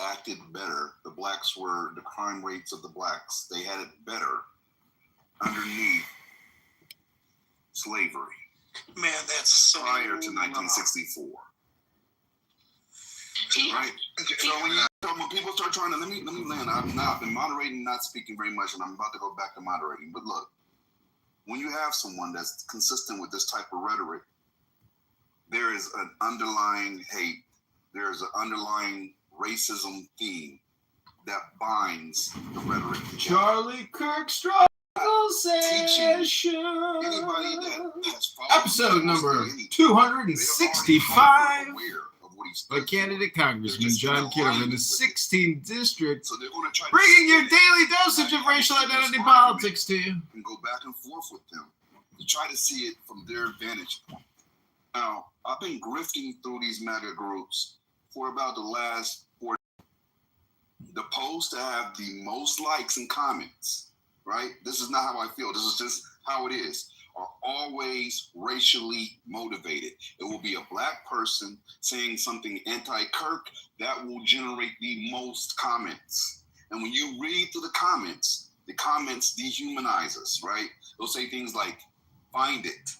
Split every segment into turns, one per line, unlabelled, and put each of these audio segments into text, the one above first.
acted better. The blacks were, the crime rates of the blacks, they had it better underneath slavery.
Man, that's so
prior to 1964. Right? So when people start trying to, let me land. I've been moderating, not speaking very much, and I'm about to go back to moderating. But look, when you have someone that's consistent with this type of rhetoric, there is an underlying hate. There is an underlying racism theme that binds the rhetoric together.
Charlie Kirk struggles
teaching anybody that has
episode number 265 by candidate Congressman John Kitover in the 16th District,
so
bringing your daily dosage of racial identity politics to you.
And go back and forth with them to try to see it from their vantage point. Now, I've been grifting through these MAGA groups for about the last 4 days. The posts that have the most likes and comments, right? This is not how I feel. This is just how it is. Are always racially motivated. It will be a black person saying something anti-Kirk that will generate the most comments. And when you read through the comments dehumanize us, right? They'll say things like, find it.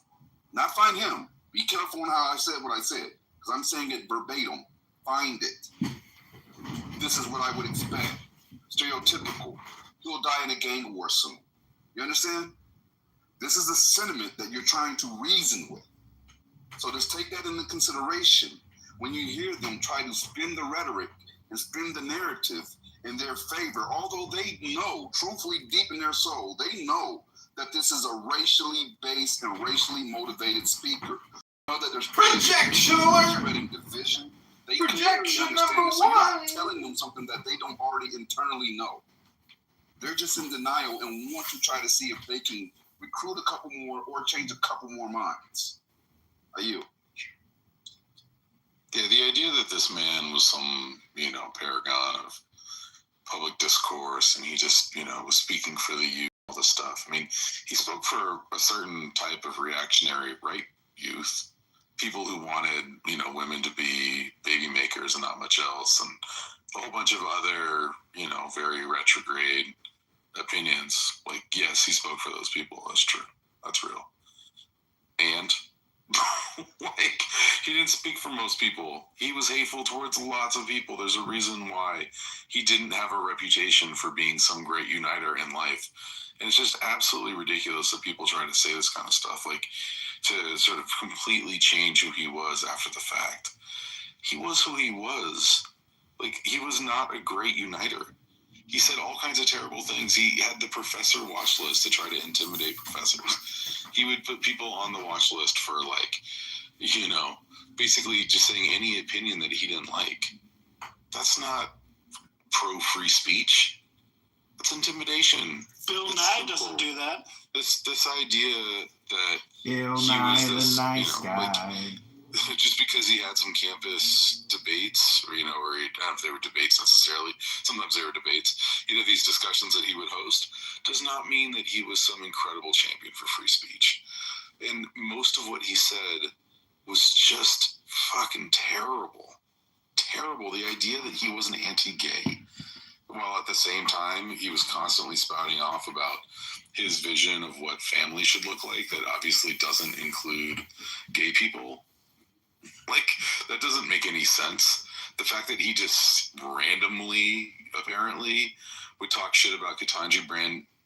Not find him. Be careful on how I said what I said, because I'm saying it verbatim. Find it. This is what I would expect. Stereotypical. He'll die in a gang war soon. You understand? This is the sentiment that you're trying to reason with. So just take that into consideration when you hear them try to spin the rhetoric and spin the narrative in their favor, although they know, truthfully deep in their soul, they know that this is a racially based and racially motivated speaker. They know that there's
projection alert.
Spreading division. They
projection number
so you're not
one.
telling them something that they don't already internally know. They're just in denial and want to try to see if they can recruit a couple more or change a couple more minds. Are you?
Yeah, the idea that this man was some, paragon of public discourse and he just, was speaking for the youth, all this stuff. I mean, he spoke for a certain type of reactionary right youth, people who wanted, women to be baby makers and not much else, and a whole bunch of other, very retrograde opinions. Like, yes, he spoke for those people. That's true. That's real. And he didn't speak for most people. He was hateful towards lots of people. There's a reason why he didn't have a reputation for being some great uniter in life. And it's just absolutely ridiculous that people try to say this kind of stuff, like to sort of completely change who he was after the fact. He was who he was. Like, he was not a great uniter. He said all kinds of terrible things. He had the professor watch list to try to intimidate professors. He would put people on the watch list for, basically just saying any opinion that he didn't like. That's not pro-free speech. That's intimidation.
Bill Nye doesn't do that.
This idea that
Bill
he
Nye
was
the nice guy.
Just because he had some campus debates, or I don't know if they were debates necessarily. Sometimes they were debates. These discussions that he would host does not mean that he was some incredible champion for free speech. And most of what he said was just fucking terrible. Terrible. The idea that he was an anti-gay, while at the same time he was constantly spouting off about his vision of what family should look like, that obviously doesn't include gay people. Like, that doesn't make any sense. The fact that he just randomly, apparently, would talk shit about Ketanji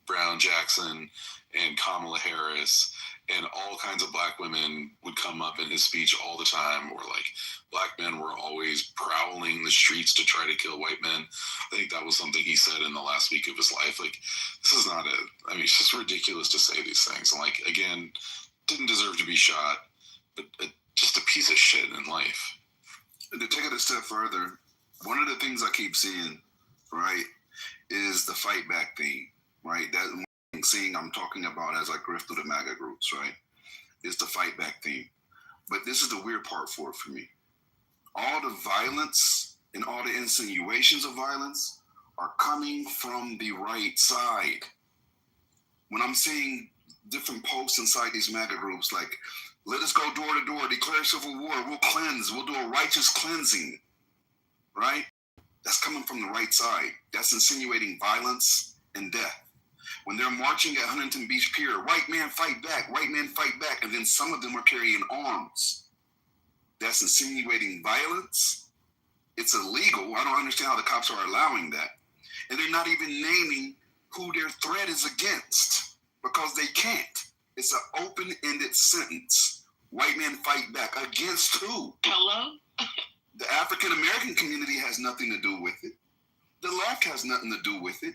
Brown Jackson and Kamala Harris, and all kinds of black women would come up in his speech all the time, or like black men were always prowling the streets to try to kill white men. I think that was something he said in the last week of his life. Like, this is not it's just ridiculous to say these things. And like, again, didn't deserve to be shot, but just a piece of shit in life.
To take it a step further, one of the things I keep seeing, right, is the fight back theme, right? That seeing I'm talking about as I grift through the MAGA groups, right, is the fight back theme. But this is the weird part for it for me. All the violence and all the insinuations of violence are coming from the right side. When I'm seeing different posts inside these MAGA groups, like, let us go door to door, declare civil war, we'll cleanse, we'll do a righteous cleansing, right? That's coming from the right side. That's insinuating violence and death. When they're marching at Huntington Beach Pier, white man fight back, white man fight back, and then some of them are carrying arms. That's insinuating violence. It's illegal. I don't understand how the cops are allowing that. And they're not even naming who their threat is against because they can't. It's an open-ended sentence. White men fight back against who?
Hello?
The African American community has nothing to do with it. The left has nothing to do with it.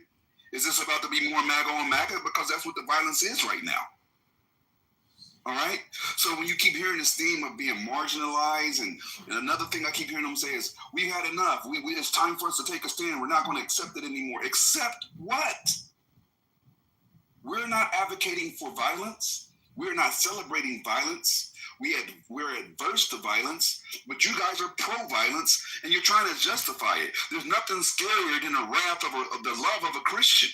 Is this about to be more MAGA on MAGA? Because that's what the violence is right now. All right? So when you keep hearing this theme of being marginalized, and another thing I keep hearing them say is, we've had enough. It's time for us to take a stand. We're not going to accept it anymore. Accept what? We're not advocating for violence. We're not celebrating violence. We're adverse to violence, but you guys are pro-violence, and you're trying to justify it. There's nothing scarier than the wrath of the love of a Christian.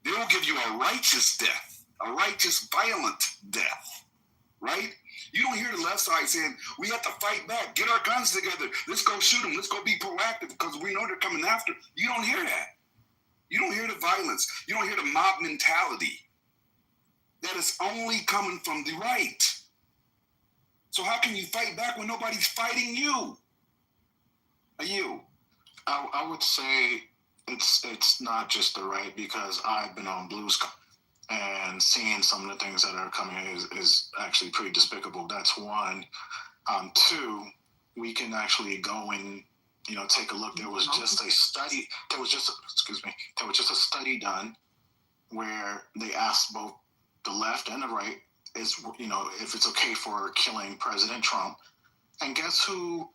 They will give you a righteous death, a righteous, violent death, right? You don't hear the left side saying, we have to fight back, get our guns together, let's go shoot them, let's go be proactive because we know they're coming after. You don't hear that. You don't hear the violence. You don't hear the mob mentality. That is only coming from the right. So how can you fight back when nobody's fighting you?
I would say it's not just the right, because I've been on Blue Sky and seeing some of the things that are coming is actually pretty despicable. That's one. Two, we can actually go and take a look. There was just a study. There was just a study done where they asked both the left and the right if it's okay for killing President Trump. And guess who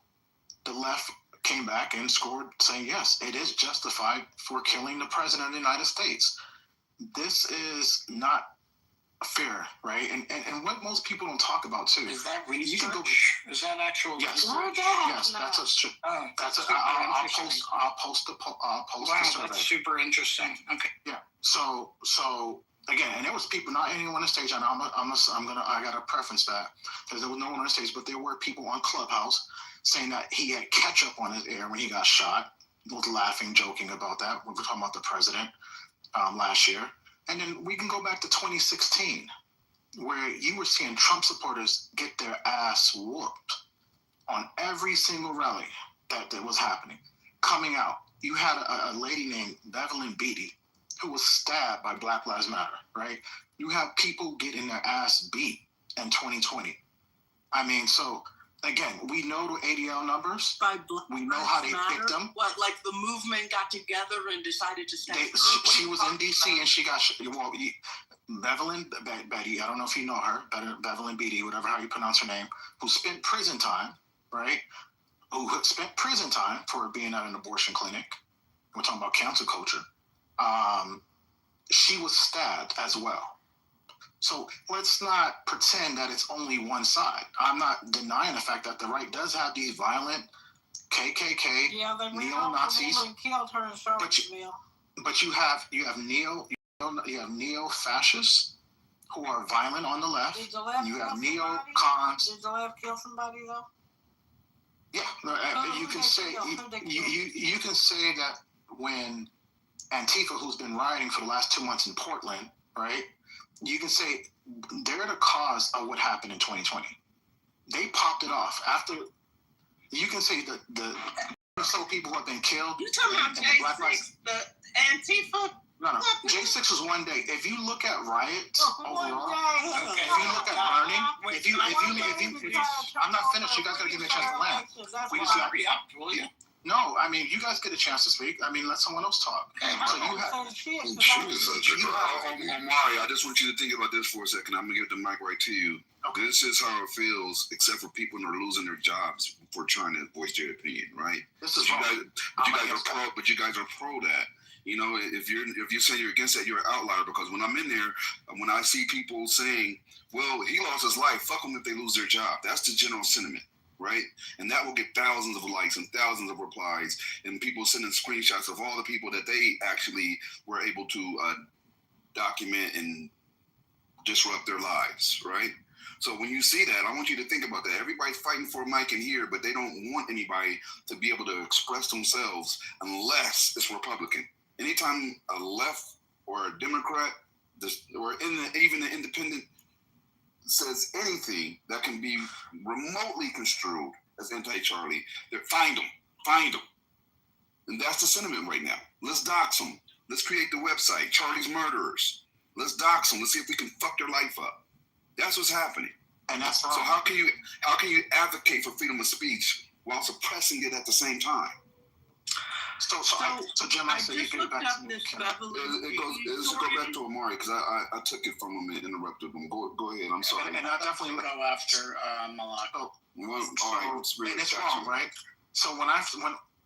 the left came back and scored saying, yes, it is justified for killing the president of the United States. This is not fair, right? And what most people don't talk about too.
Is that research?
You can go,
is that actual
yes,
research?
yes, I'll post the
Wow,
survey.
that's super interesting. Okay.
Yeah. So again, and there was people, not anyone on the stage. I know I gotta preference that because there was no one on the stage, but there were people on Clubhouse saying that he had ketchup on his ear when he got shot. Was laughing, joking about that. We were talking about the president last year, and then we can go back to 2016, where you were seeing Trump supporters get their ass whooped on every single rally that was happening. Coming out, you had a lady named Bevelyn Beatty who was stabbed by Black Lives Matter, right? You have people getting their ass beat in 2020. I mean, so again, we know the ADL numbers. We know how they picked them.
What, like the movement got together and decided to stand?
She was in D.C. and she got Bevelyn Betty. I don't know if you know her, Bevelyn Beatty, whatever how you pronounce her name, who spent prison time, right? Who spent prison time for being at an abortion clinic. We're talking about cancel culture. She was stabbed as well. So let's not pretend that it's only one side. I'm not denying the fact that the right does have these violent KKK, neo-Nazis.
Killed her in Charlottesville.
But you have neo-fascists who are violent on the left.
Did the left
you
kill
have
somebody?
neo-cons.
Did the left kill somebody though?
Yeah, you can say you can say that when Antifa, who's been rioting for the last 2 months in Portland, right? You can say they're the cause of what happened in 2020. They popped it off after. You can say that the so people who have been killed.
You talking about J6, the Antifa?
No. J6 was one day. If you look at riots overall,
Okay.
if you look at burning, if you, I'm not finished. You guys gotta give me a chance to land. We just got
William.
No, I mean you guys get a chance to speak. I mean let someone else talk. So you have.
Omari, I just want you to think about this for a second. I'm gonna give the mic right to you. Okay. This is how it feels, except for people who are losing their jobs for trying to voice their opinion, right?
This is
but you guys are pro that. You know, if you're saying you're against that, you're an outlier. Because when I'm in there, when I see people saying, "Well, he lost his life," fuck them if they lose their job. That's the general sentiment, right? And that will get thousands of likes and thousands of replies, and people sending screenshots of all the people that they actually were able to document and disrupt their lives, right? So when you see that, I want you to think about that. Everybody's fighting for a mic in here, but they don't want anybody to be able to express themselves unless it's Republican. Anytime a left or a Democrat, or even an independent says anything that can be remotely construed as anti-Charlie, find them. And that's the sentiment right now. Let's dox them. Let's create the website, Charlie's Murderers. Let's dox them. Let's see if we can fuck their life up. That's what's happening.
And that's wrong.
So how can you advocate for freedom of speech while suppressing it at the same time?
So Jim,
I
so you
just
get
looked
back
up
to
this
me.
Let's go back to Amari because I took it from him and interrupted him. Go ahead. I'm sorry.
And I definitely
Go after Malak.
All right, let's read
and
it.
it's wrong, right? So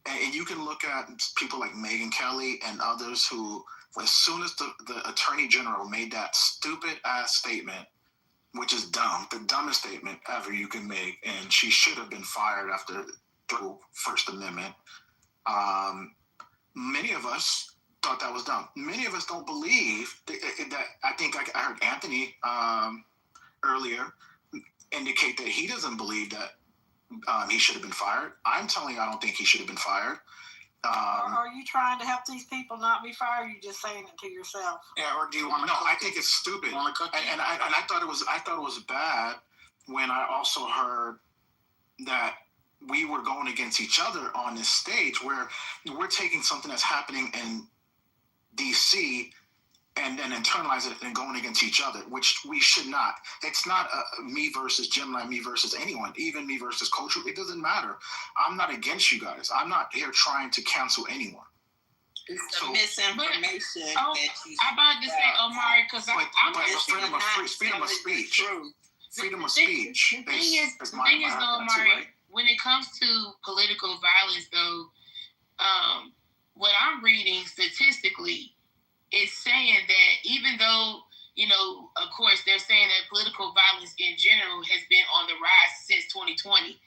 and you can look at people like Megyn Kelly and others who, as soon as the Attorney General made that stupid ass statement, which is dumb, the dumbest statement ever you can make, and she should have been fired through First Amendment. Many of us thought that was dumb. Many of us don't believe that. I think I heard Anthony earlier indicate that he doesn't believe that he should have been fired. I'm telling you, I don't think he should have been fired.
Are you trying to help these people not be fired? Or are you just saying it to yourself?
Yeah, or do you want to? No, I think it's stupid. And I thought it was bad when I also heard that we were going against each other on this stage where we're taking something that's happening in DC and then internalize it and going against each other, which we should not. It's not me versus Gemini, me versus anyone, even me versus culture. It doesn't matter. I'm not against you guys. I'm not here trying to cancel anyone.
It's the misinformation
I'm about to say, Omari, because I'm
freedom of speech. Freedom of speech.
The thing is, though, Omari,
right?
when it comes to political violence, though, what I'm reading statistically is saying that even though, of course, they're saying that political violence in general has been on the rise since 2020.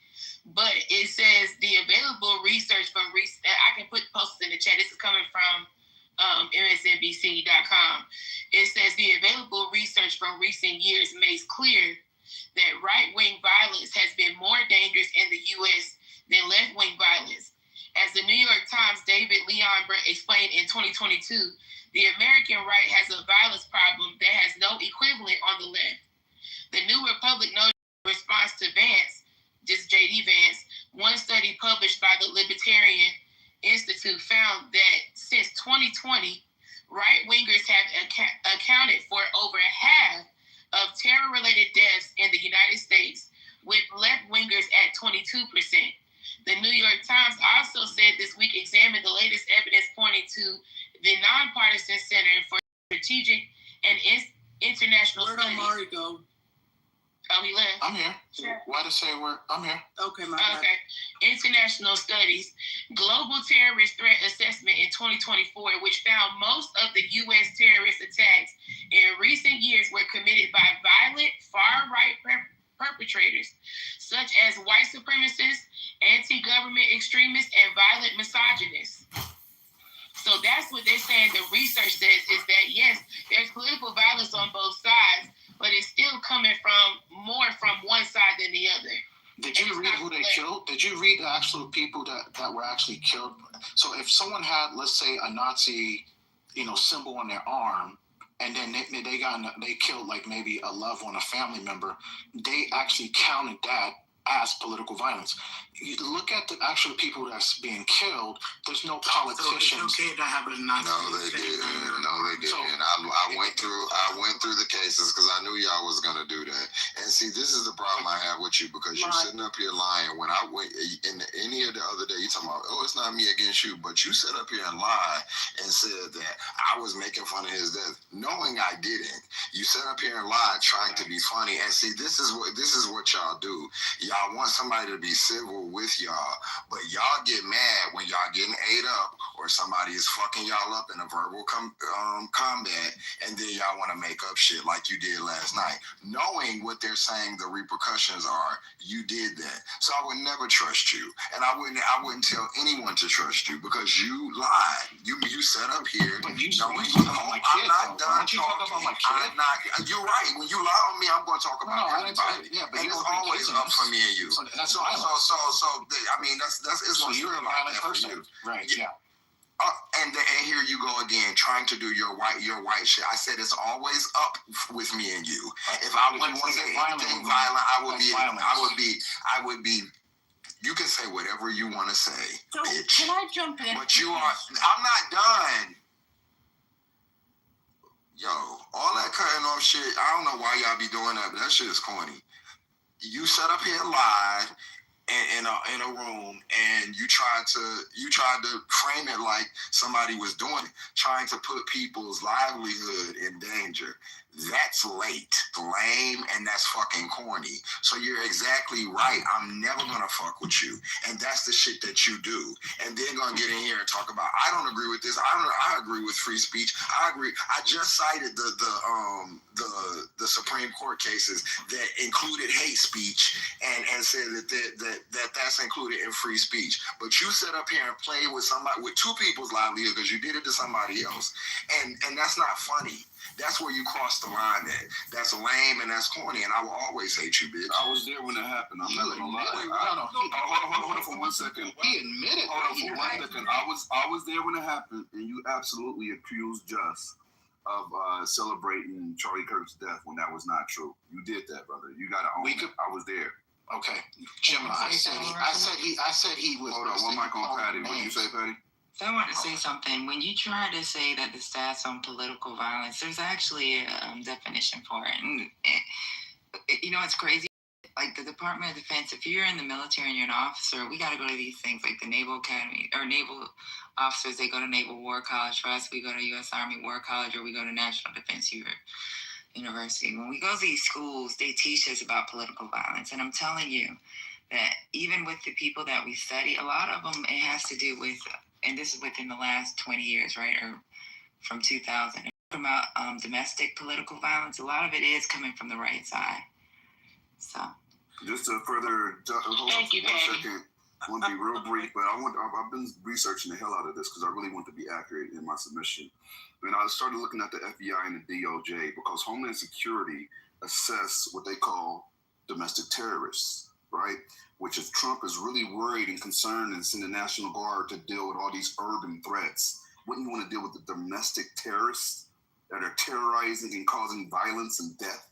But it says the available research from I can post this in the chat. This is coming from MSNBC.com. It says the available research from recent years makes clear that right-wing violence has been more dangerous in the U.S. than left-wing violence. As the New York Times' David Leon explained in 2022, the American right has a violence problem that has no equivalent on the left. The New Republic noted in response to Vance, just J.D. Vance, one study published by the Libertarian Institute found that since 2020, right-wingers have accounted for over half of terror-related deaths in the United States, with left-wingers at 22%. The New York Times also said this week examined the latest evidence pointing to the Nonpartisan Center for Strategic and International
Where'd
Studies.
Amari go?
Oh, he left.
I'm here.
Sure.
Why to say I'm here?
Okay, my bad.
Okay. International Studies, Global Terrorist Threat Assessment in 2024, which found most of the U.S. terrorist attacks in recent years were committed by violent, far-right perpetrators, such as white supremacists, anti-government extremists, and violent misogynists. So that's what they're saying. The research says is that, yes, there's political violence on both sides, but it's still coming more from one side than the other.
Did you read who they killed? Did you read the actual people that were actually killed? So if someone had, let's say, a Nazi, symbol on their arm, and then they killed like maybe a loved one, a family member, they actually counted that as political violence. You look at the actual people that's being killed. There's no politicians.
So it's okay to have a Nazi.
No, they didn't. I went through the cases because I knew y'all was gonna do that. And see, this is the problem I have with you because you're sitting up here lying. When I went in any of the other day, you talking about, it's not me against you, but you sit up here and lie and said that I was making fun of his death, knowing I didn't. You sit up here and lie, trying to be funny. And see, this is what y'all do. Y'all want somebody to be civil with y'all, but y'all get mad when y'all getting ate up or or somebody is fucking y'all up in a verbal combat, and then y'all want to make up shit like you did last night, knowing what they're saying the repercussions are. You did that, so I would never trust you, and I wouldn't tell anyone to trust you because you lied. You set up here.
But you
knowing
talking about my
I'm
kids,
not
though.
done
Aren't you talking about my
talking.
kid?
I'm not. You're right. When you lie on me, I'm going to talk about
No, I didn't
everybody.
say- yeah, but
and
you
it's
don't bring
always
kids in
up
this.
for me and you.
So that's
So
violence.
I mean, that's it's
So
gonna
you're a
stay like
violent
that for
person,
you.
right?
Yeah.
Yeah.
And here you go again, trying to do your white shit. I said it's always up with me and you. If I wanted to say anything violent, I would be. You can say whatever you want to say,
So
bitch.
can I jump in?
But you are. I'm not done. Yo, all that cutting off shit. I don't know why y'all be doing that, but that shit is corny. You sat up here and lied in a room, and you tried to frame it like somebody was doing it, trying to put people's livelihood in danger. That's lame, and that's fucking corny. So you're exactly right. I'm never gonna fuck with you, and that's the shit that you do. And then gonna get in here and talk about I don't agree with this. I agree with free speech. I agree. I just cited the Supreme Court cases that included hate speech and said that's included in free speech. But you sit up here and play with two people's livelihood because you did it to somebody else, and that's not funny. That's where you cross the line at. That's lame and that's corny, and I will always hate you, bitch.
I was there when it happened. I'm not gonna lie. Hold on for 1 second.
He admitted.
Hold on for 1 second. I was there when it happened, and you absolutely accused Just of celebrating Charlie Kirk's death when that was not true. You did that, brother. You got to own it. I was there.
Okay, Jim. I said he was.
Hold on, one mic on Patty. What did you say, Patty?
So I want to say something. When you try to say that the stats on political violence, there's actually a definition for it. And you know, it's crazy. Like the Department of Defense, if you're in the military and you're an officer, we got to go to these things like the Naval Academy or naval officers. They go to Naval War College. For us, we go to U.S. Army War College, or we go to National Defense University. When we go to these schools, they teach us about political violence. And I'm telling you that even with the people that we study, a lot of them, it has to do with, and this is within the last 20 years, right, or from 2000. About domestic political violence, a lot of it is coming from the right side. So,
just to further,
Thank you, Daddy.
second, I want to be real brief, but I've been researching the hell out of this because I really want to be accurate in my submission. And I started looking at the FBI and the DOJ because Homeland Security assess what they call domestic terrorists, right? Which if Trump is really worried and concerned and send the National Guard to deal with all these urban threats, wouldn't you want to deal with the domestic terrorists that are terrorizing and causing violence and death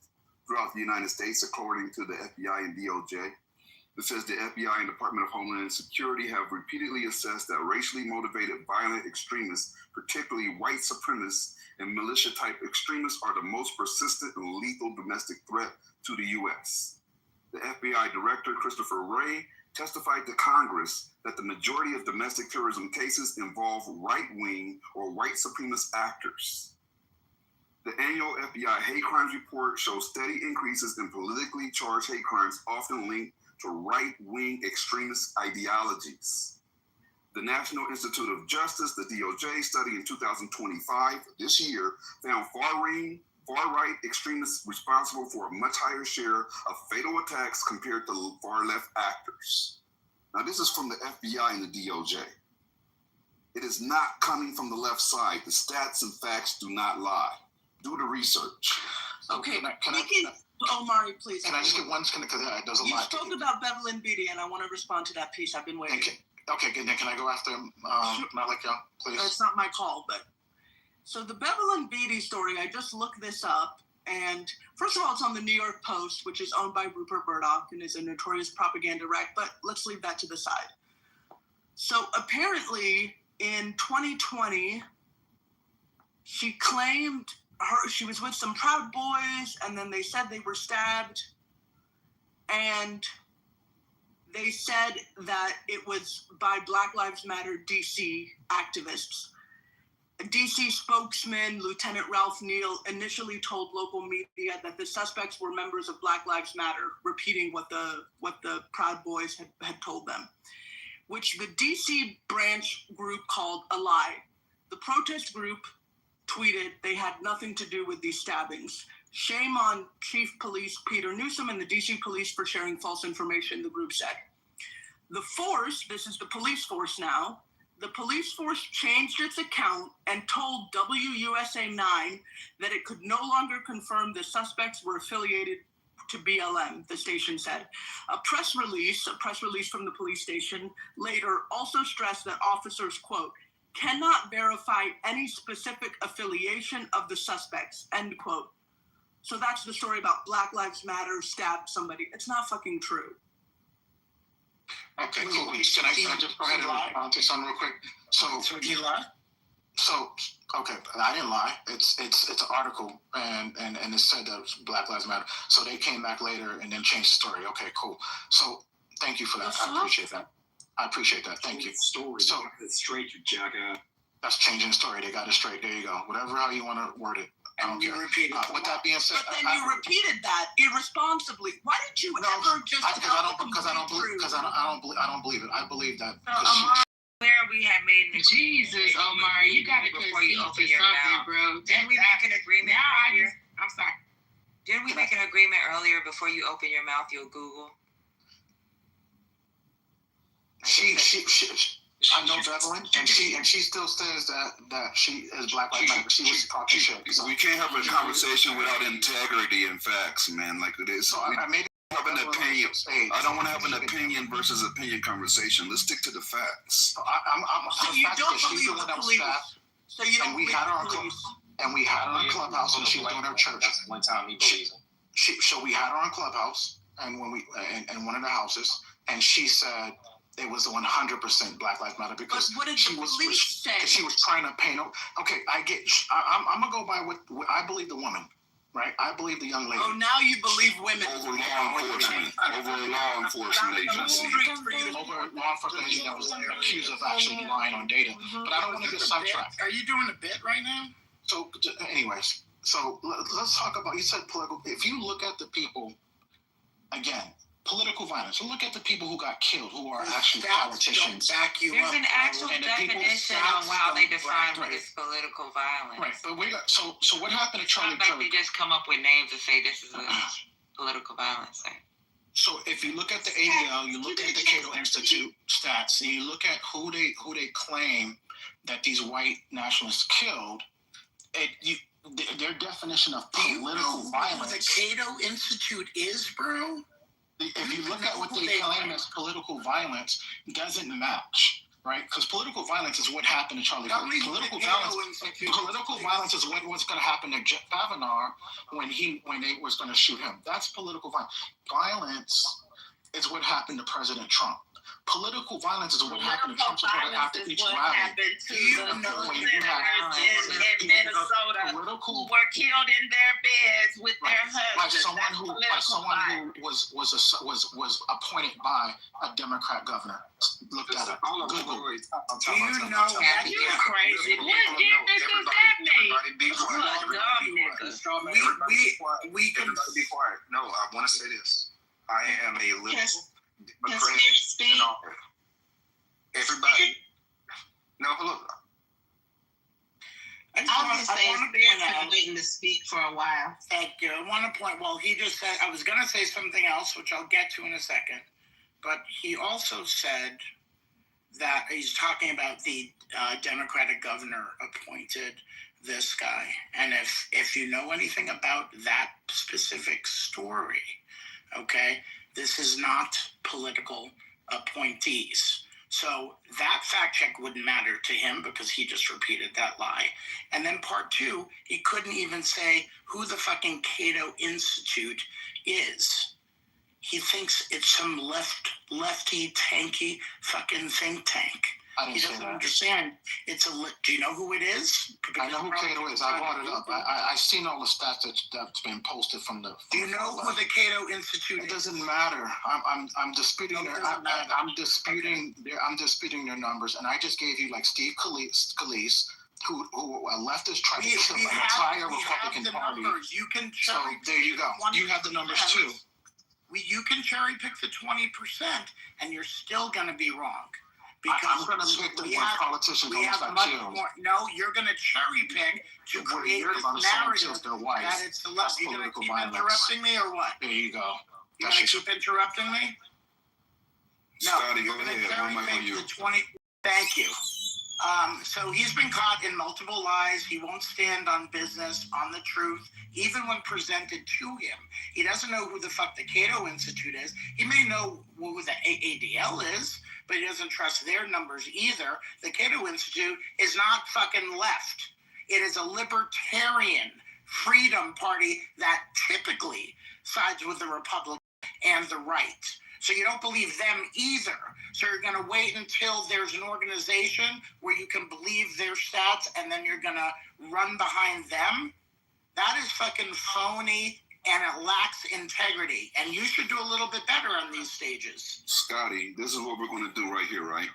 throughout the United States, according to the FBI and DOJ? It says the FBI and Department of Homeland Security have repeatedly assessed that racially motivated violent extremists, particularly white supremacists and militia-type extremists, are the most persistent and lethal domestic threat to the U.S. The FBI Director, Christopher Wray, testified to Congress that the majority of domestic terrorism cases involve right-wing or white supremacist actors. The annual FBI hate crimes report shows steady increases in politically charged hate crimes, often linked to right-wing extremist ideologies. The National Institute of Justice, the DOJ, study in 2025, this year, found far-right extremists responsible for a much higher share of fatal attacks compared to far-left actors. Now, this is from the FBI and the DOJ. It is not coming from the left side. The stats and facts do not lie. Do the research.
Okay,
Can
Omari, please.
I just get one? Because there's a
You
lot.
spoke about Bevel and Beatty, and I want to respond to that piece. I've been waiting.
Okay, good. Then can I go after Malika, please?
It's not my call, but so the Bevel and Beatty story, I just looked this up, and first of all, it's on the New York Post, which is owned by Rupert Murdoch and is a notorious propaganda rag, but let's leave that to the side. So apparently in 2020, she claimed she was with some Proud Boys, and then they said they were stabbed, and they said that it was by Black Lives Matter DC activists. A DC spokesman, Lieutenant Ralph Neal, initially told local media that the suspects were members of Black Lives Matter, repeating what the Proud Boys had told them. which the DC branch group called a lie. The protest group tweeted they had nothing to do with these stabbings. Shame on Chief Police Peter Newsom and the DC police for sharing false information, the group said. The force, this is the police force now, the police force changed its account and told WUSA 9 that it could no longer confirm the suspects were affiliated to BLM, the station said. A press release from the police station later also stressed that officers, quote, cannot verify any specific affiliation of the suspects, end quote. So that's the story about Black Lives Matter stabbed somebody. It's not fucking true.
Okay, cool. Can I just go ahead and say something real quick? So
did he lie?
So okay, I didn't lie. It's an article and it said that Black Lives Matter. So they came back later and then changed the story. Okay, cool. So thank you for that. I appreciate that. Thank you.
Story.
So
it's straight, you jackass.
that's changing the story. They got it straight. There you go. Whatever how you want to word it. I don't care. With that being said,
but then you repeated that irresponsibly. Why did you ever just?
Because I don't believe it. I believe that.
Where we had made an
Jesus, Omar, you gotta
before you open your mouth,
bro.
Didn't we make an agreement earlier?
I'm sorry.
Didn't we make an agreement earlier before you open your mouth? You'll Google.
I know Beverly, and she still says that she is Black Lives Matter. She was talking shit. So.
We can't have a conversation without integrity and facts, man. Like it is.
So maybe
have an opinion. I don't want to have an opinion versus opinion conversation. Let's stick to the facts.
So you don't believe the police. So you don't believe the police.
And we had her on Clubhouse when she was doing her church.
That's one time he believes him.
So we had her on Clubhouse, and when we in one of the houses, and she said it was 100% Black Lives Matter because
but what did the police say?
She was trying to paint. Okay, I'm gonna go by what I believe the woman. Right, I believe the young lady.
Oh, now you believe women
over a law enforcement agency.
Over a law enforcement agency that was accused of actually lying on data. But I don't want to get sidetracked.
Are you doing a bit right now?
So, anyways, let's talk about. You said political. If you look at the people, again, political violence. Look at the people who got killed, who are actually politicians.
There's an actual definition on how they define what is political violence.
Right, but so what happened to Charlie
Kirk? They just come up with names and say this is a political violence thing.
So if you look at the ADL, you look at the Cato Institute stats, and you look at who they claim that these white nationalists killed, their definition of political violence.
The Cato Institute is, bro.
If you look at what they claim as political violence, it doesn't match, right? Because political violence is what happened to Charlie Kirk. Political violence is what was going to happen to Jeff Kavanaugh when they was going to shoot him. That's political violence. Violence is what happened to President Trump. Political violence is what happened to Trump supporter after each rally.
In Minnesota who were killed in their beds with their husbands.
By someone who was appointed by a Democrat governor. Look at it. Google.
Do you know that
you're crazy? What difference does that make?
We can be quiet. No, I want to say this. I am a liberal. Everybody. No, look.
I was
waiting to speak for a while.
Thank you. I want to point. Well, he just said I was going to say something else, which I'll get to in a second. But he also said that he's talking about the Democratic governor appointed this guy, and if you know anything about that specific story, okay. This is not political appointees. So that fact check wouldn't matter to him because he just repeated that lie. And then part two, he couldn't even say who the fucking Cato Institute is. He thinks it's some lefty, tanky fucking think tank. He doesn't understand. Do you know who it is?
I know who Cato is. I brought it up. I've seen all the stats that's been posted from the.
Do you know who the Cato Institute is?
It doesn't matter. I'm disputing their. I'm disputing their numbers, and I just gave you like Steve Scalise, who a leftist tried to kill an entire Republican Party.
You can
so there you go. You have the numbers too.
You can cherry pick the 20%, and you're still going to be wrong. Because
I'm going to pick the
we
one
have,
politician
we have
got
much
killed.
more. No, you're going to cherry pick to create this narrative that it's the left. You're going to keep interrupting me or what?
There you go.
You're going to keep interrupting me? No,
Scotty,
you're
go
going to
ahead.
cherry
One mic on
pick
you.
the 20. Thank you. So he's been caught in multiple lies. He won't stand on business, on the truth, even when presented to him. He doesn't know who the fuck the Cato Institute is. He may know who the AADL is, but he doesn't trust their numbers either. The Cato Institute is not fucking left. It is a libertarian freedom party that typically sides with the Republican and the right. So you don't believe them either. So you're going to wait until there's an organization where you can believe their stats and then you're going to run behind them? That is fucking phony and it lacks integrity. And you should do a little bit better on these stages.
Scotty, this is what we're going to do right here, right?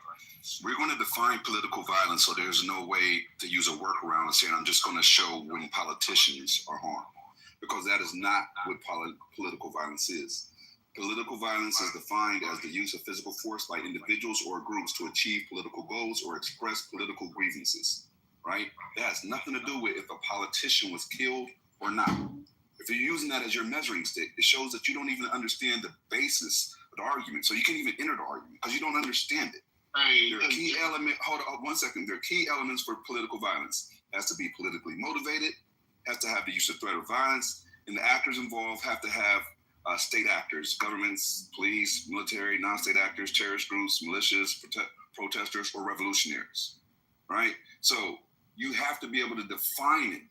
We're going to define political violence so there's no way to use a workaround and say, I'm just going to show when politicians are harmed. Because that is not what political violence is. Political violence is defined as the use of physical force by individuals or groups to achieve political goals or express political grievances, right? That has nothing to do with if a politician was killed or not. If you're using that as your measuring stick, it shows that you don't even understand the basis of the argument. So you can't even enter the argument because you don't understand it. There are key elements, hold on 1 second. There are key elements for political violence. It has to be politically motivated, has to have the use of threat of violence, and the actors involved have to have state actors, governments, police, military, non-state actors, terrorist groups, militias, protesters, or revolutionaries, right? So you have to be able to define it.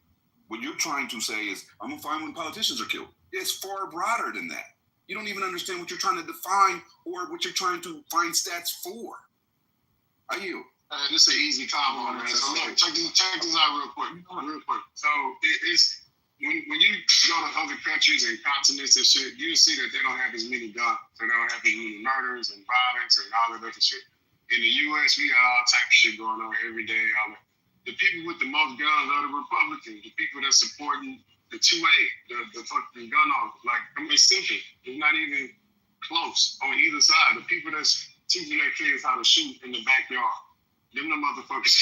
What you're trying to say is, I'm going to find when politicians are killed. It's far broader than that. You don't even understand what you're trying to define or what you're trying to find stats for. Are you?
This is an easy combo, man. So look, check this out real quick. So it's when you go to other countries and continents and shit, you see that they don't have as many guns. So they don't have as many murders and violence and all that other shit. In the U.S., we got all type of shit going on every day. The people with the most guns are the Republicans. The people that's supporting the 2A, the fucking gun owners. Like, I mean, it's simple. It's not even close on either side. The people that's teaching their kids how to shoot in the backyard. Them the motherfuckers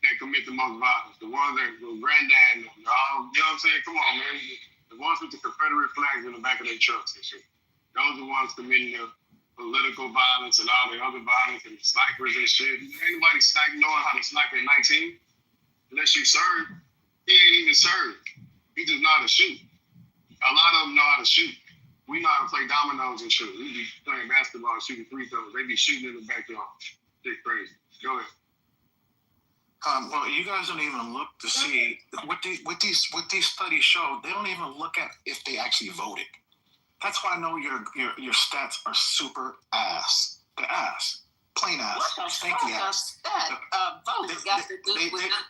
that commit the most violence. The ones that were granddad and them. You know what I'm saying? Come on, man. The ones with the Confederate flags in the back of their trucks and shit. Those are the ones committing the political violence and all the other violence and snipers and shit. Anybody knowing how to snipe at 19? Unless you serve, he ain't even served. He just know how to shoot. A lot of them know how to shoot. We know how to play dominoes and shit. We be playing basketball and shooting free throws. They be shooting in the backyard. Shit crazy. Go ahead.
Well, you guys don't even look to see what these studies show. They don't even look at if they actually voted. That's why I know your stats are super ass. The ass, plain ass, stinky ass.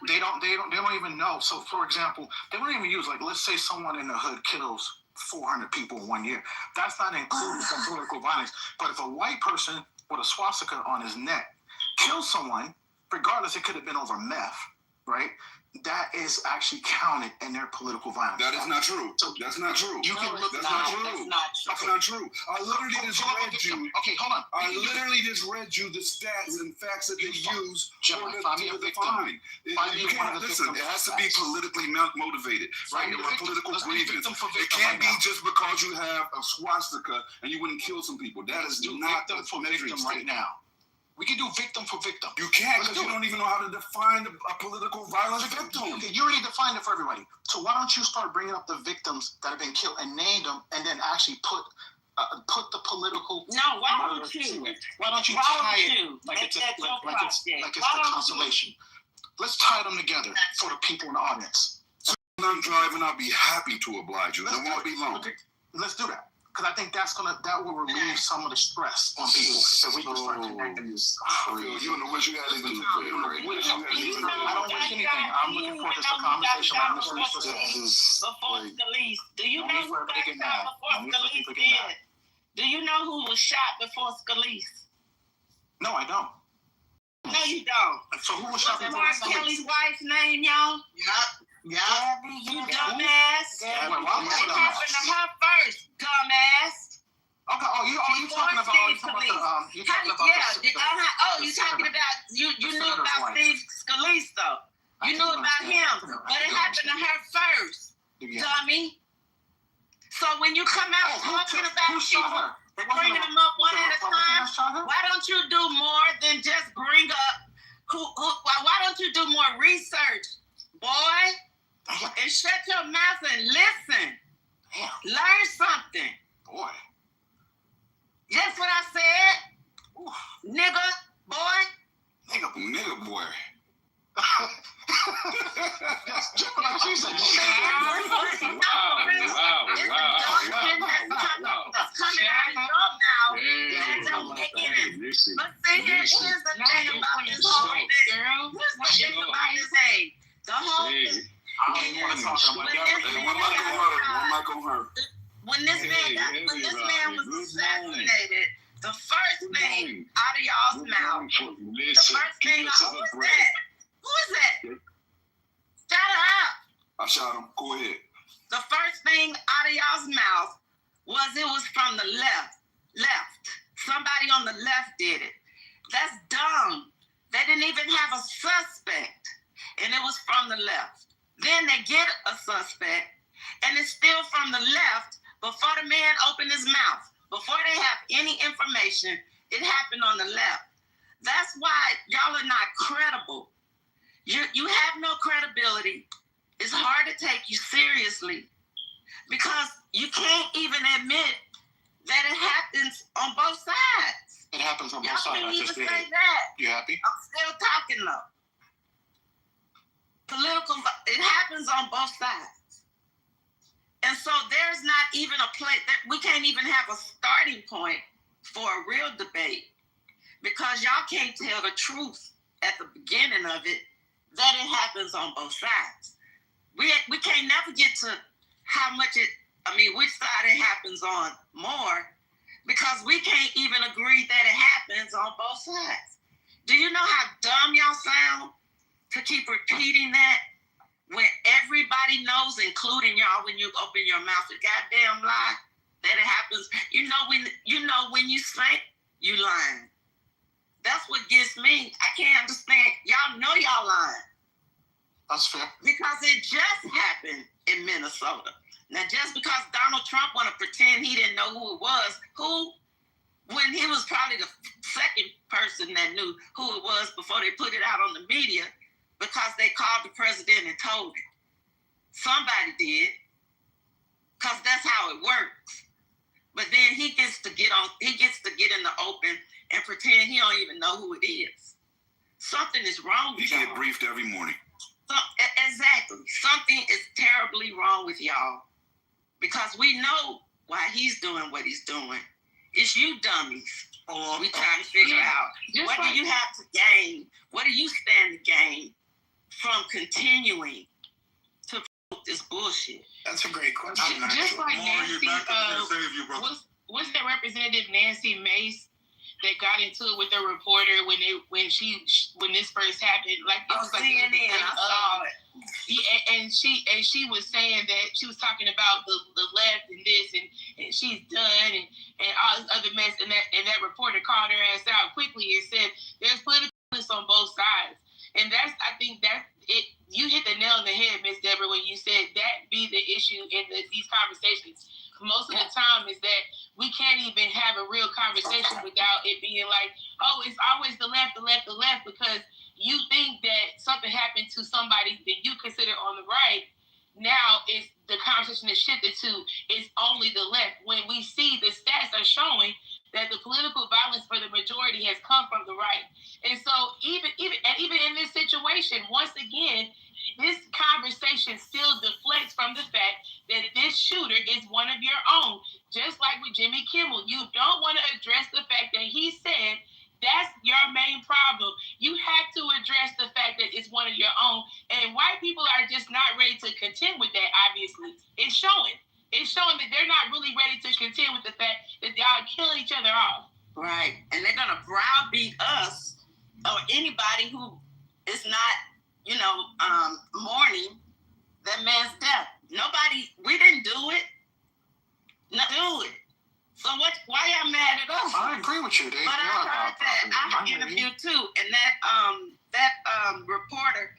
They don't even know. So, for example, they don't even use, like, let's say someone in the hood kills 400 people in 1 year. That's not included in political violence. But if a white person with a swastika on his neck kills someone, regardless, it could have been over meth, right? That is actually counted in their political violence.
That is not true.
So
that's not true.
You can look.
That's not true. That's not true. I literally just read you.
Okay, hold on.
I literally just read you the stats and facts that they use to define. You can't listen. It has to be politically motivated, right? Or political grievance. It can't be just because you have a swastika and you wouldn't kill some people. That is not the measuring stick
right now. We can do victim for victim.
You can't because you don't even know how to define a political violence victim.
Okay, you already defined it for everybody. So why don't you start bringing up the victims that have been killed and name them, and then actually put the political.
No, why don't you?
Why don't you tie it like it's the constellation? Let's tie them together for the people in the audience.
So when I'm driving, I'll be happy to oblige you. It won't be long.
Okay, let's do that. Because I think that will relieve some of the stress on people if we can start connecting this.
You don't know what you got to do.
I don't wish anything. I'm looking for just a conversation like this.
Before Scalise, do you know who got shot before Scalise did? Do you know who was shot before Scalise?
No, I don't.
No, you don't.
So who was shot before
Scalise? Kelly's wife's name, y'all?
Yeah.
You dumbass.
Why
What happened to her first, dumbass?
Okay. You talking about you talking about
you talking about you knew about Steve Scalise though. You knew about him, but it happened to her first, dummy. So when you come out talking about people, bringing them up one at a time, why don't you do more than just bring up why don't you do more research, boy? And shut your mouth and listen. Learn something.
Boy.
That's what I said.
Oof.
Nigga, boy.
Nigga boy.
She's a That's coming out of your mouth. That don't make any. But see, here's the thing about this whole thing. Here's the thing about this thing. The whole thing. When this man was assassinated, the first thing out of y'all's mouth, the first thing, who is that? Who is that? Shut up.
I shot him. Go ahead.
The first thing out of y'all's mouth was it was from the left. Somebody on the left did it. That's dumb. They didn't even have a suspect, and it was from the left. Then they get a suspect, and it's still from the left before the man opened his mouth. Before they have any information, it happened on the left. That's why y'all are not credible. You have no credibility. It's hard to take you seriously because you can't even admit that it happens on both sides.
It happens on both sides.
Y'all can't even say that.
You happy?
I'm still talking though. It happens on both sides. And so there's not even a place that we can't even have a starting point for a real debate because y'all can't tell the truth at the beginning of it that it happens on both sides. We can't never get to which side it happens on more because we can't even agree that it happens on both sides. Do you know how dumb y'all sound to keep repeating that when everybody knows, including y'all, when you open your mouth a goddamn lie, that it happens? You know when you say you lying. That's what gets me. I can't understand. Y'all know y'all lying.
That's fair.
Because it just happened in Minnesota. Now, just because Donald Trump want to pretend he didn't know who it was, when he was probably the second person that knew who it was before they put it out on the media, because they called the president and told him. Somebody did, because that's how it works. But then he gets to get in the open and pretend he don't even know who it is. Something is wrong with y'all.
He get briefed every morning.
Exactly. Something is terribly wrong with y'all because we know why he's doing what he's doing. It's you dummies. We trying to figure out what do you have to gain? What do you stand to gain from continuing to this bullshit?
That's a great question.
Just like Nancy, what's that Representative Nancy Mace that got into it with the reporter when this first happened? Like it was like
CNN, I saw it.
Yeah, and she was saying that she was talking about the left and this and she's done and all this other mess, and that reporter called her ass out quickly and said there's politicalness on both sides. And I think that it. You hit the nail on the head, Miss Deborah, when you said that be the issue in these conversations. Most of the time is that we can't even have a real conversation without it being like, oh, it's always the left, because you think that something happened to somebody that you consider on the right. Now it's the conversation is shifted to it's only the left. When we see the stats are showing that the political violence for the majority has come from the right. And so even in this situation, once again, this conversation still deflects from the fact that this shooter is one of your own. Just like with Jimmy Kimmel, you don't want to address the fact that he said that's your main problem. You have to address the fact that it's one of your own. And white people are just not ready to contend with that, obviously. It's showing. It's showing that they're not really ready to contend with the fact that y'all killing each other off.
Right. And they're going to browbeat us or anybody who is not, mourning that man's death. We didn't do it. No, do it. So what? Why y'all mad at us?
I agree with you, Dave.
But I heard that I interviewed too, and that reporter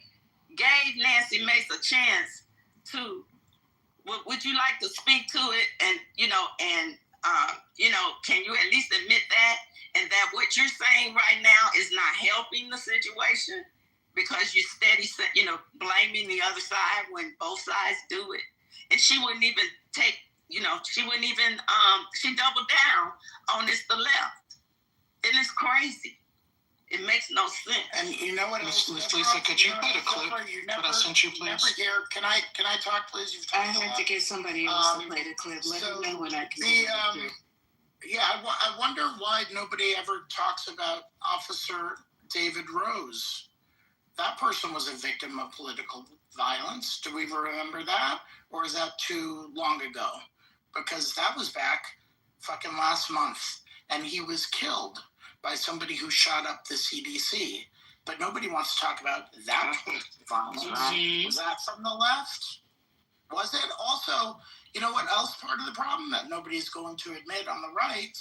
gave Nancy Mace a chance to. Would you like to speak to it? And can you at least admit that? And that what you're saying right now is not helping the situation because you're steady, blaming the other side when both sides do it. And she wouldn't even take. She wouldn't even, she doubled down on the left. And it's crazy. It makes no sense.
And you know what?
Miss Lisa, could you play the clip that I sent you, please?
Can I talk, please? You've
I have to get somebody else to play the clip. Let me know when I can.
I wonder why nobody ever talks about Officer David Rose. That person was a victim of political violence. Do we remember that? Or is that too long ago? Because that was back fucking last month. And he was killed by somebody who shot up the CDC. But nobody wants to talk about that violence.
Mm-hmm.
Was that from the left? Was it? Also, you know what else part of the problem that nobody's going to admit on the right?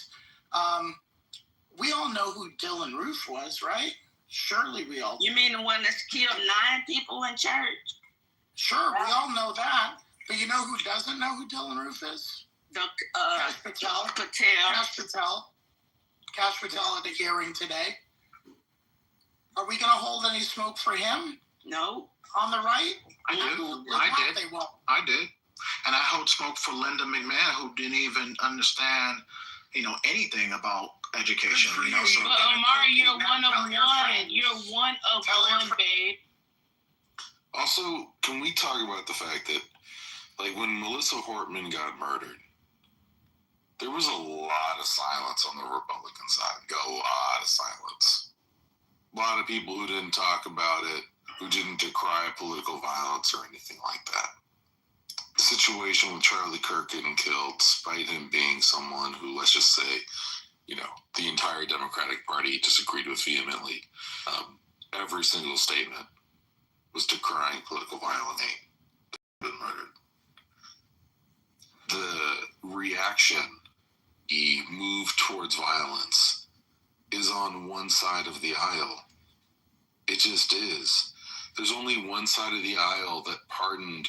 We all know who Dylan Roof was, right? Surely we all do.
You mean the one that's killed 9 people in church?
Sure, we all know that. But you know who doesn't know who Dylan Roof is? Cash Patel. Cash Patel at the hearing today. Are we going to hold any smoke for him?
No.
On the right?
I did. And I held smoke for Linda McMahon, who didn't even understand, anything about education.
But Omari, you're one of one. You're one of one, babe.
Also, can we talk about the fact that, when Melissa Hortman got murdered, there was a lot of silence on the Republican side. A lot of silence. A lot of people who didn't talk about it, who didn't decry political violence or anything like that. The situation with Charlie Kirk getting killed, despite him being someone who, let's just say, the entire Democratic Party disagreed with vehemently. Every single statement was decrying political violence. Been murdered. The reaction, the move towards violence, is on one side of the aisle. It just is. There's only one side of the aisle that pardoned,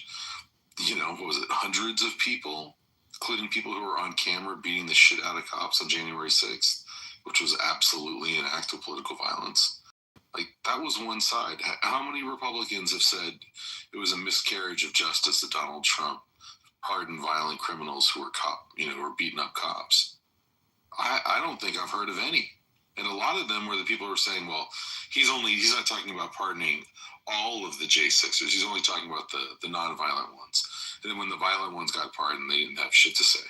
hundreds of people, including people who were on camera beating the shit out of cops on January 6th, which was absolutely an act of political violence. That was one side. How many Republicans have said it was a miscarriage of justice that Donald Trump pardoned violent criminals who were were beating up cops? I don't think I've heard of any. And a lot of them were the people who were saying, well, he's not talking about pardoning all of the J6ers. He's only talking about the non-violent ones. And then when the violent ones got pardoned, they didn't have shit to say.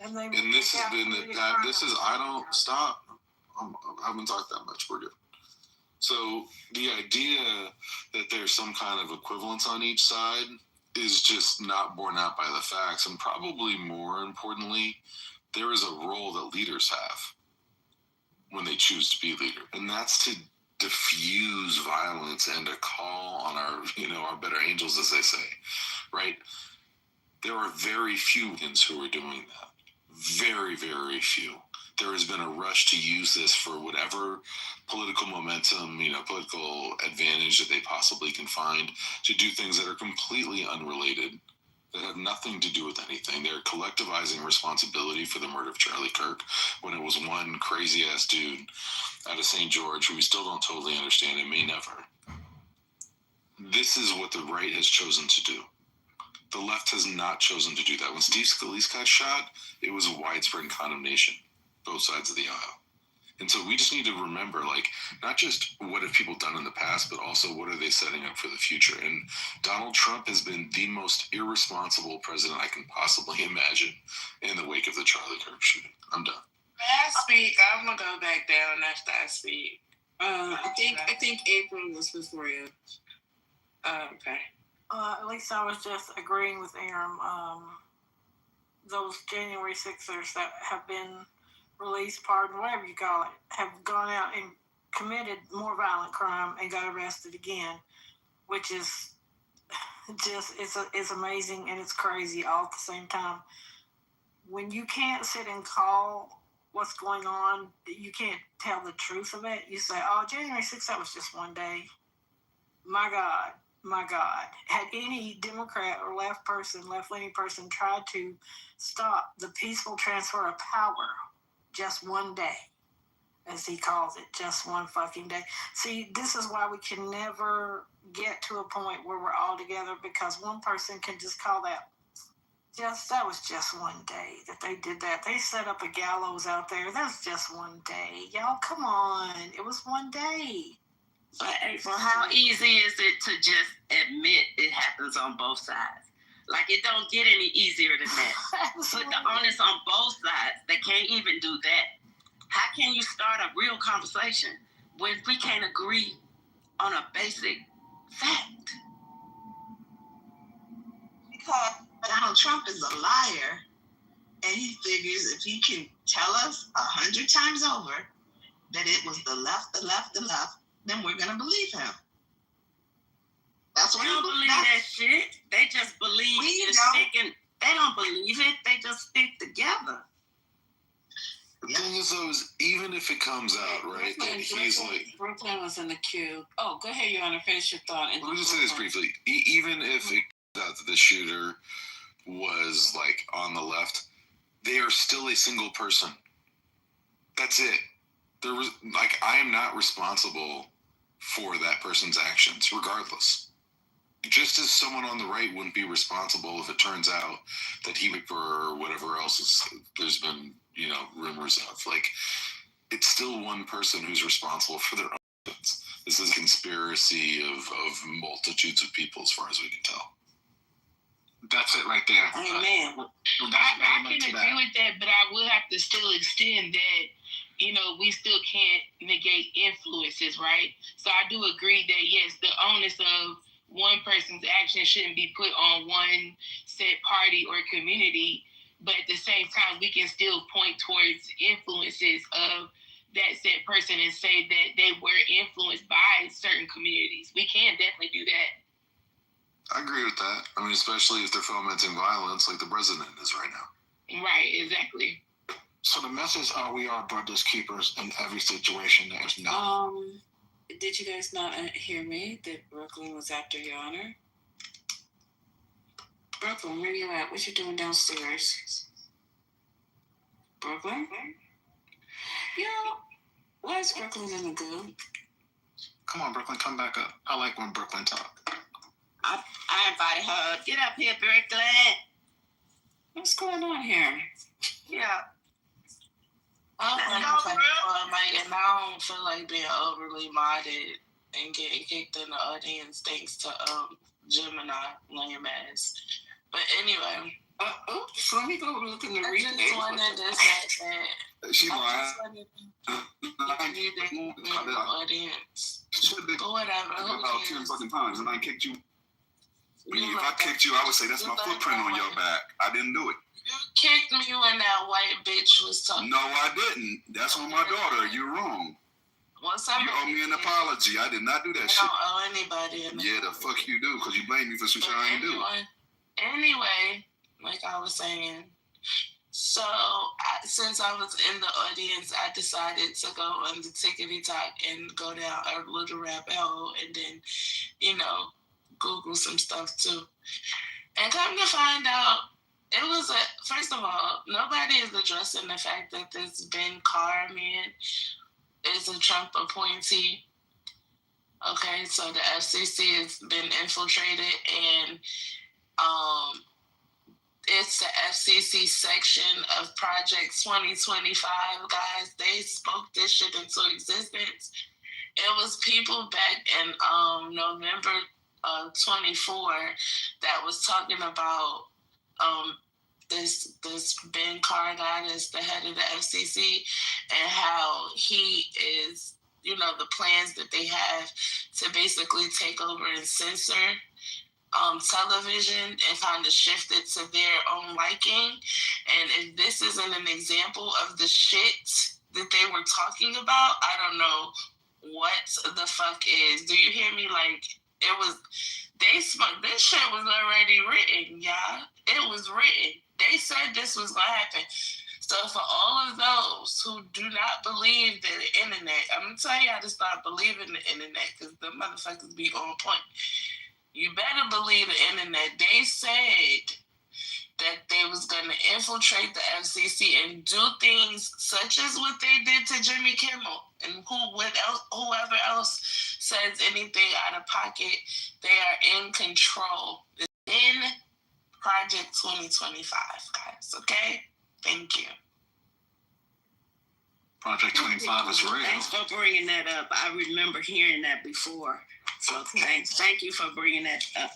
And this has been I don't stop. I haven't talked that much. We're good. So the idea that there's some kind of equivalence on each side is just not borne out by the facts. And probably more importantly, there is a role that leaders have when they choose to be a leader. And that's to diffuse violence and to call on our better angels, as they say, right? There are very few who are doing that. Very, very few. There has been a rush to use this for whatever political momentum, political advantage that they possibly can find to do things that are completely unrelated, that have nothing to do with anything. They're collectivizing responsibility for the murder of Charlie Kirk when it was one crazy-ass dude out of St. George who we still don't totally understand and may never. This is what the right has chosen to do. The left has not chosen to do that. When Steve Scalise got shot, it was a widespread condemnation, both sides of the aisle. And so we just need to remember, not just what have people done in the past, but also what are they setting up for the future. And Donald Trump has been the most irresponsible president I can possibly imagine in the wake of the Charlie Kirk shooting. I'm done.
May I speak? I'm gonna go back down after I speak. I think April was before you. Okay.
At least I was just agreeing with Aaron. Those January 6ers that have been released, pardoned, whatever you call it, have gone out and committed more violent crime and got arrested again, which is just it's amazing and it's crazy all at the same time. when you can't sit and call what's going on, you can't tell the truth of it. You say, oh, January 6th, that was just one day. My God. Had any Democrat or left-leaning person tried to stop the peaceful transfer of power just one day, as he calls it, just one fucking day. See, this is why we can never get to a point where we're all together, because one person can just call that was just one day that they did that. They set up a gallows out there. That's just one day. Y'all, come on. It was one day.
Well, how easy is it to just admit it happens on both sides? Like, it don't get any easier than that. Put the onus on both sides. They can't even do that. How can you start a real conversation when we can't agree on a basic fact?
Because Donald Trump is a liar, and he figures if he can tell us 100 times over that it was the left, then we're going to believe him. That's what
they don't believe that shit. They just believe it's sticking. They don't believe it. They just stick together.
The thing is, though, is even if it comes out, right, that he's like...
Brooklyn was in the queue. Oh, go ahead, Your Honor. Finish your thought.
Let me just say this briefly. Even if it comes out that the shooter was, like, on the left, they are still a single person. That's it. I am not responsible for that person's actions, regardless. Just as someone on the right wouldn't be responsible if it turns out that he would, or whatever else there's been, rumors of. Like, it's still one person who's responsible for their own actions. This is a conspiracy of multitudes of people, as far as we can tell.
That's it right there.
Amen.
I can agree with that, but I will have to still extend that, we still can't negate influences, right? So I do agree that, yes, the onus of one person's action shouldn't be put on one set party or community, but at the same time, we can still point towards influences of that set person and say that they were influenced by certain communities. We can definitely do that.
I agree with that. I mean, especially if they're fomenting violence like the president is right now.
Right, exactly.
So the message are we are brothers keepers in every situation. There's no.
Did you guys not hear me that Brooklyn was after Your Honor? Brooklyn, where you at? What you doing downstairs? Brooklyn? Why is Brooklyn in the goo?
Come on, Brooklyn, come back up. I like when Brooklyn talk.
I invited her. Get up here, Brooklyn.
What's going on here?
Yeah.
I'm and I don't feel like being overly modded and getting kicked in the audience thanks to Gemini lame ass. But anyway,
oops, let me go look in the replay.
I just wanted to say that.
She lied.
You didn't in the audience. Or whatever.
About 10 fucking times, and I kicked you. I mean, if I kicked you, I would say that's my footprint on your back. I didn't do it.
You kicked me when that white bitch was talking.
No, I didn't. That's on my daughter. You're wrong. You owe me an apology. I did not do that shit.
I don't owe anybody an apology.
Yeah, the fuck you do, because you blame me for some shit I ain't do.
Anyway, like I was saying, so since I was in the audience, I decided to go on the Tickety Talk and go down a little rabbit hole and then, Google some stuff too. And come to find out, it was first of all, nobody is addressing the fact that this Ben Carr man is a Trump appointee. Okay, so the FCC has been infiltrated, and it's the FCC section of Project 2025, guys. They spoke this shit into existence. It was people back in November 24 that was talking about this Ben Carr guy that's the head of the FCC and how he is, the plans that they have to basically take over and censor television and kind of shift it to their own liking. And if this isn't an example of the shit that they were talking about, I don't know what the fuck is. Do you hear me? Like, this shit was already written, y'all. It was written.
They said this was going to happen. So for all of those who do not believe the internet, I'm going to tell y'all to start believing the internet because the motherfuckers be on point. You better believe the internet. They said that they was going to infiltrate the FCC and do things such as what they did to Jimmy Kimmel and whoever else says anything out of pocket. They are in control. It's in Project 2025, guys. Okay? Thank you.
Project 25 is real.
Thanks for bringing that up. I remember hearing that before. So thank you for bringing that up.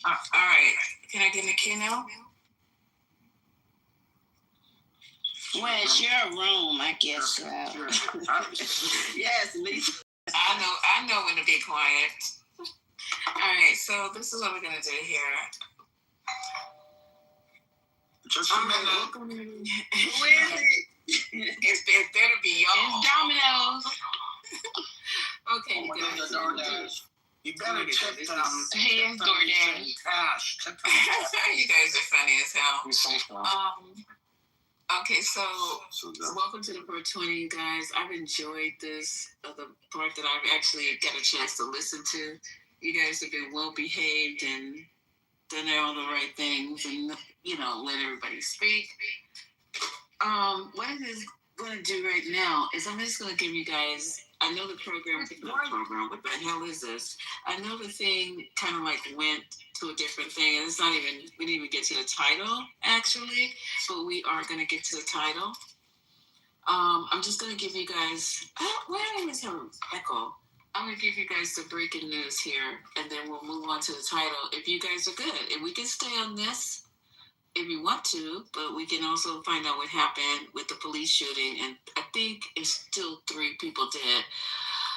All right. Can I get a key now?
Well, it's your room, I guess. Yes, Lisa.
I know when to be quiet. All right, so this is what we're gonna do here.
Just a minute.
Who is it?
It better be y'all.
It's Domino's.
Okay, you guys.
DoorDash. You better check them.
He is DoorDash.
Gosh,
You guys are funny as hell.
Be safe now.
Okay, so welcome to the Part 20, you guys. I've enjoyed this, the part that I've actually got a chance to listen to. You guys have been well behaved and done all the right things and, let everybody speak. What it is going to do right now is I'm just going to give you guys, I know the program, what the hell is this? I know the thing kind of like went to a different thing. And it's not even, we didn't even get to the title actually, but we are going to get to the title. I'm just going to give you guys, why do I always have an echo? I'm going to give you guys the breaking news here, and then we'll move on to the title. If you guys are good, and we can stay on this if you want to, but we can also find out what happened with the police shooting, and I think it's still 3 people dead.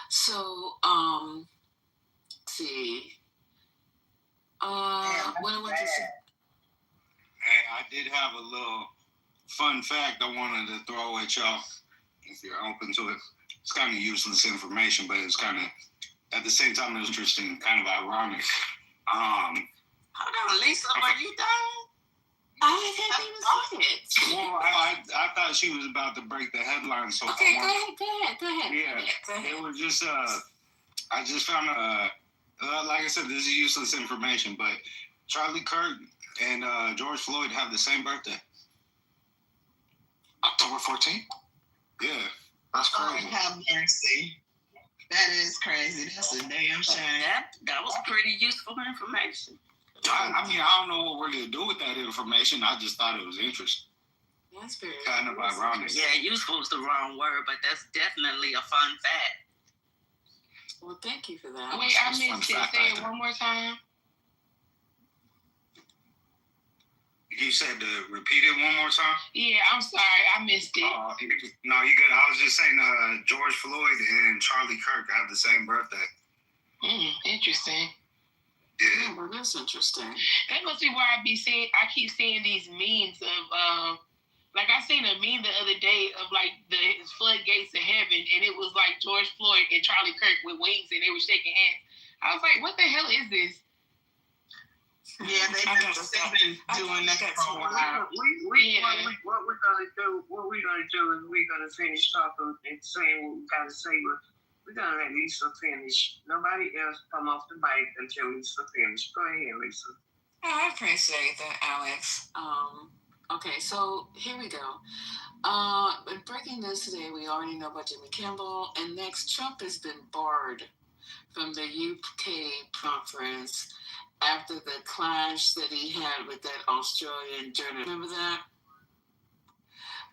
So, let's see. What I want to say.
Hey, I did have a little fun fact I wanted to throw at y'all, if you're open to it. It's kind of useless information, but it's kind of, at the same time, interesting, kind of ironic.
Hold on, Lisa, are you done?
I haven't even said it.
Well, I thought she was about to break the headline, so
okay, go ahead.
Yeah, it was just, I just found, like I said, this is useless information, but Charlie Kirk and George Floyd have the same birthday.
October 14th?
Yeah.
That's crazy.
Oh, have mercy. That is crazy. That's a damn shame.
That was pretty useful information.
I mean, I don't know what we're going to do with that information. I just thought it was interesting.
That's very
kind of ironic.
Yeah, useful is the wrong word, but that's definitely a fun fact.
Well, thank you for that.
Wait, I missed it. Say it one more time.
You said to repeat it one more time?
Yeah, I'm sorry. I missed it.
No, you good. I was just saying George Floyd and Charlie Kirk have the same birthday.
Interesting.
Yeah.
Well, that's interesting.
That must be why I keep seeing these memes of, like I seen a meme the other day of like the floodgates of heaven, and it was like George Floyd and Charlie Kirk with wings, and they were shaking hands. I was like, what the hell is this?
Yeah, they've been doing that for a while.
What we're gonna do is we're gonna finish talking and saying what we gotta say, but we're gonna let Lisa finish. Nobody else come off the mic until Lisa finish. Go ahead, Lisa.
Oh, I appreciate that, Alex. Okay, so here we go. In breaking news today, we already know about Jimmy Kimmel, and next, Trump has been barred from the UK conference after the clash that he had with that Australian journalist. Remember that?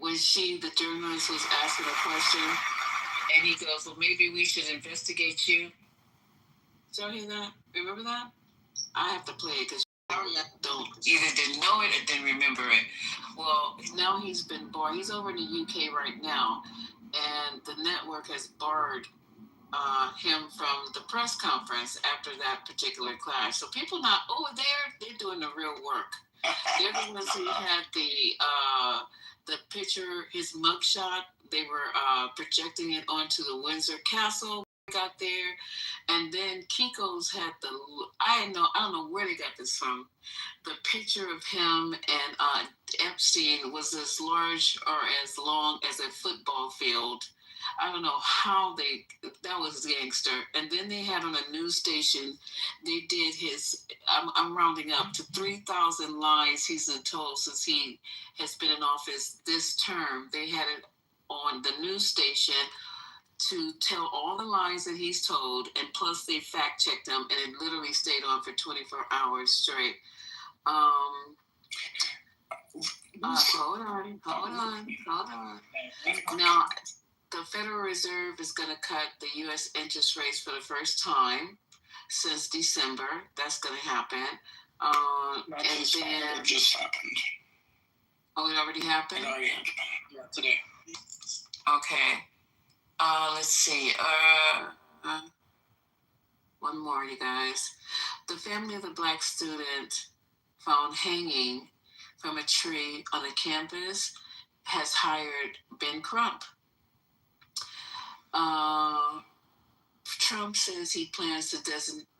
When the journalist was asking a question, and he goes, well, maybe we should investigate you. Did y'all hear that? Remember that? I have to play it because either didn't know it or didn't remember it. Well, now he's been barred. He's over in the UK right now, and the network has barred him from the press conference after that particular clash. So people not over there, they're doing the real work. They're the ones who had the picture, his mugshot. They were projecting it onto the Windsor Castle.
got there, and then Kinko's had I don't know where they got this from. The picture of him and Epstein was as large or as long as a football field. I don't know how that was gangster. And then they had on a news station, they did I'm rounding up to 3,000 lies he's been told since he has been in office this term. They had it on the news station to tell all the lies that he's told, and plus they fact checked them, and it literally stayed on for 24 hours straight. Hold on. Now, the Federal Reserve is going to cut the U.S. interest rates for the first time since December. That's going to happen.
It just happened.
Oh, it already happened?
It already happened. Yeah, today.
Okay. Let's see. One more, you guys. The family of the black student found hanging from a tree on the campus has hired Ben Crump. Trump says he plans to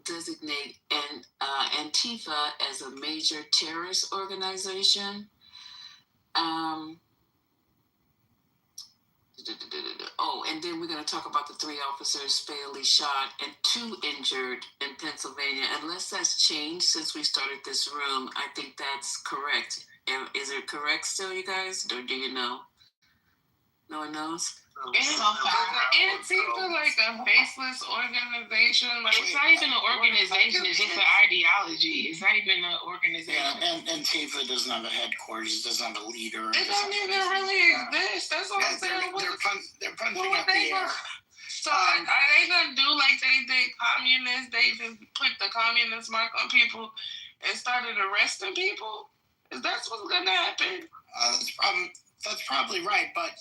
designate Antifa as a major terrorist organization. And then we're going to talk about the 3 officers fatally shot and 2 injured in Pennsylvania. Unless that's changed since we started this room, I think that's correct. Is it correct still, you guys? Or do you know? No one knows?
Isn't Antifa like a faceless organization? Like, it's not even an organization, it's just an ideology. It's not even an organization.
Yeah, and Antifa doesn't have a headquarters, doesn't have a leader.
It doesn't even really exist. That's what I'm saying.
They're punching up the air.
So are they gonna do like they did communists? They just put the communist mark on people and started arresting people? Is that what's gonna happen?
That's probably right, but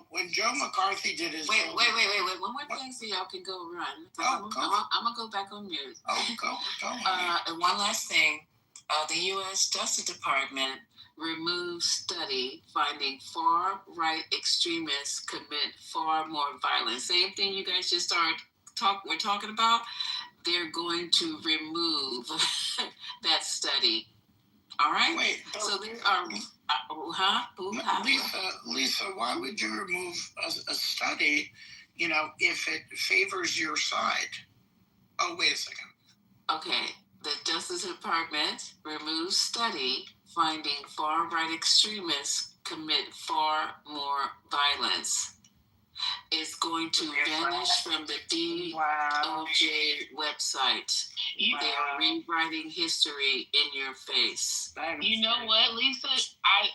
when Joe McCarthy did his...
Wait. One more thing so y'all can go run. I'm going to go back on mute.
Go.
And one last thing. The U.S. Justice Department removed study finding far-right extremists commit far more violence. Same thing you guys just we're talking about. They're going to remove that study. All right?
Wait.
So there are...
Lisa, why would you remove a study, if it favors your side? Oh, wait a second.
Okay. The Justice Department removes study finding far-right extremists commit far more violence. It's going to vanish from the DOJ website. They are rewriting history in your face.
You know what, Lisa? I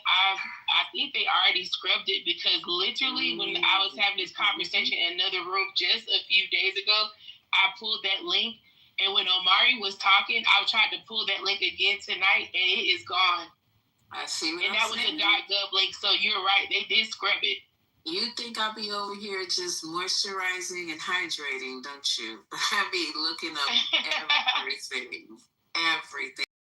think they already scrubbed it, because literally when I was having this conversation in another room just a few days ago, I pulled that link, and when Omari was talking, I tried to pull that link again tonight, and it is gone.
I see what
and
I'm
that was
saying.
a .gov link, so you're right. They did scrub it.
You think I'll be over here just moisturizing and hydrating, don't you? I be looking up everything.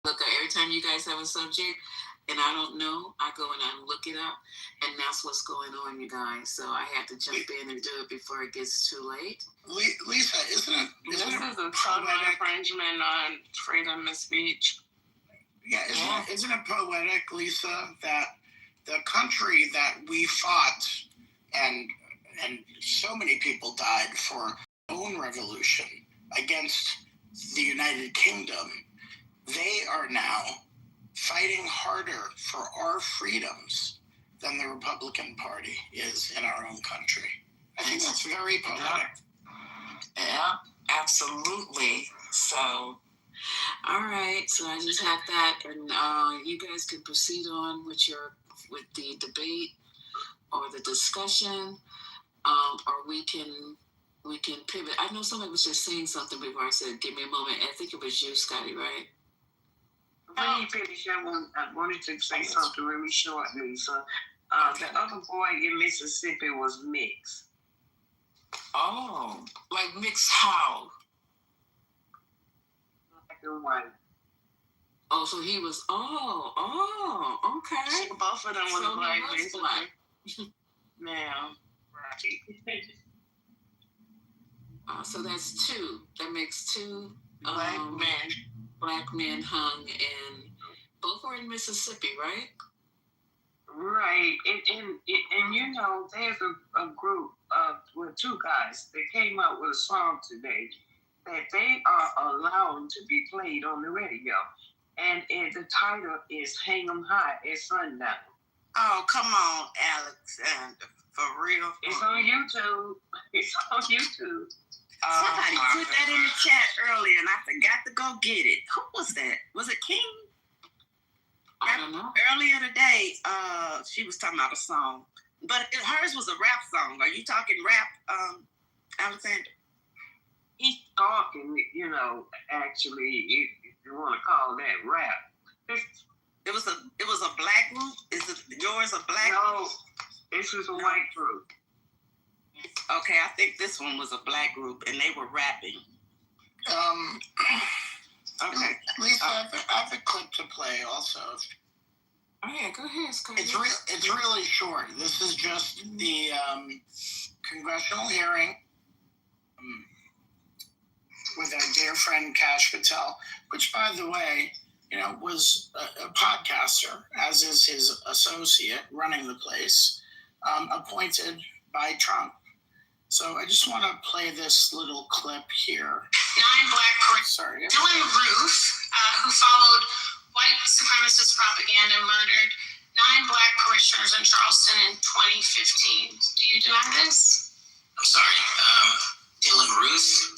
Look, every time you guys have a subject and I don't know, I go and I look it up, and that's what's going on, you guys. So I had to jump in and do it before it gets too late.
Lisa, isn't it
a total infringement on freedom of speech?
Yeah, isn't it poetic, Lisa, that the country that we fought and so many people died for our own revolution against the United Kingdom, they are now fighting harder for our freedoms than the Republican Party is in our own country. I think that's very poetic.
Yeah, absolutely. So, all right. So I just have that, and you guys can proceed on with the debate or the discussion, or we can pivot. I know somebody was just saying something before I said, "Give me a moment." I think it was you, Scotty, right?
When you finish, I wanted to say something really short, Lisa. The other boy in Mississippi was mixed.
Oh, like mixed how?
Black and white.
Oh, so he was. Okay.
So both of them were black.
Black.
Now, right.
So that's two. That makes two
black
men hung, and both were in Mississippi, right?
Right, and you know, there's a group with two guys that came out with a song today that they are allowed to be played on the radio, and the title is "Hang 'Em High at Sundown."
Oh, come on, Alexander, for real.
It's on YouTube. It's on YouTube.
Somebody put that in the chat earlier, and I forgot to go get it. Who was that? Was it King?
I don't know.
Earlier today, she was talking about a song, but hers was a rap song. Are you talking rap, Alexander?
He's talking, you know. Actually, if you want to call that rap,
it was a black group. Is it yours a black?
No, this was a white group.
Okay, I think this one was a black group, and they were rapping.
Okay, Lisa, I have a clip to play also.
Oh yeah, go ahead, Scott.
It's really short. This is just the congressional hearing with our dear friend Kash Patel, which, by the way, was a podcaster, as is his associate running the place, appointed by Trump. So I just want to play this little clip here.
9 black
Sorry.
Dylan Roof, who followed white supremacist propaganda, murdered 9 black parishioners in Charleston in 2015. Do you deny this?
I'm sorry. Dylan Roof?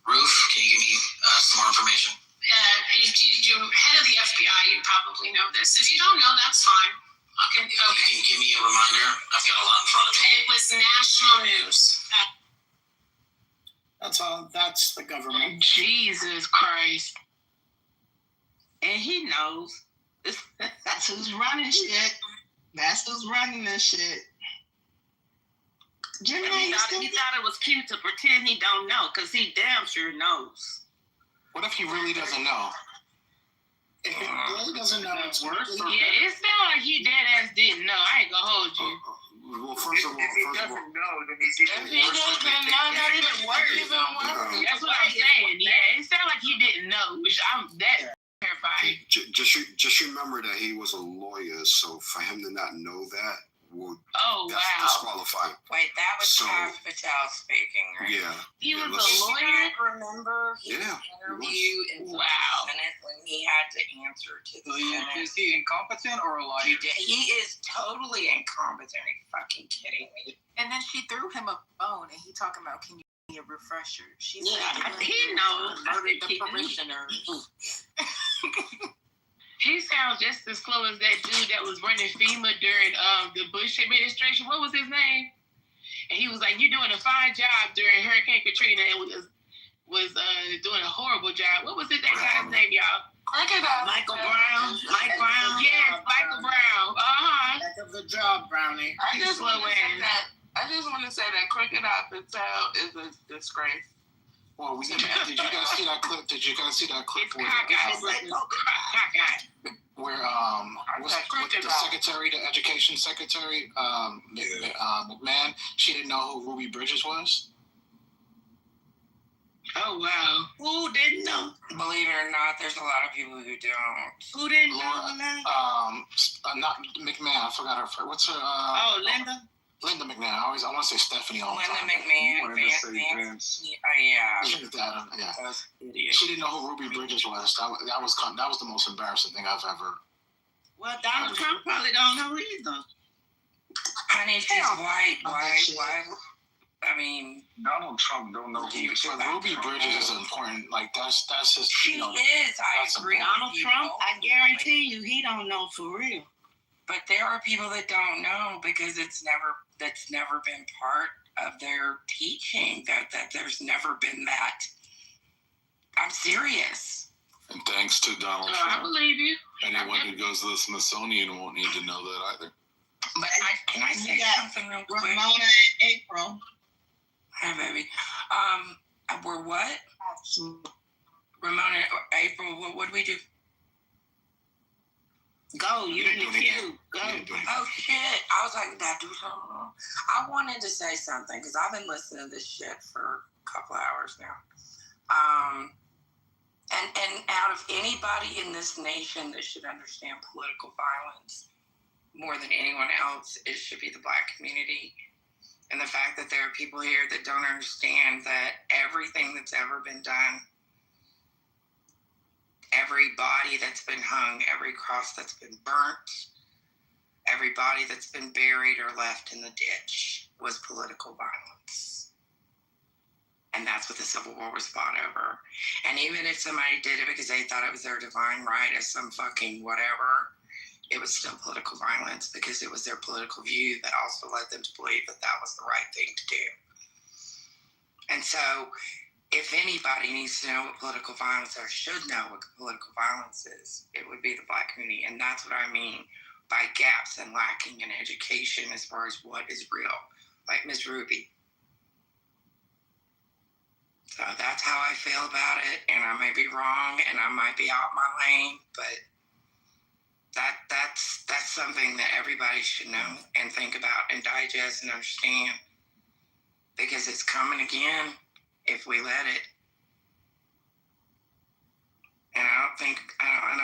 Can you give me some more information?
You're head of the FBI. You probably know this. If you don't know, that's fine. Okay.
Can you give me a reminder? I've got a lot in front of me.
It was national news.
That's all. That's the government.
Jesus Christ. And he knows. That's who's running shit. That's who's running this shit. Jimmy, he thought it was cute to pretend he don't know, because he damn sure knows.
What if he really doesn't know?
If he really doesn't know, it's worse.
Yeah, it sounds like he dead ass didn't know. I ain't gonna hold you.
Well, first of all,
if he doesn't know, then he's even
If he doesn't know, that's even worse. That's what I'm saying. Yeah, it sounds like he didn't know, which that's terrifying.
Just remember that he was a lawyer, so for him to not know that would disqualify.
Wait, that was Kash Patel speaking, right?
Yeah.
He was a lawyer.
Remember his interview in the Senate when he had to answer to the Senate?
Is he incompetent or a liar?
He is totally incompetent. Are you fucking kidding me? And then she threw him a phone, and he talking about, can you give me a refresher? She said,
he knows.
The parishioners.
He sounds just as slow as that dude that was running FEMA during the Bush administration. What was his name? And he was like, "You're doing a fine job during Hurricane Katrina," and was doing a horrible job. What was that guy's name, y'all? Michael Brown. Mike Brown. Yes, Michael Brown.
Heck of the job, Brownie.
I just want to say that Crocodile Patel is a disgrace.
Well, did you guys see that clip? Where with the Secretary, the Education Secretary, McMahon, she didn't know who Ruby Bridges was?
Oh, wow. Who didn't know?
Believe it or not, there's a lot of people who don't.
Who didn't know?
Not McMahon. I forgot her. What's her?
Linda?
Linda McMahon. I want to say Stephanie all the time.
Linda McMahon. Vance.
Yeah. She didn't know who Ruby Bridges was. That was the most embarrassing thing I've ever.
Well, Donald Trump probably don't know either.
Honey, she's white. Why? I mean,
Donald Trump don't know who.
Ruby Bridges is important. Like that's his.
She is. I agree.
Donald Trump. I guarantee you, he don't know for real.
But there are people that don't know because that's never been part of their teaching. That there's never been that. I'm serious.
And thanks to Donald Trump.
I believe you.
Anyone who goes to the Smithsonian won't need to know that either.
But can I say something real quick?
Ramona and April.
Hi, baby. We're what? Ramona or April, what do we do?
Go, you're in the queue. Go.
Oh, shit. I was like, that dude. I wanted to say something because I've been listening to this shit for couple hours now. And out of anybody in this nation that should understand political violence more than anyone else, it should be the Black community. And the fact that there are people here that don't understand that everything that's ever been done, every body that's been hung, every cross that's been burnt, every body that's been buried or left in the ditch was political violence. And that's what the Civil War was fought over. And even if somebody did it because they thought it was their divine right as some fucking whatever, it was still political violence because it was their political view that also led them to believe that that was the right thing to do. And so if anybody needs to know what political violence or should know what political violence is, it would be the Black community. And that's what I mean by gaps and lacking in education as far as what is real, like Ms. Ruby. So that's how I feel about it, and I may be wrong, and I might be out my lane, but that's something that everybody should know and think about and digest and understand, because it's coming again if we let it. And I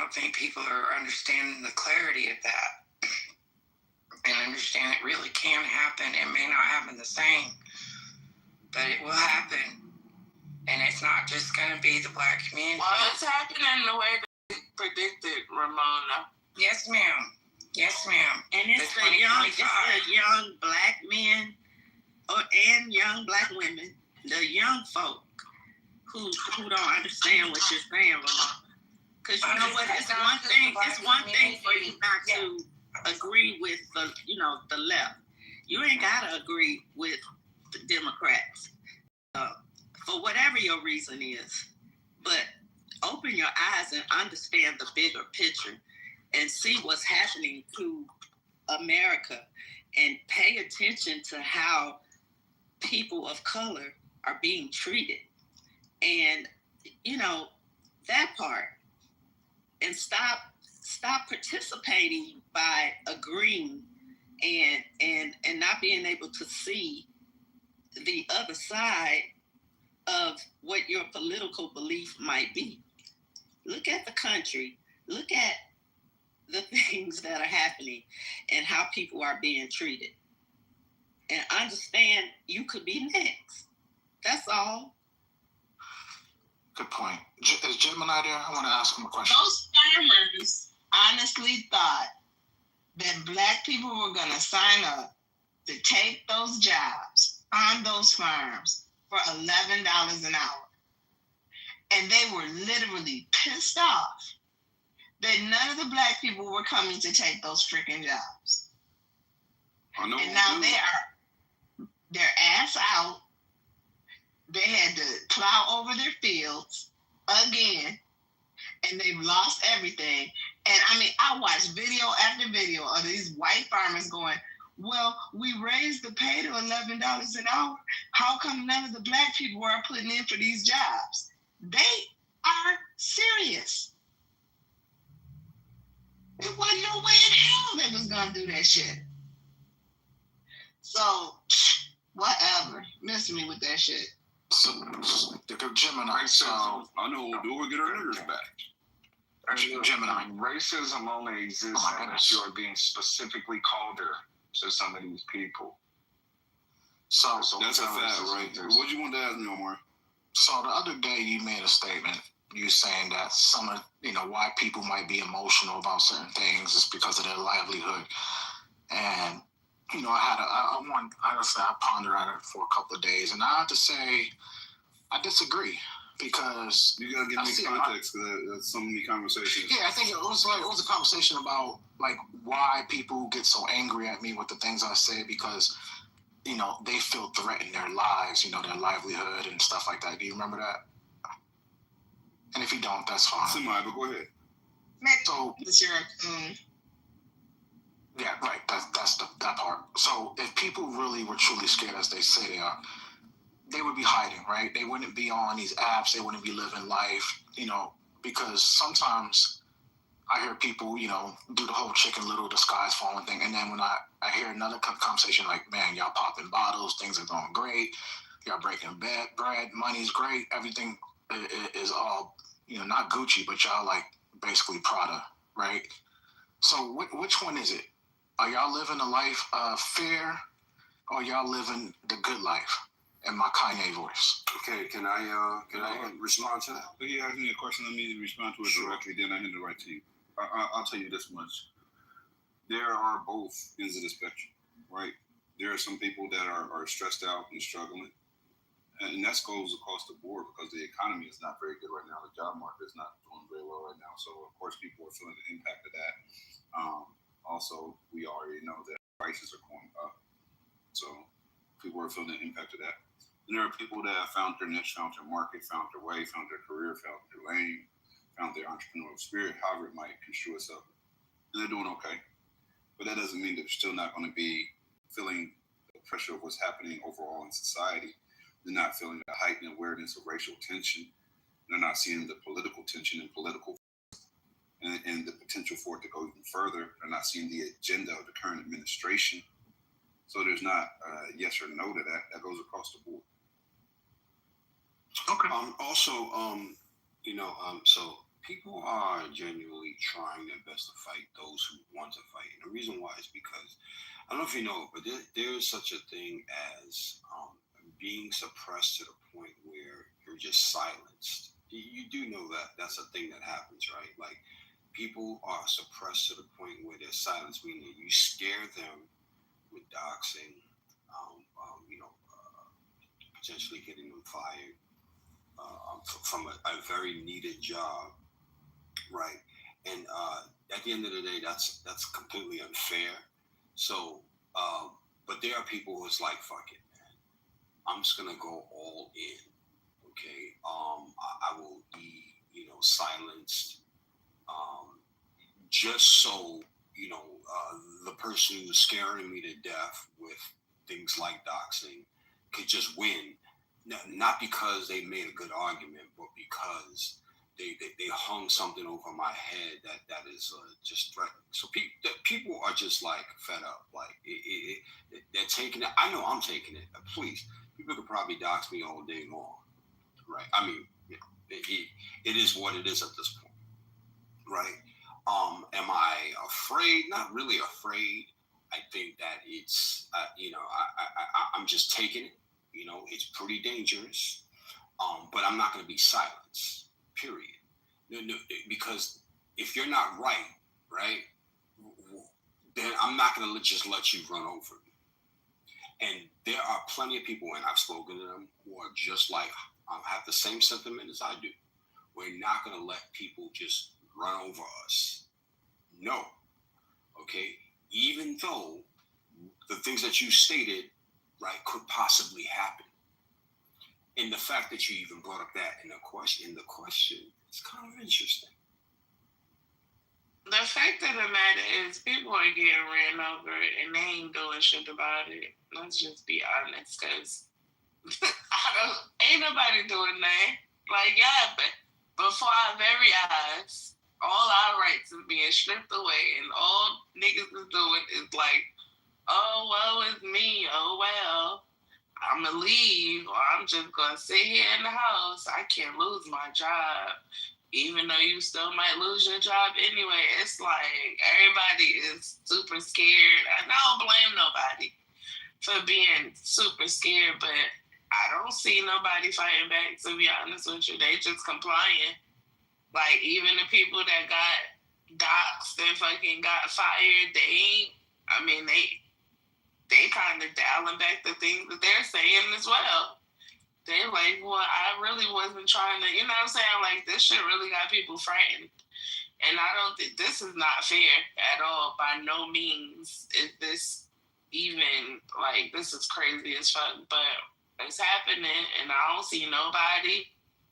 don't think people are understanding the clarity of that and understand it really can happen. It may not happen the same, but it will happen. And it's not just going to be the Black community.
Well, it's happening the way they predicted, Ramona.
Yes, ma'am. Yes, ma'am.
And it's the young Black men and young Black women, the young folk who don't understand what you're saying, Ramona. Because you know what? It's one thing for you not to agree with the left. You ain't gotta agree with the Democrats. For whatever your reason is, but open your eyes and understand the bigger picture and see what's happening to America and pay attention to how people of color are being treated. And, that part. And stop participating by agreeing and not being able to see the other side of what your political belief might be. Look at the country. Look at the things that are happening and how people are being treated. And understand you could be next. That's all.
Good point. Is Gemini there? I want to ask him a question.
Those farmers honestly thought that Black people were going to sign up to take those jobs on those farms for $11 an hour. And they were literally pissed off that none of the Black people were coming to take those freaking jobs. And now they're ass out. They had to plow over their fields again, and they've lost everything. And I watched video after video of these white farmers going, well, we raised the pay to $11 an hour. How come none of the Black people are putting in for these jobs? They are serious. There wasn't no way in hell they was going to do that shit. So, whatever. Miss me with that shit.
So, Gemini, so
I know what we'll do. We'll get our niggers back.
Gemini.
Racism only exists if you are being specifically called to some of these people.
So
that's a fact, right? What you want to ask me, Omar?
So the other day you made a statement. You saying that some of why people might be emotional about certain things is because of their livelihood. And I pondered on it for a couple of days, and I have to say I disagree, because
you gotta give me context because there's so many conversations.
Yeah, I think it was a conversation about why people get so angry at me with the things I say, because they feel threatened, their lives, their livelihood and stuff like that. Do you remember that? And if you don't, that's fine.
Somebody, but go ahead.
So yeah, right. That's that part. So if people really were truly scared, as they say they are, they would be hiding, right? They wouldn't be on these apps. They wouldn't be living life, because sometimes I hear people, do the whole Chicken Little, the sky's falling thing. And then when I hear another conversation like, man, y'all popping bottles, things are going great. Y'all breaking bread. Money's great. Everything is all, not Gucci, but y'all like basically Prada, right? So which one is it? Are y'all living a life fair, or y'all living the good life? In my Kanye voice.
Okay, can I respond to that?
If you ask me a question, let me respond to it directly, then I hand it right to you. I'll tell you this much. There are both ends of the spectrum, right? There are some people that are stressed out and struggling. And that goes across the board because the economy is not very good right now. The job market is not doing very well right now. So, of course, people are feeling the impact of that. Also, we already know that prices are going up. So, people are feeling the impact of that. And there are people that have found their niche, found their market, found their way, found their career, found their lane, found their entrepreneurial spirit, however it might construe itself. And they're doing okay. But that doesn't mean that they're still not going to be feeling the pressure of what's happening overall in society. They're not feeling the heightened awareness of racial tension. They're not seeing the political tension and political and the potential for it to go even further. They're not seeing the agenda of the current administration. So there's not yes or no to that. That goes across the board.
Okay.
So people are genuinely trying their best to fight those who want to fight. And the reason why is because, I don't know if you know, but there is such a thing as being suppressed to the point where you're just silenced. You do know that that's a thing that happens, right? Like, people are suppressed to the point where they're silenced, meaning you scare them with doxing, potentially getting them fired from a very needed job, right? And at the end of the day, that's completely unfair. So, but there are people who's like, fuck it, man. I'm just gonna go all in. Okay, I will be, silenced, just so the person who's scaring me to death with things like doxing could just win. Not because they made a good argument, but because they hung something over my head that is just threatening. So people are just like fed up. Like they're taking it. I know I'm taking it. Please, people could probably dox me all day long, right? I mean, it is what it is at this point, right? Am I afraid? Not really afraid. I think that it's I'm just taking it. It's pretty dangerous, but I'm not going to be silenced, period. No, because if you're not right, then I'm not going to just let you run over me. And there are plenty of people, and I've spoken to them, who are just like, have the same sentiment as I do. We're not going to let people just run over us. No. Okay? Even though the things that you stated, right, could possibly happen. And the fact that you even brought up that in the question, it's kind of interesting.
The fact of the matter is, people are getting ran over and they ain't doing shit about it. Let's just be honest, because ain't nobody doing that. Like, yeah, but before our very eyes, all our rights are being stripped away, and all niggas is doing is like, oh, well, it's me. Oh, well, I'm going to leave, or I'm just going to sit here in the house. I can't lose my job, even though you still might lose your job anyway. It's like everybody is super scared. I don't blame nobody for being super scared, but I don't see nobody fighting back, to be honest with you. They just complying. Like, even the people that got doxxed and fucking got fired, they kind of dialing back the things that they're saying as well. They're like, well, I really wasn't trying to, you know what I'm saying? Like, this shit really got people frightened. And I don't think this is not fair at all. By no means is this even, like, this is crazy as fuck. But it's happening, and I don't see nobody.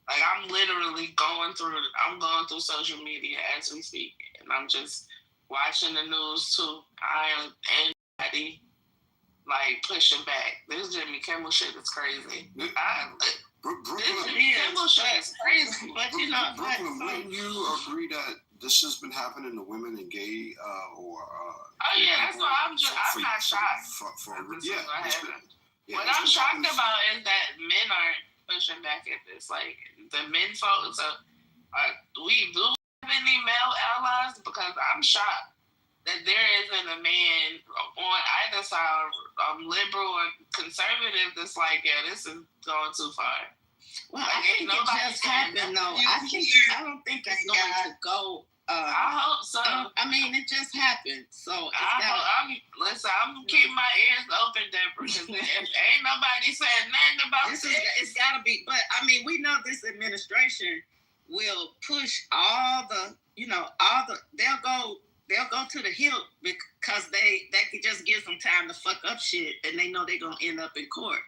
Like, I'm literally going through social media as we speak. And I'm just watching the news, too. I ain't anybody like pushing back. This Jimmy Kimmel shit is crazy. This Jimmy Kimmel shit is crazy. But you know,
Brooklyn, wouldn't you agree that this has been happening to women and gay
oh yeah, that's why I'm not shocked.
Yeah,
what I'm shocked about is that men aren't pushing back at this. Like, the men folks do we have any male allies? Because I'm shocked that there isn't a man on either side, liberal or conservative, that's like, yeah, this is going too far.
Well, I think it just happened, though. I don't think it's going to go.
I hope so.
I mean, it just happened. So
I'm keeping my ears open, Deborah, because if ain't nobody said nothing about this.
It's got to be. But I mean, we know this administration will push all the. They'll go to the hilt because that could just give them time to fuck up shit, and they know they're gonna end up in court.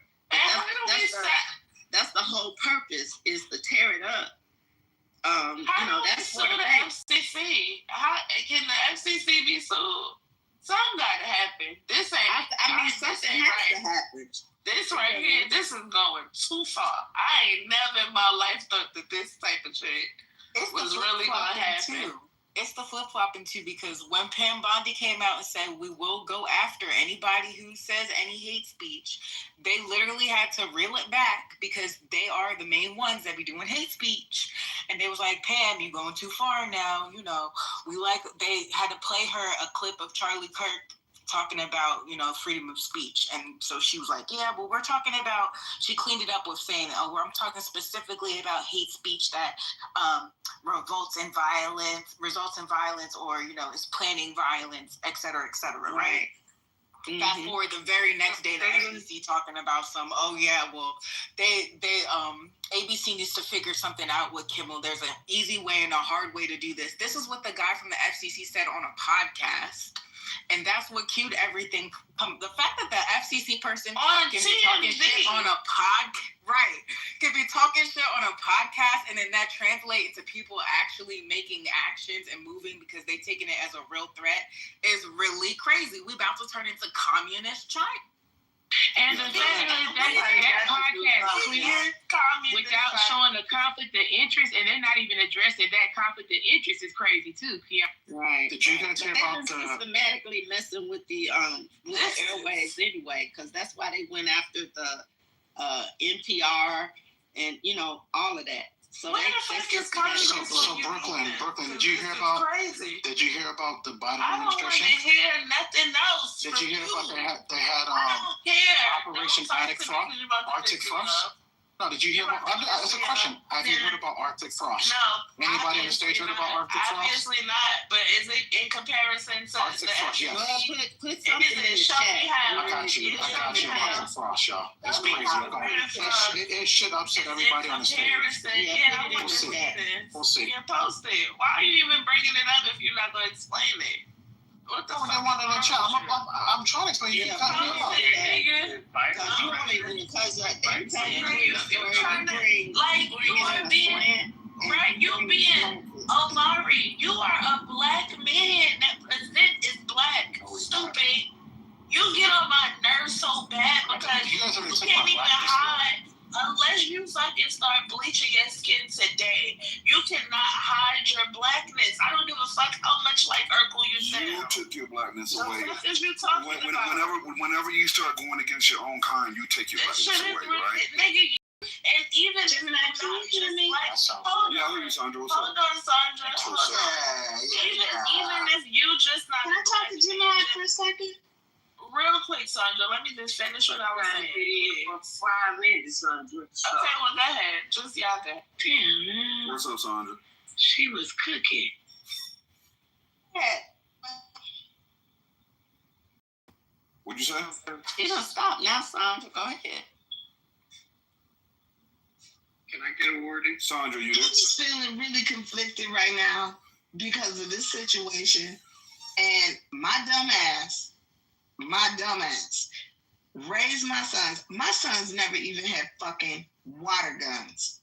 That's the whole purpose, is to tear it up. That's
what the FCC. How can the FCC be sued? Something got to happen. This ain't.
Something has to happen.
This right here, this is going too far. I ain't never in my life thought that this type of shit was really gonna happen.
It's the flip-flopping too, because when Pam Bondi came out and said we will go after anybody who says any hate speech, they literally had to reel it back because they are the main ones that be doing hate speech. And they was like, Pam, you going too far now. They had to play her a clip of Charlie Kirk talking about, freedom of speech. And so she was like, yeah, well, we're talking about, she cleaned it up with saying, I'm talking specifically about hate speech that results in violence or, is planning violence, et cetera, right? Mm-hmm. Fast forward the very next day, the FCC talking about ABC needs to figure something out with Kimmel. There's an easy way and a hard way to do this. This is what the guy from the FCC said on a podcast. And that's what cued everything. The fact that the FCC person can be talking shit on a can be talking shit on a podcast, and then that translates into people actually making actions and moving because they taking it as a real threat is really crazy. We about to turn into communist China.
And the thing is, that podcast clear without showing a conflict of interest, and they're not even addressing that conflict of interest is crazy too, Kim.
Right.
Did you guys hear about
systematically messing with the airwaves anyway? Because that's why they went after the NPR and all of that. So
Brooklyn, did you hear about?
Crazy.
Did you hear about the Biden administration?
I don't want to hear nothing else.
Did you hear about they had Operation Arctic Frost? No, did you hear about? That's a question. Have you heard about Arctic Frost?
No.
Anybody in the stage heard about Arctic Frost?
Obviously not. But is it in comparison to
Arctic Frost? Yes.
Put something in the chat.
I got you. Arctic Frost, y'all. It's crazy. It should upset everybody on the stage. We'll see.
You're posted. Why are you even bringing it up if you're not going to explain it? What the fuck?
I'm trying to explain. You cut me off.
You're being Omari. You are a black man. That president is black. Stupid. You get on my nerves so bad because you can't even hide. Unless you fucking start bleaching your skin today, you cannot hide your blackness. I don't give a fuck how much like Urkel you sound.
You took your blackness away.
What is you talking about?
Whenever you start going against your own kind, you take your blackness away, right?
Nigga, and even if you're not just like, hold on,
Sandra.
Hold on, Sandra. Even if you just not.
Can I talk to Jamar for a second?
Real quick, Sandra, let me just finish what I was saying.
For 5 minutes, Sandra.
Okay, well, go ahead. Just y'all go.
What's up, Sandra?
She was cooking.
What'd you say?
You don't stop now, Sandra. Go ahead.
Can I get a word in?
Sandra, you
I'm just feeling really conflicted right now because of this situation. And my dumb ass raised my sons. My sons never even had fucking water guns.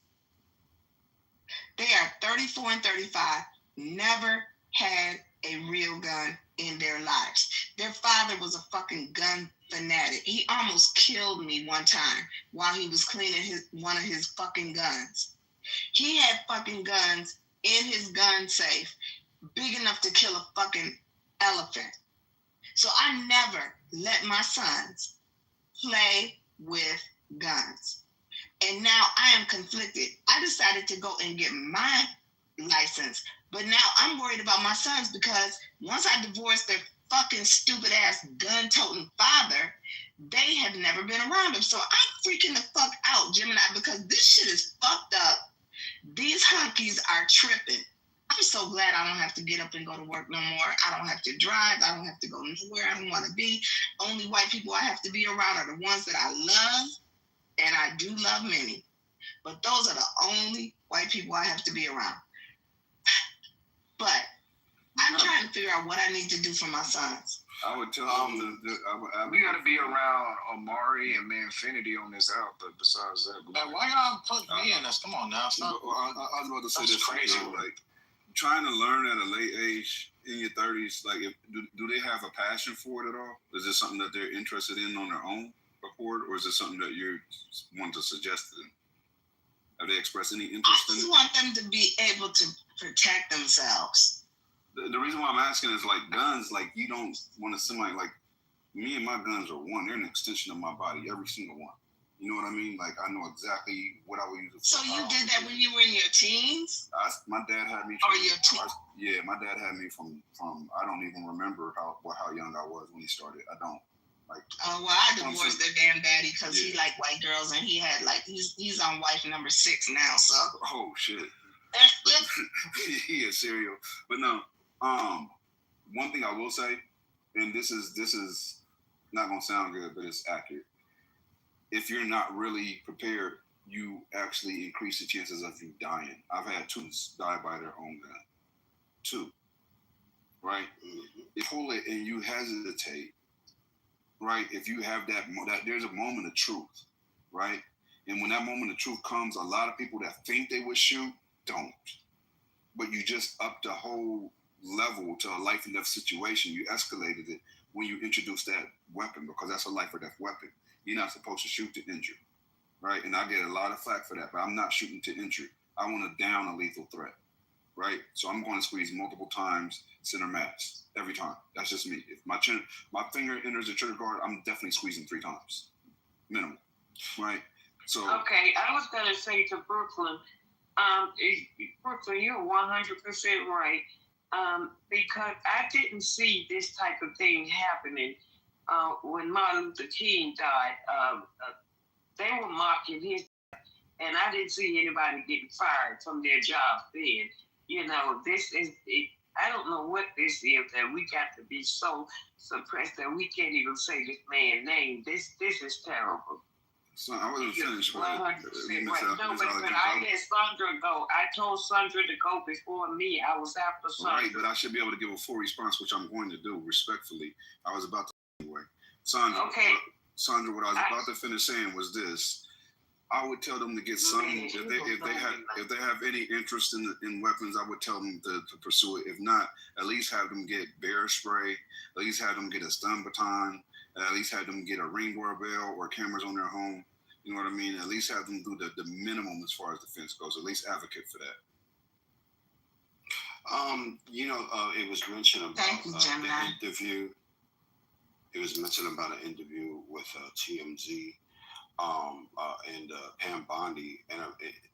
They are 34 and 35, never had a real gun in their lives. Their father was a fucking gun fanatic. He almost killed me one time while he was cleaning one of his fucking guns. He had fucking guns in his gun safe, big enough to kill a fucking elephant. So I never let my sons play with guns. And now I am conflicted. I decided to go and get my license, but now I'm worried about my sons because once I divorced their fucking stupid ass gun toting father, they have never been around him. So I'm freaking the fuck out, Gemini, because this shit is fucked up. These hunkies are tripping. I'm so glad I don't have to get up and go to work no more. I don't have to drive. I don't have to go nowhere I don't want to be. Only white people I have to be around are the ones that I love, and I do love many. But those are the only white people I have to be around. But I'm trying to figure out what I need to do for my sons.
I would tell them
we got to be around Amari and Manfinity on this out, but besides that,
Man, why y'all put me in this? Come on now, stop.
I was about to say
That's
this
crazy.
like trying to learn at a late age in your 30s. Like, do they have a passion for it at all? Is this something that they're interested in on their own accord, or is it something that you want to suggest to them? Have they expressed any interest in it?
I just want them to be able to protect themselves.
The reason why I'm asking is like guns, like you don't want to somebody like me and my guns are one. They're an extension of my body, every single one. You know what I mean? Like I know exactly what I would use it for.
So you did that when you were in your teens?
My dad had me.
Or your teens?
Yeah, my dad had me from. I don't even remember how young I was when he started. I don't. Like.
Oh well, I divorced their damn daddy because he liked white girls and he had like he's on wife number 6 now. So.
Oh shit. He is serial, but no. One thing I will say, and this is not gonna sound good, but it's accurate. If you're not really prepared, you actually increase the chances of you dying. I've had 2 die by their own gun. 2. Right? If you pull it and you hesitate, right? If you have that there's a moment of truth, right? And when that moment of truth comes, a lot of people that think they would shoot don't. But you just up the whole level to a life and death situation. You escalated it when you introduced that weapon because that's a life or death weapon. You're not supposed to shoot to injure, right? And I get a lot of flack for that, but I'm not shooting to injure. I want to down a lethal threat, right? So I'm going to squeeze multiple times, center mass, every time. That's just me. If my finger enters the trigger guard, I'm definitely squeezing 3 times, minimum, right? So
okay, I was gonna say to Brooklyn, Brooklyn, you're 100% right. Because I didn't see this type of thing happening when Martin Luther King died. They were mocking his, and I didn't see anybody getting fired from their job then. You know, this is it. I don't know what this is that we got to be so suppressed that we can't even say this man's name. This is terrible.
So I wasn't finished with
100% right. No, but I let Sandra go. I told Sandra to go before me. I was after Sandra.
Right, but I should be able to give a full response, which I'm going to do respectfully. I was about to anyway. Sandra,
okay.
Sandra, what I was about to finish saying was this. I would tell them to get some. If they have any interest in weapons, I would tell them to pursue it. If not, at least have them get bear spray. At least have them get a stun baton. At least have them get a Ring doorbell or cameras on their home. You know what I mean? At least have them do the minimum as far as defense goes. At least advocate for that.
It was mentioned about the interview. It was mentioned about an interview with TMZ and Pam Bondi. And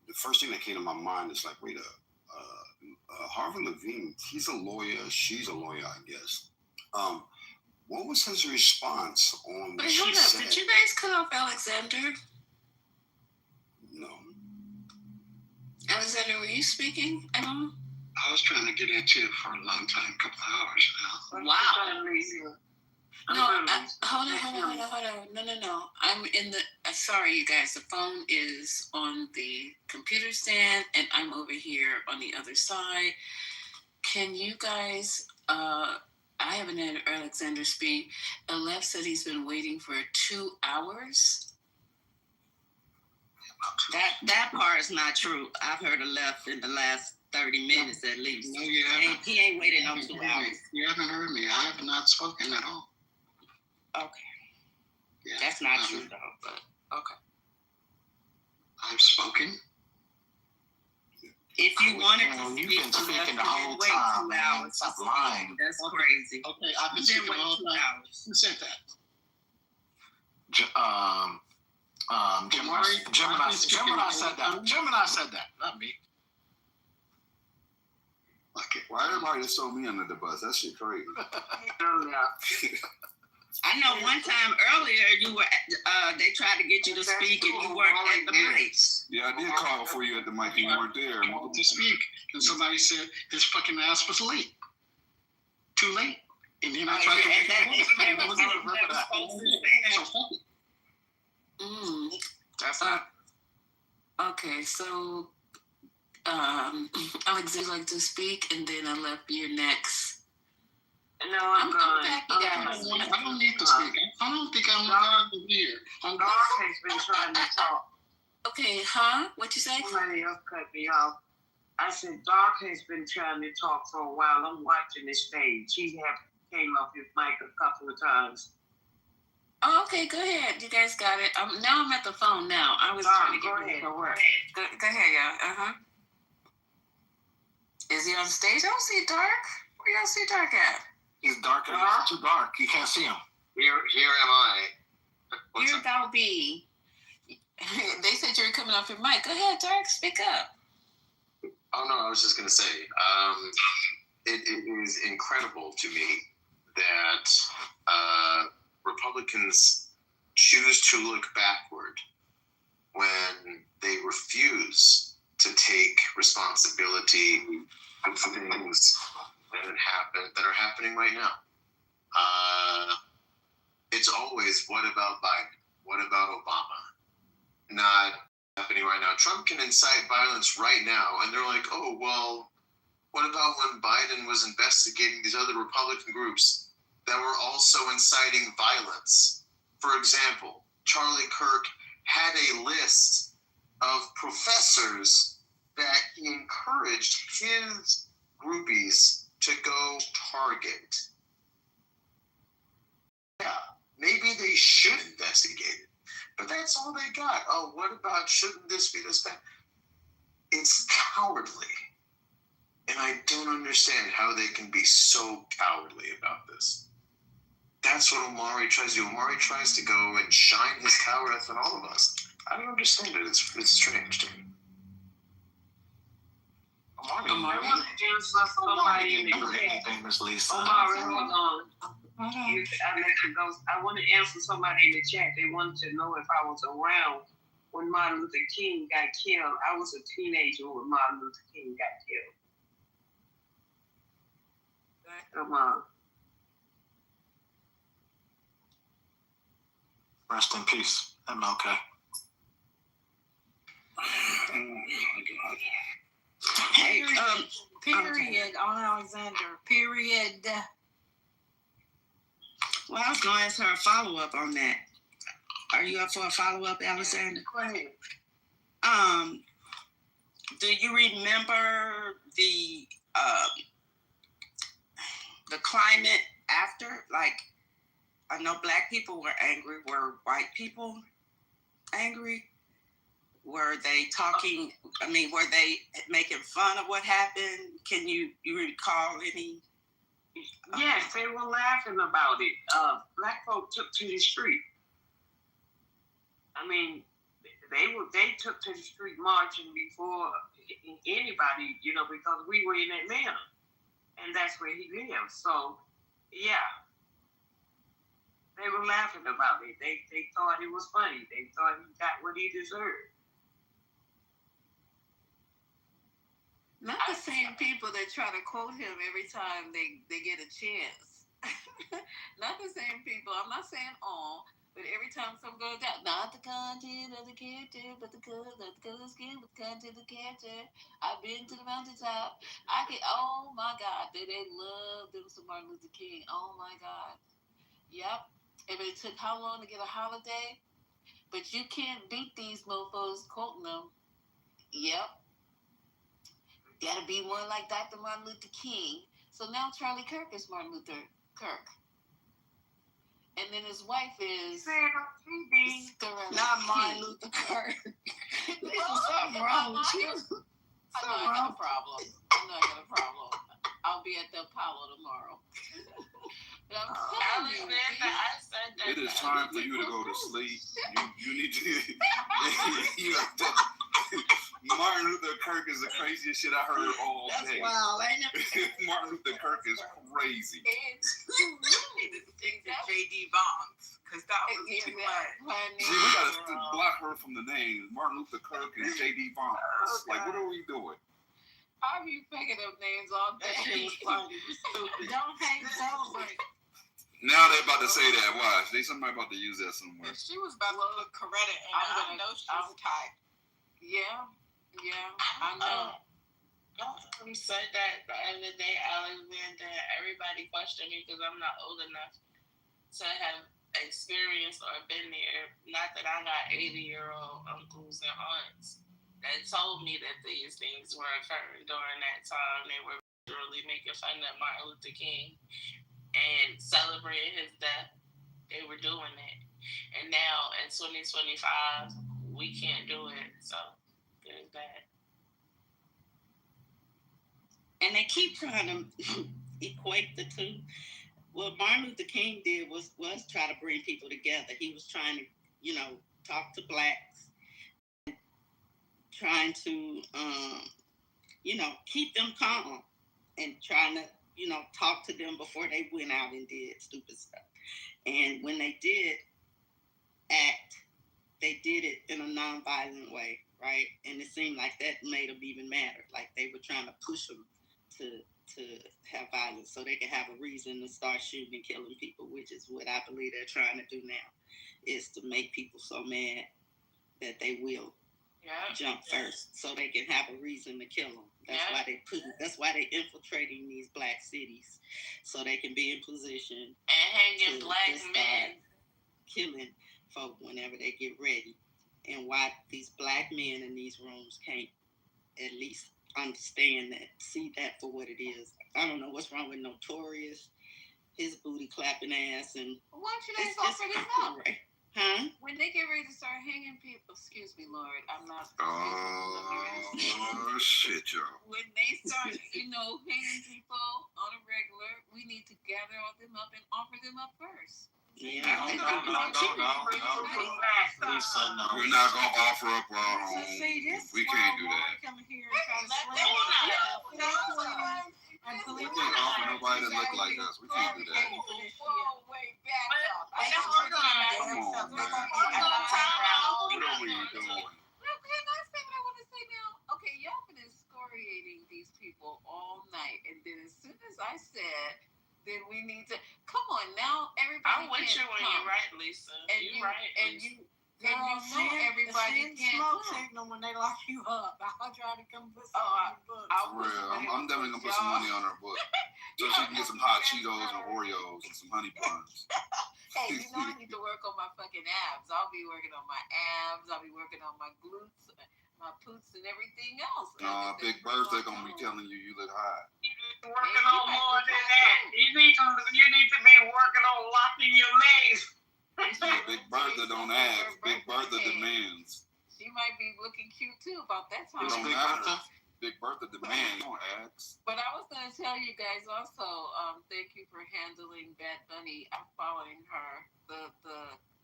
the first thing that came to my mind is like, wait, Harvey Levine, he's a lawyer. She's a lawyer, I guess. What was his response on what she said?
Did you guys cut off Alexander?
No.
Alexander, were you speaking?
I was trying to get at you for a long time, a couple of hours now.
Wow. No, hold on. No. I'm in the. Sorry, you guys. The phone is on the computer stand, and I'm over here on the other side. Can you guys? I haven't had Alexander speak. Aleph said he's been waiting for 2 hours.
That part is not true. I've heard Aleph in the last 30 minutes at least.
No, you haven't.
He ain't waiting no 2 hours.
You haven't heard me. I have not spoken at all.
Okay.
Yeah,
that's not true though, but okay.
I've spoken.
If you wanted to
you've been speaking the whole time, man. Stop lying.
That's crazy.
Okay, I've been speaking the whole time. Who said that?
Gemini said that. Gemini said that, not me.
Okay. Why everybody just throw me under the bus? That shit crazy.
I know one time earlier you were they tried to get you to speak and you weren't at the mic.
Yeah, I did call for you at the mic. You weren't there.
To speak, and somebody said his fucking ass was late. Too late. And then I tried
to.
That's not.
Okay, so Alex, would like to speak, and then I left you next.
No, I'm going.
Back, you guys.
I don't need to speak. I don't think I'm allowed to be here.
Dark has been trying to talk.
Okay, huh? What you say?
Somebody else cut me off. I said, Dark has been trying to talk for a while. I'm watching the stage. He came off his mic a couple of times.
Oh, okay, go ahead. You guys got it. Now I'm at the phone now. I was trying to get ready for work. Go ahead, y'all. Is he on stage? I don't see Dark. Where y'all see Dark at?
He's dark and it's too dark. You can't see him.
Here am I.
Here thou be. They said you were coming off your mic. Go ahead, Dark. Speak up.
Oh no, I was just gonna say, it is incredible to me that Republicans choose to look backward when they refuse to take responsibility for things that are happening right now. It's always, what about Biden? What about Obama? Not happening right now. Trump can incite violence right now, and they're like, oh, well, what about when Biden was investigating these other Republican groups that were also inciting violence? For example, Charlie Kirk had a list of professors that he encouraged his groupies to go target. Yeah, maybe they should investigate it, but that's all they got. Oh, what about, shouldn't this be this bad? It's cowardly. And I don't understand how they can be so cowardly about this. That's what Omari tries to do. Omari tries to go and shine his cowardice on all of us. I don't understand it. It's strange to me.
Omari, hold on. I want to answer somebody in the chat. They wanted to know if I was around when Martin Luther King got killed. I was a teenager when Martin Luther King got killed. Come on.
Rest in peace, MLK.
Oh my God.
Hey, period on Alexander. Period.
Well, I was going to ask her a follow-up on that. Are you up for a follow-up, Alexander?
Go ahead.
Do you remember the climate after? Like, I know black people were angry. Were white people angry? Were they talking? I mean, were they making fun of what happened? Can you recall any?
Yes, they were laughing about it. Black folk took to the street. I mean, they took to the street marching before anybody, because we were in Atlanta, and that's where he lived. So, yeah, they were laughing about it. They thought it was funny. They thought he got what he deserved.
Not the same people that try to quote him every time they get a chance. Not the same people. I'm not saying all, but every time something goes down, not the content of the character, but the color scheme, but the content of the character. I've been to the mountaintop. Oh my God, they love them some Martin Luther King. Oh my God. Yep. And it took how long to get a holiday? But you can't beat these mofos quoting them. Yep. Gotta be more like Dr. Martin Luther King. So now Charlie Kirk is Martin Luther Kirk. And then his wife is
not Martin Luther Kirk.
There's something wrong with you. I know I got a problem.
I'll be at the Apollo tomorrow. But I'm telling you,
I said that.
It is time for you to go to sleep. You need to. Martin Luther Kirk is the craziest shit I heard all day.
That's wild, ain't it?
Martin Luther Kirk is crazy.
It's J.D. Bonds, because that was too much.
See, we gotta block her from the names. Martin Luther Kirk and J.D. Bonds. Like, what are we doing?
I'll be picking up names all day. Don't hate celebrate.
Now they're about to say that. Watch. Somebody about to use that somewhere.
She was about to put Coretta in. I know she was tight.
Yeah, I know.
I said that the other day, Alexander. Everybody questioned me because I'm not old enough to have experienced or been there. Not that I got 80-year-old uncles and aunts that told me that these things were occurring during that time. They were literally making fun of Martin Luther King and celebrating his death. They were doing it. And now in 2025, we can't do it. So there's that.
And they keep trying to equate the two. What Martin Luther King did was try to bring people together. He was trying to, talk to blacks, trying to, keep them calm and trying to, talk to them before they went out and did stupid stuff. And when they did act, they did it in a nonviolent way, right? And it seemed like that made them even madder. Like they were trying to push them to have violence so they could have a reason to start shooting and killing people, which is what I believe they're trying to do now, is to make people so mad that they will jump first so they can have a reason to kill them. That's why they infiltrating these black cities so they can be in position
and hanging black men
killing folk whenever they get ready, and why these black men in these rooms can't at least understand that, see that for what it is. I don't know what's wrong with Notorious, his booty clapping ass, and
why don't you guys offer this up?
Right. Huh?
When they get ready to start hanging people, excuse me, Lord, I'm not.
Oh shit, y'all.
When they start, hanging people on a regular, we need to gather all them up and offer them up first.
Yeah.
No. Lisa, no.
We're not gonna offer up our own. We can't do that. We can't offer nobody that look like us. We can't do that. Come on, man. What are we doing?
Okay, y'all been excoriating these people all night, and then as soon as I said, then we need to come on now. Everybody,
I'm with you when you're right, Lisa. You're right,
and you know everybody can't
smoke signal when they lock you up. I'll try to come put some on your book.
For real, I'm definitely gonna put some money on her book so she can get some hot Cheetos and Oreos and some honey buns.
Hey, I need to work on my fucking abs. I'll be working on my abs. I'll be working on my glutes, my poots, and everything else.
Big Bertha gonna be telling you look hot.
Working on more than that. You need to be working on locking your legs.
Big Bertha don't ask. Big Bertha demands.
She might be looking cute too about that time.
It don't matter. Big Bertha demands. Don't ask.
But I was going to tell you guys also, thank you for handling Bad Bunny. I'm following her, the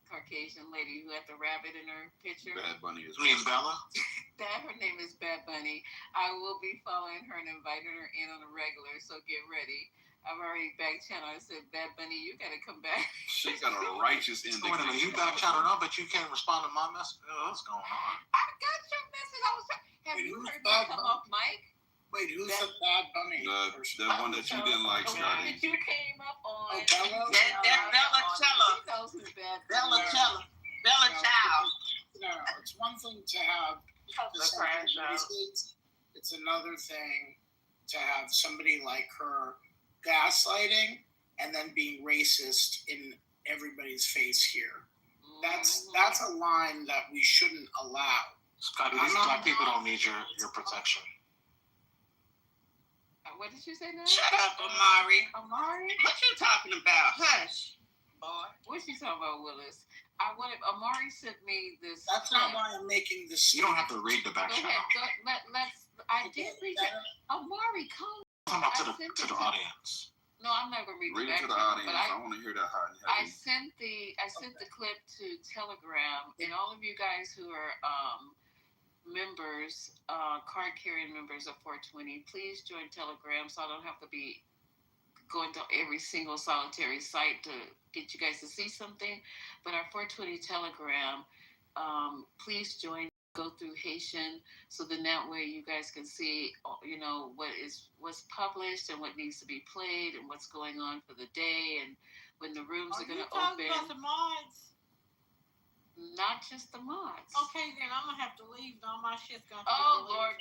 Caucasian lady who had the rabbit in her picture.
Bad Bunny is.
Her name's Bella?
Her name is Bad Bunny. I will be following her and inviting her in on a regular, so get ready. I've already back channeled. I said, Bad Bunny, you got to come back.
She got a righteous indignation.
Wait a minute, you back channeled her, but you can't respond to my message. What's going on?
I got your message. Have you heard me come off mic?
Wait, who's the Bad Bunny?
The one that you didn't like, Scotty.
That you came up on.
Bella?
Bella Cello.
Bella Cello. Bella Child. No, it's one thing to have it's another thing to have somebody like her gaslighting and then being racist in everybody's face here. That's a line that we shouldn't allow.
Scotty, these black people don't need your protection.
What did you say now?
Shut up, Amari.
Amari?
What you talking about? Hush.
Boy. What you talking about, Willis? Amari sent me this.
That's not why I'm making this.
You don't have to read the back channel.
I did read it. Amari, come
I'm talking about
I
to
sent
the
it to-
audience.
No, I'm not gonna read
Read
it
it to
back
the
to you,
audience.
but
I want to hear that hot and
I
heavy.
sent the clip to Telegram, and all of you guys who are members, card carrying members of 420, please join Telegram so I don't have to be going to every single solitary site to get you guys to see something. But our 420 Telegram, please join. Go through Haitian, so then that way you guys can see, what's published and what needs to be played and what's going on for the day and when the rooms are going to
talking
open.
about the mods?
Not just the mods.
Okay, then I'm gonna have to leave. All my shit's gonna.
Oh Lord,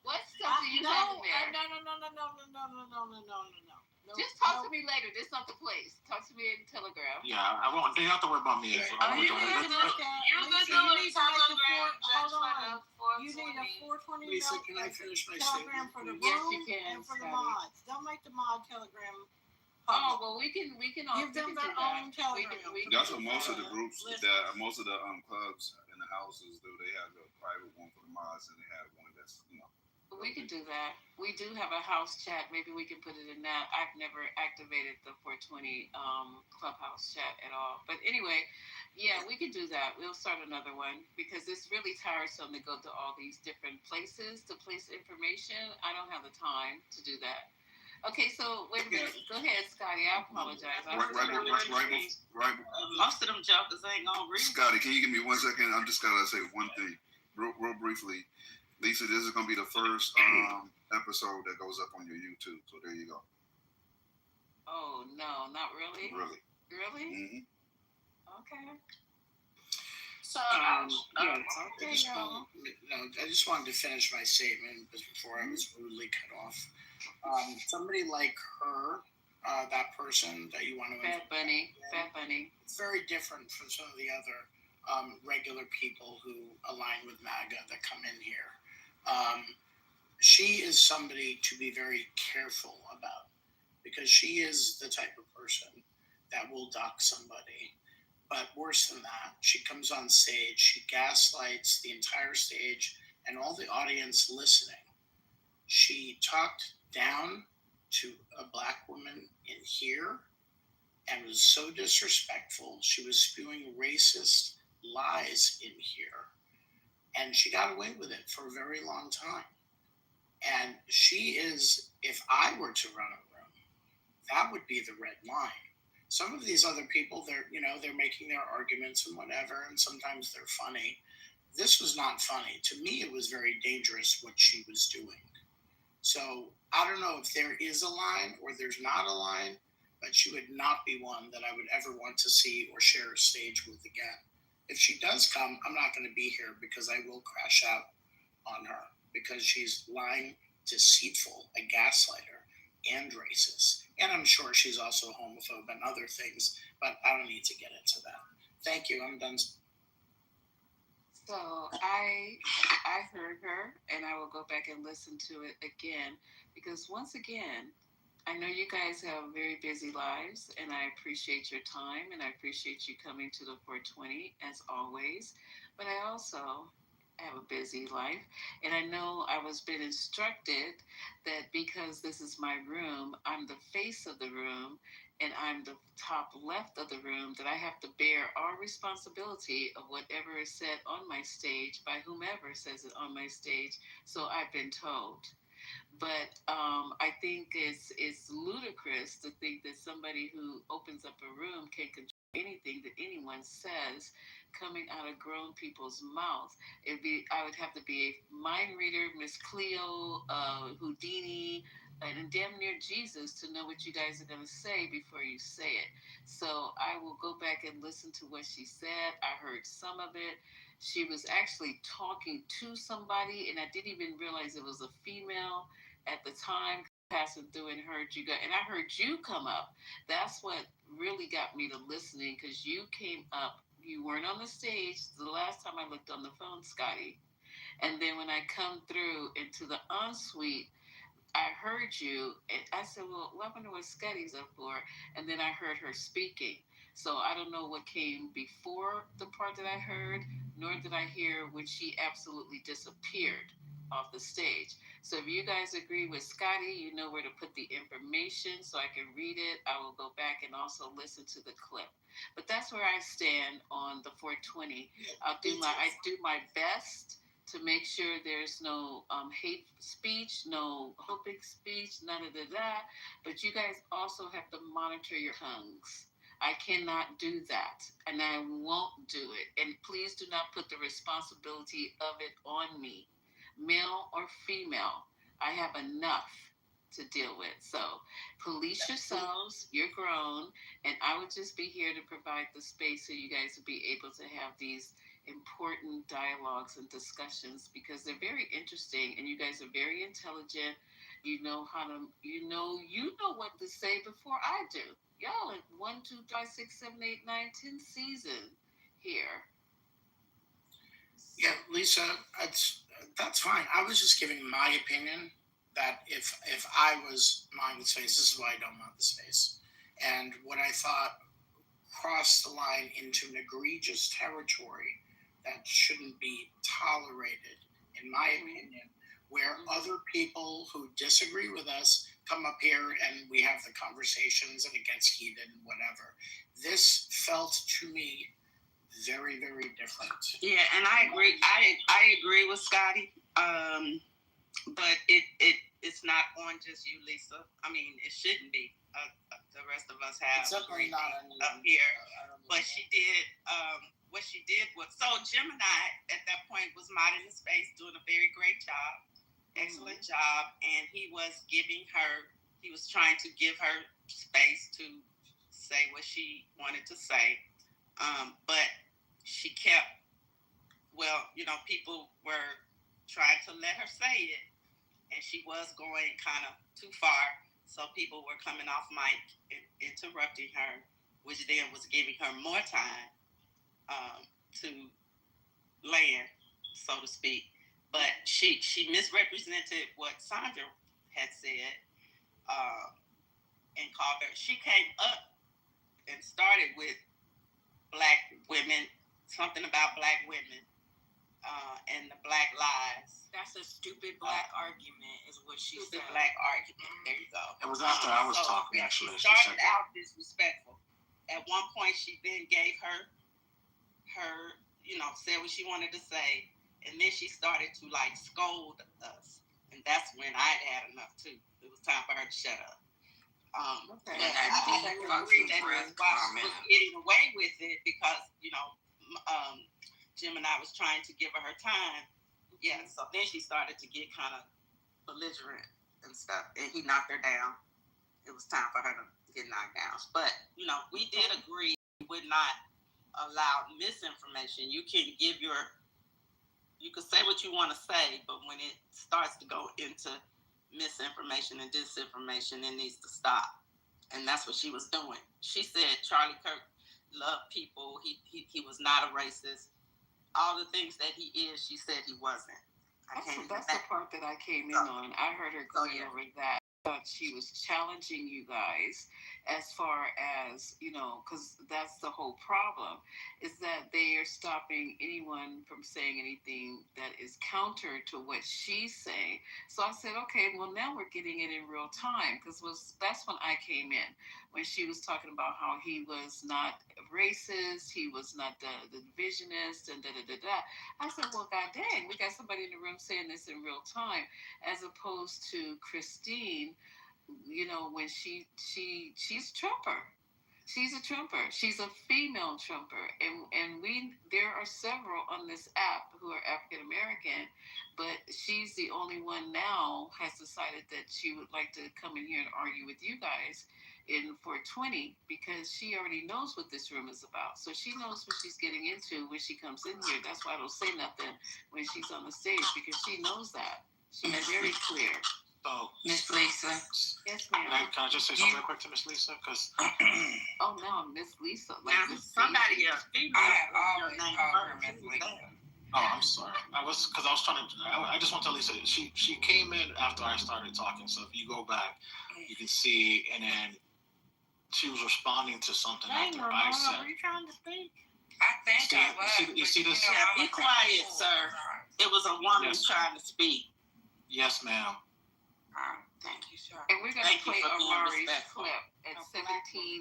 what stuff do you have in there?
No.
Just talk to me later. This is not the place. Talk to me in Telegram.
Yeah, I won't. They have to worry about me.
You need to
Hold on. You need a 420
Lisa, can I finish my
Telegram
statement?
for the room
Yes, you can,
and for the
Scotty.
mods. Don't make the mod Telegram.
Oh well, we can all
Give them
we can
their
do
own
that.
Telegram.
That's what most of the groups, most of the clubs in the houses do. They have a private one for the mods, and they have one that's
We can do that. We do have a house chat. Maybe we can put it in that. I've never activated the 420 clubhouse chat at all. But anyway, yeah, we can do that. We'll start another one because it's really tiresome to go to all these different places to place information. I don't have the time to do that. Okay, so wait a minute. Go ahead, Scotty. I apologize.
Right.
Most of them jokers ain't gonna read.
Scotty, can you give me 1 second? I'm just gonna say one thing, real briefly. Lisa, this is gonna be the first episode that goes up on your YouTube. So there you go.
Oh no, not really.
Really?
Really? Okay.
So,
okay, y'all.
I just wanted to finish my statement before I was rudely cut off. Somebody like her, that person that you want to
Fat Bunny.
It's very different from some of the other regular people who align with MAGA that come in here. She is somebody to be very careful about because she is the type of person that will dock somebody. But worse than that, she comes on stage, she gaslights the entire stage and all the audience listening. She talked down to a black woman in here and was so disrespectful. She was spewing racist lies in here. And she got away with it for a very long time. And she is, if I were to run a room, that would be the red line. Some of these other people, they're making their arguments and whatever, and sometimes they're funny. This was not funny. To me, it was very dangerous what she was doing. So I don't know if there is a line or there's not a line, but she would not be one that I would ever want to see or share a stage with again. If she does come, I'm not going to be here because I will crash out on her because she's lying, deceitful, a gaslighter, and racist. And I'm sure she's also homophobe and other things, but I don't need to get into that. Thank you. I'm done.
So I heard her, and I will go back and listen to it again because once again, I know you guys have very busy lives, and I appreciate your time, and I appreciate you coming to the 420 as always. But I also have a busy life, and I know I was been instructed that because this is my room, I'm the face of the room, and I'm the top left of the room, that I have to bear all responsibility of whatever is said on my stage by whomever says it on my stage. So I've been told. But I think it's ludicrous to think that somebody who opens up a room can control anything that anyone says coming out of grown people's mouths. I would have to be a mind reader, Miss Cleo, Houdini, and damn near Jesus to know what you guys are going to say before you say it. So I will go back and listen to what she said. I heard some of it. She was actually talking to somebody, and I didn't even realize it was a female at the time, passing through and heard you go, and I heard you come up. That's what really got me to listening, because you came up. You weren't on the stage the last time I looked on the phone, Scotty. And then when I come through into the ensuite, I heard you, and I said, well, I wonder what Scotty's up for. And then I heard her speaking. So I don't know what came before the part that I heard, nor did I hear when she absolutely disappeared. off the stage. So if you guys agree with Scotty, you know where to put the information so I can read it. I will go back and also listen to the clip. But that's where I stand on the 420. I do my best to make sure there's no hate speech, no hoping speech, none of that. But you guys also have to monitor your tongues. I cannot do that, and I won't do it. And please do not put the responsibility of it on me, male or female. I have enough to deal with. So police yourselves. You're grown, and I would just be here to provide the space so you guys would be able to have these important dialogues and discussions, because they're very interesting, and you guys are very intelligent. You know how to, you know what to say before I do. Y'all at 1, 2, 3, 6, 7, 8, 9, 10 season here.
Yeah, Lisa, that's fine. I was just giving my opinion that if I was minded space, this is why I don't want the space. And what I thought crossed the line into an egregious territory that shouldn't be tolerated, in my opinion, where other people who disagree with us come up here and we have the conversations and it gets heated and whatever. This felt to me very, very different.
Yeah, and I agree. I agree with Scotty. But it's not on just you, Lisa. I mean, it shouldn't be. The rest of us have
It's definitely not
up here. But she did. What she did was, so Gemini at that point was modding the space, doing a very great job, excellent job, and he was trying to give her space to say what she wanted to say, but she kept, people were trying to let her say it, and she was going kind of too far, so people were coming off mic and interrupting her, which then was giving her more time to land, so to speak. But she misrepresented what Sandra had said, and called her. She came up and started with black women, something about black women, and the black lives.
That's a stupid black argument, is what she said.
Stupid black argument. There you go.
It was after I was talking, actually.
She started out disrespectful. At one point, she then gave her, said what she wanted to say, and then she started to scold us, and that's when I had enough too. It was time for her to shut up.
Okay.
But I agree that she was getting away with it because Gemini was trying to give her time. Yeah, so then she started to get kind of belligerent and stuff, and he knocked her down. It was time for her to get knocked down. But we did agree we would not allow misinformation. You can you can say what you want to say, but when it starts to go into misinformation and disinformation, it needs to stop. And that's what she was doing. She said Charlie Kirk loved people. He was not a racist. All the things that he is, she said he wasn't.
That's the part that I came in on. I heard her going over that. Thought she was challenging you guys as far as, because that's the whole problem, is that they are stopping anyone from saying anything that is counter to what she's saying. So I said, okay, well, now we're getting it in real time, because that's when I came in, when she was talking about how he was not racist, he was not the divisionist, and da-da-da-da. I said, well, god dang, we got somebody in the room saying this in real time, as opposed to Christine, when she's a Trumper. She's a Trumper. She's a female Trumper. And there are several on this app who are African American, but she's the only one now has decided that she would like to come in here and argue with you guys in 420, because she already knows what this room is about. So she knows what she's getting into when she comes in here. That's why I don't say nothing when she's on the stage, because she knows that. She's very clear.
So,
Miss Lisa. Yes, ma'am.
Can I just say something real quick to Miss Lisa? Because
oh no, Miss Lisa.
Somebody else.
I always call her Miss Lisa.
Oh, I'm sorry. I was trying to. I just want to tell Lisa she came in after I started talking. So if you go back, you can see, and then she was responding to something after I said.
Were you trying to speak?
I think I was.
You see this?
Yeah, be quiet, sir. It was a woman trying to speak.
Yes, ma'am.
Thank you, sir.
And we're going to play
for being
Amari's
respectful.
clip at 17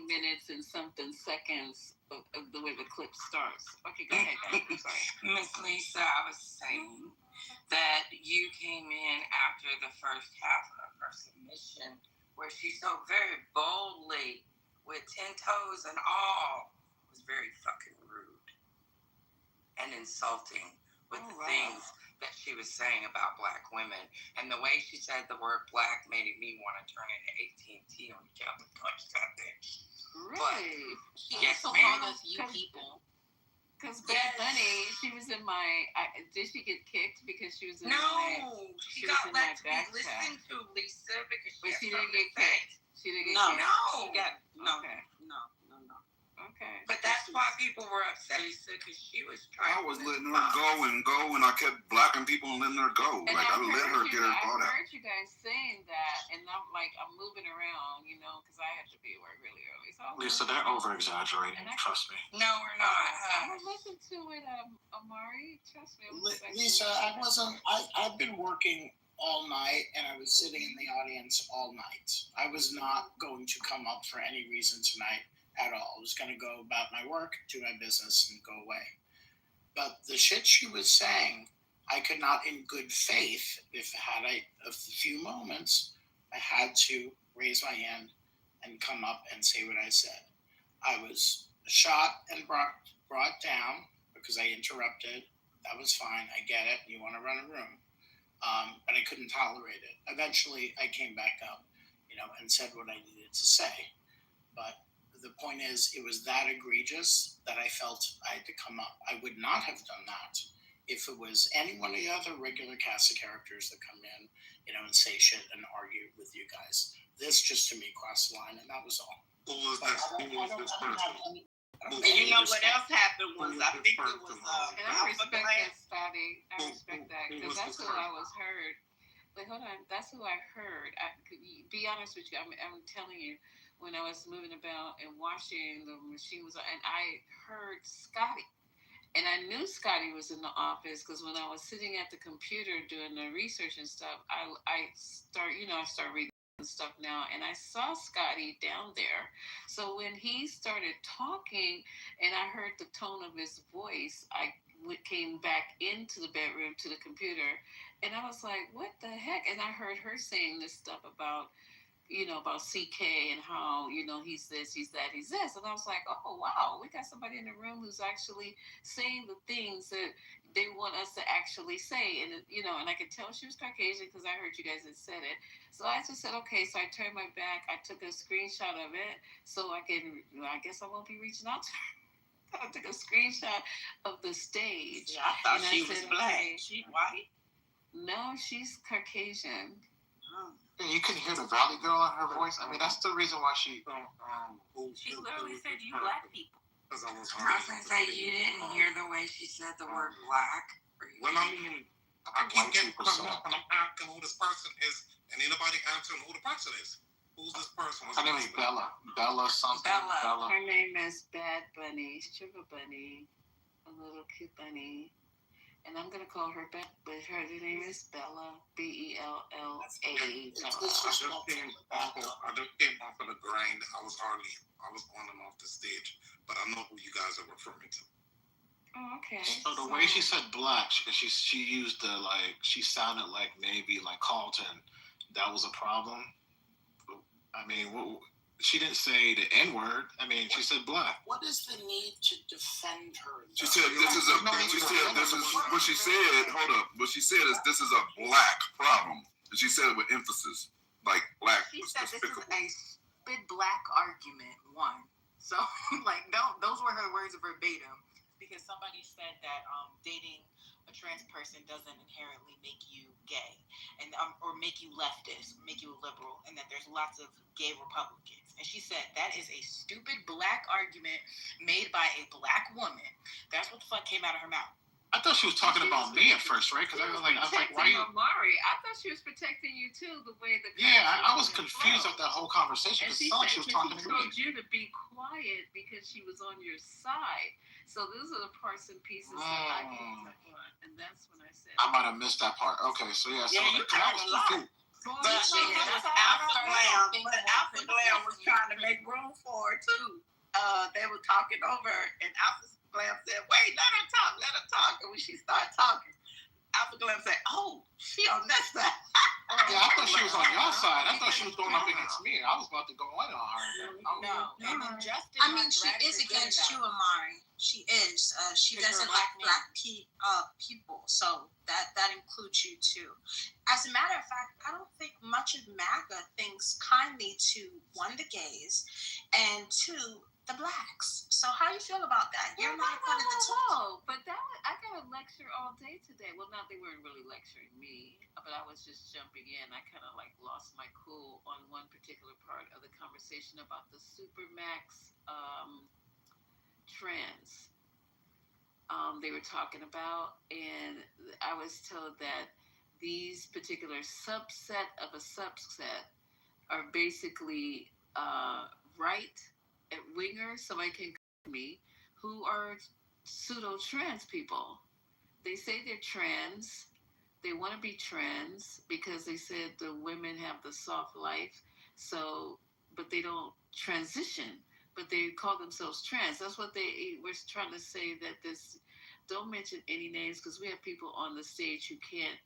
minutes and something seconds of the way the clip starts. Okay, go ahead, guys. I'm sorry.
Miss Lisa, I was saying that you came in after the first half of her submission, where she so very boldly, with 10 toes and all, was very fucking rude and insulting with the things that she was saying about black women. And the way she said the word black made me want to turn into AT&T on each other, punch that bitch.
Really?
She also called us you people.
Because Bad Bunny, she was in my. Did she get kicked because she was in my?
No, she got
was in my
let to be
backpack.
listening to Lisa because
But she
she
didn't get kicked. She didn't get
No,
kicked.
she got
Okay.
no.
Okay.
But that's why people were upset, Lisa, because she was trying.
I was letting her go, and I kept blocking people and letting her go.
And
Like I let her get her thought
I
out.
heard you guys saying that, and I'm moving around, because I had to be at work really early. So
Lisa, they're over exaggerating. Trust me.
No, we're not.
I'm gonna listen to it, Amari. Trust me.
Lisa, I've been working all night, and I was sitting in the audience all night. I was not going to come up for any reason tonight at all. I was going to go about my work, do my business, and go away. But the shit she was saying, I could not, in good faith, if had I a few moments, I had to raise my hand and come up and say what I said. I was shot and brought down because I interrupted. That was fine. I get it. You want to run a room. But I couldn't tolerate it. Eventually, I came back up, and said what I needed to say. But the point is, it was that egregious that I felt I had to come up. I would not have done that if it was any one of the other regular cast of characters that come in, and say shit and argue with you guys. This just to me crossed the line, and that was all.
Who was this person?
And you know what else happened was I think it was
And I respect that, Scotty. I respect that because that's who I was heard. But hold on, that's who I heard. Be honest with you, I'm telling you, when I was moving about and watching the machine was on, and I heard Scotty. And I knew Scotty was in the office because when I was sitting at the computer doing the research and stuff, I start reading stuff now, and I saw Scotty down there. So when he started talking and I heard the tone of his voice, I came back into the bedroom to the computer, and I was like, what the heck? And I heard her saying this stuff about about CK and how, he's this, he's that, he's this. And I was like, oh, wow, we got somebody in the room who's actually saying the things that they want us to actually say. And, and I could tell she was Caucasian because I heard you guys had said it. So I just said, okay, so I turned my back. I took a screenshot of it so I guess I won't be reaching out to her. I took a screenshot of the stage.
Yeah, I thought she was black. Okay. She white?
No, she's Caucasian.
Yeah, you can hear the Valley Girl in her voice. I mean, that's the reason why she.
She literally said, "You black people." I was gonna say you didn't hear the way she said the word black.
Well, I mean, I keep getting come up and I'm asking who this person is, and anybody answering who the person is. Who's this person?
Her name is Bella. Bella something.
Bella.
Her name is Bad Bunny, Sugar Bunny, a little cute bunny. And I'm going to call her Bella, but her name is Bella, Bella.
I just came off of the grind. I was on and off the stage, but I know who you guys are referring to.
Oh, okay.
So the way she said black, she used she sounded like maybe like Carlton. That was a problem. I mean, she didn't say the N-word. I mean, she said black.
What is the need to defend her?
She said this is what she said. Hold up. What she said is this is a black problem. And she said it with emphasis, like black.
She said this is a spit black argument. One. So those were her words verbatim. Because somebody said that dating a trans person doesn't inherently make you gay, and or make you leftist, make you a liberal, and that there's lots of gay Republicans. And she said that is a stupid black argument made by a black woman. That's what the fuck came out of her mouth.
I thought she was talking about me at first, right? Because I was like, why you?
Amari. I thought she was protecting you too. The way the
I was confused at that whole conversation.
And she
said
she
was talking to me.
told you to be quiet because she was on your side. So those are the parts and pieces that I picked up on, and that's when I said.
I might have missed that part. Okay, so yeah,
you heard a lot. But that's Alpha Glam. But Alpha Glam was trying to make room for her too. They were talking over, and Alpha Glam said, "Wait, let her talk." And when she started talking, Alpha Glam said, "Oh, she on that side."
Yeah, I thought she was on your side. I thought she was going up against me. I was about to go in on her.
No. I mean, she is against you, Amari. She is. She doesn't like black people, so that includes you too. As a matter of fact, I don't think much of MAGA thinks kindly to one, the gays, and two, the blacks. So how do you feel about that? You're not a part of the
two. But I got a lecture all day today. Well, not they weren't really lecturing me, but I was just jumping in. I kind of like lost my cool on one particular part of the conversation about the Supermax trends they were talking about, and I was told that these particular subset of a subset are basically right wingers, somebody can call me, who are pseudo trans people. They say they're trans. They want to be trans because they said the women have the soft life. So, but they don't transition. But they call themselves trans. That's what they were trying to say. That this, don't mention any names because we have people on the stage who can't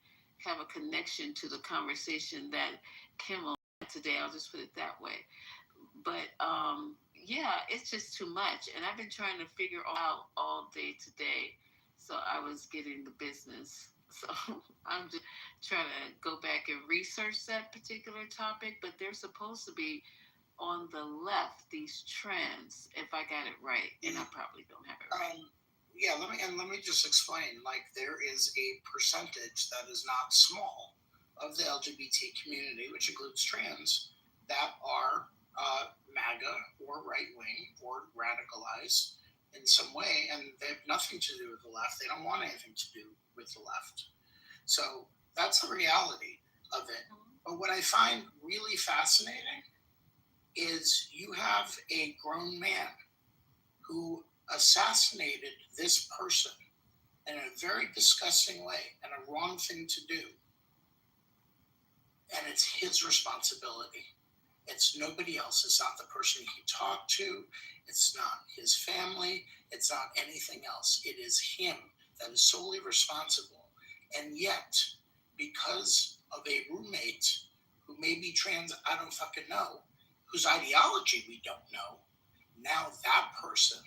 have a connection to the conversation that Kim had today. I'll just put it that way. But yeah, it's just too much. And I've been trying to figure out all day today. So I was getting the business. So I'm just trying to go back and research that particular topic. But they're supposed to be on the left, these trends, if I got it right. And I probably don't have it right.
Yeah, let me just explain. Like, there is a percentage that is not small of the LGBT community, which includes trans, that are MAGA or right-wing or radicalized in some way, and they have nothing to do with the left. They don't want anything to do with the left. So that's the reality of it. But what I find really fascinating is you have a grown man who assassinated this person in a very disgusting way and a wrong thing to do. And it's his responsibility. It's nobody else. It's not the person he talked to. It's not his family. It's not anything else. It is him that is solely responsible. And yet, because of a roommate who may be trans, I don't fucking know, whose ideology we don't know, now that person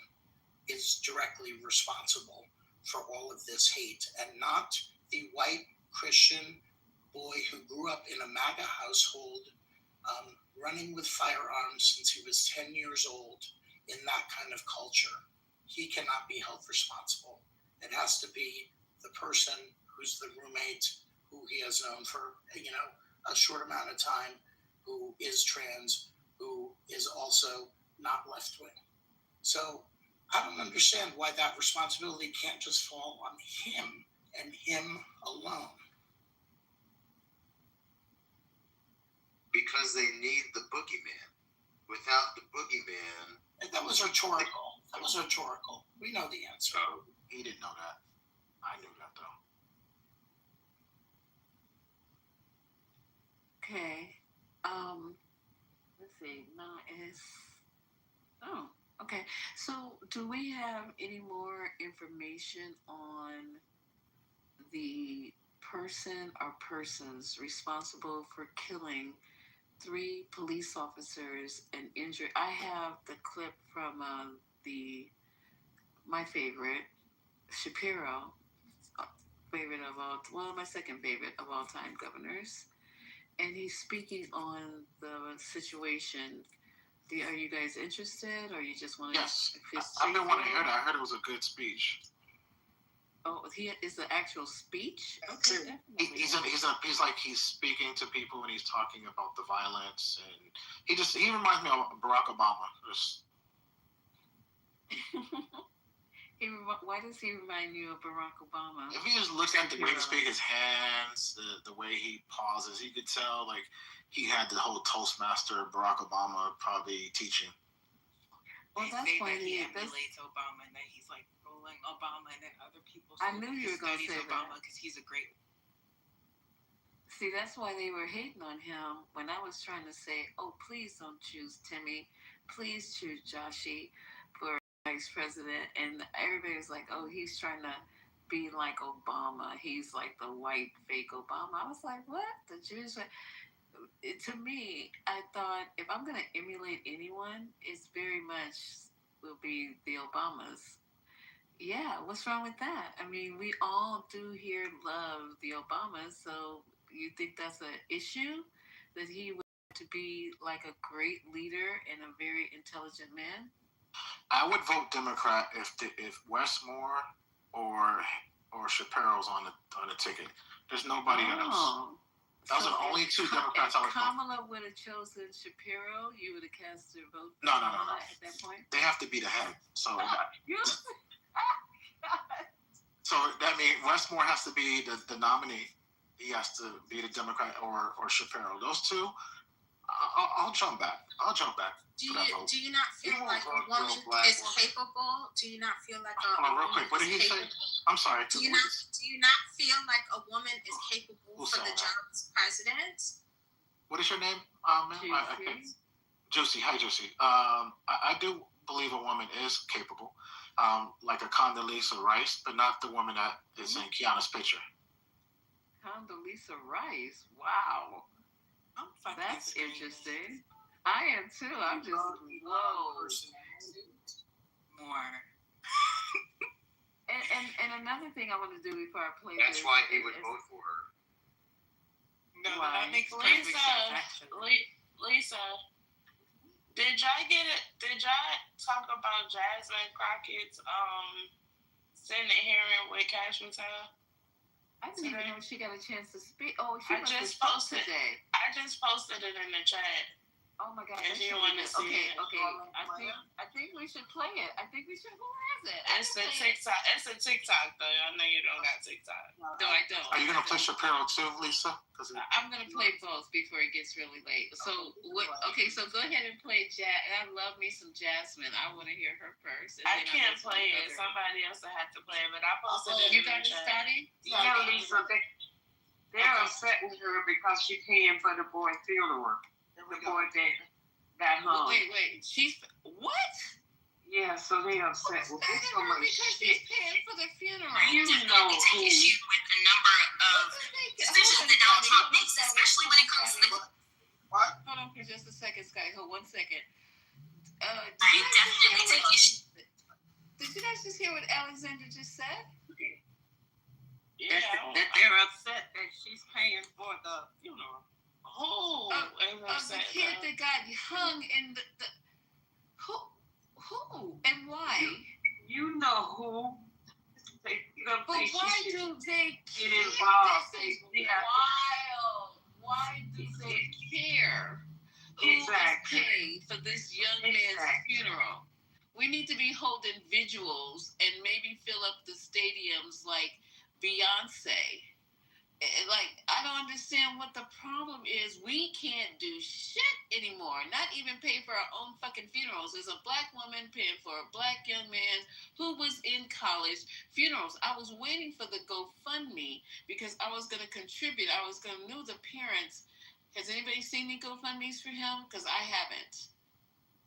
is directly responsible for all of this hate, and not the white Christian boy who grew up in a MAGA household, running with firearms since he was 10 years old in that kind of culture. He cannot be held responsible. It has to be the person who's the roommate, who he has known for, a short amount of time, who is trans, who is also not left-wing. So I don't understand why that responsibility can't just fall on him and him alone.
Because they need the boogeyman. Without the boogeyman...
And that was rhetorical. We know the answer.
Oh, he didn't know that. I knew that, though.
Okay. Let's see. Okay. So do we have any more information on the person or persons responsible for killing 3 police officers and injured? I have the clip from my favorite, Shapiro, my second favorite of all time governors. And he's speaking on the situation. Are you guys interested, or you just want to?
Yes, I've been wanting to hear that. I heard it was a good speech.
Oh, is the actual speech? Okay,
he's speaking to people and he's talking about the violence, and he reminds me of Barack Obama.
Why does he remind you of Barack Obama?
If you just look at the way he speaks, his hands, the way he pauses, you could tell like he had the whole Toastmaster Barack Obama probably teaching.
Well, that's why he emulates Obama, and then he's like rolling Obama, and then other people.
I knew you were going to say
Obama because he's a great.
See, that's why they were hating on him when I was trying to say, "Oh, please don't choose Timmy, please choose Joshi for vice president," and everybody was like, "Oh, he's trying to be like Obama. He's like the white fake Obama." I was like, "What? The Jews?" To me, I thought if I'm going to emulate anyone, it's very much will be the Obamas. Yeah, what's wrong with that? I mean, we all do here love the Obamas, so you think that's an issue that he would to be like a great leader and a very intelligent man?
I would vote Democrat if Westmore or Shapiro's on the ticket. There's nobody else. Those are the only two Democrats I would vote.
Kamala would have chosen Shapiro, you would have cast your vote for
No.
Kamala at that point?
They have to be the head. So so that means Westmore has to be the nominee. He has to be the Democrat or Shapiro. Those two, I'll jump back.
Do you not feel like a woman is capable? Do you not feel like a
Hold on, real quick. What did he say? I'm sorry.
Do you not feel like a woman is capable for the job as president?
What is your name, ma'am? Juicy. Hi, Juicy. I do believe a woman is capable, like a Condoleezza Rice, but not the woman that is in Kiana's picture.
Condoleezza Rice? Wow. That's interesting. I am too. I'm just, whoa.
More.
And another thing I want to do before I play
That's why he would vote for her.
No, that makes perfect sense, actually.
Lisa, did y'all talk about Jasmine Crockett's Senate hearing with Cash Patel?
I didn't even know she got a chance to speak. Oh,
I just posted today. I just posted it in the chat.
Oh my God!
If you want to see it.
Okay. I think we should play it. Who has it?
It's a TikTok. It's a TikTok though. I know you don't got TikTok.
No, I don't.
Are you gonna play Shapiro too, Lisa?
I'm gonna play both before it gets really late. So what? Okay, so go ahead and play I love me some Jasmine. I want to hear her first.
I can't play it. Somebody else will have to play it. But I posted it.
You got it, Scotty?
Yeah, Lisa. They're upset with her because she paying for the boy's funeral. The boy that hung.
Wait. She's what?
Yeah, so they upset with her so much
because
shit.
She's paying for the funeral.
You know who?
Take issue with a number of decisions that Donald Trump makes, especially when it comes to the.
What? Hold on for just a second, Scotty. Hold 1 second.
I definitely take issue.
Did you guys just hear what Alexander just said?
Yeah, that they're upset that she's paying for the funeral.
Of the kid that got hung in the who and why?
You know who.
But why do they
get involved?
This is wild. Why do they care who is paying for this young man's funeral? We need to be holding vigils and maybe fill up the stadiums like Beyonce. Like, I don't understand what the problem is. We can't do shit anymore. Not even pay for our own fucking funerals. There's a black woman paying for a black young man who was in college funerals. I was waiting for the GoFundMe because I was going to contribute. I was going to know the parents. Has anybody seen the GoFundMes for him? Because I haven't.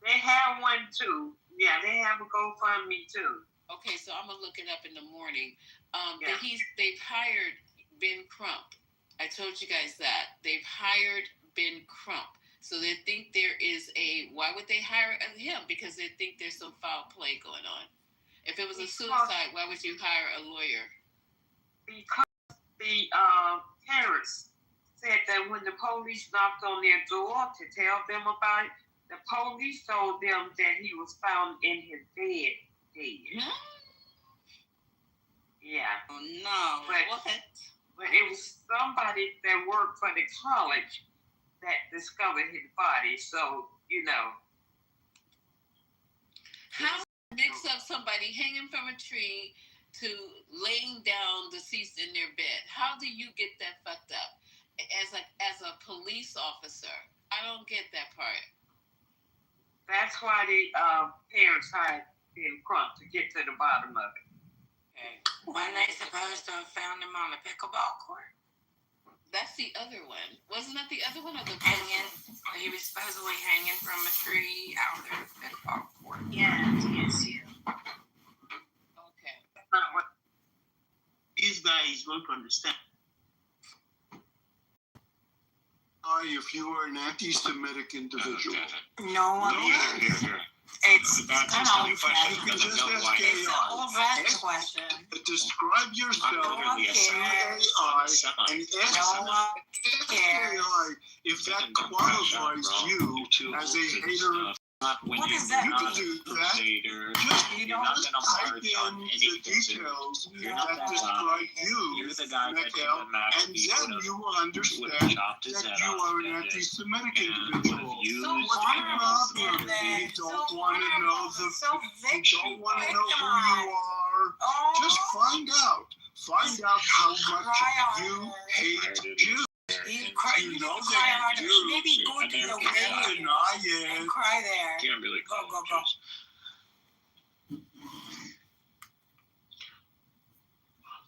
They have one too. Yeah, they have a GoFundMe too.
Okay, so I'm going to look it up in the morning. But they've hired Ben Crump. I told you guys that. They've hired Ben Crump. So they think there is why would they hire him? Because they think there's some foul play going on. If it was a suicide, why would you hire a lawyer?
Because the parents said that when the police knocked on their door to tell them about it, the police told them that he was found in his bed dead. Yeah.
Oh no. What?
But it was somebody that worked for the college that discovered his body. So,
How mix up somebody
somebody hanging from a tree to laying down deceased in their bed. How do you get that fucked up? As a police officer, I don't get that part.
That's why the parents hired him Crump to get to the bottom of it.
Okay. When they supposed to have found him on the pickleball court?
That's the other one. Wasn't that the other one or the
hanging? He was supposedly hanging from a tree out there at the pickleball court.
Yes.
Okay.
Not what these guys won't understand.
If you are an anti-Semitic individual.
No one is. It's
That's
an
just
old
a question. You can just ask
It's an
AI.
old fashioned question.
Describe yourself to AI and ask AI if that qualifies you as a hater of.
What does that
You
mean?
can do that. Just type in the details that describe you, Mikhail, and then you will understand that you are an anti-Semitic individual. What's the problem? You don't want to know you don't want to know who you are. Just find out. Find out how much you hate Jews. You know that you do.
Maybe go to the way
Deny it.
and cry there.
Can't really
Go.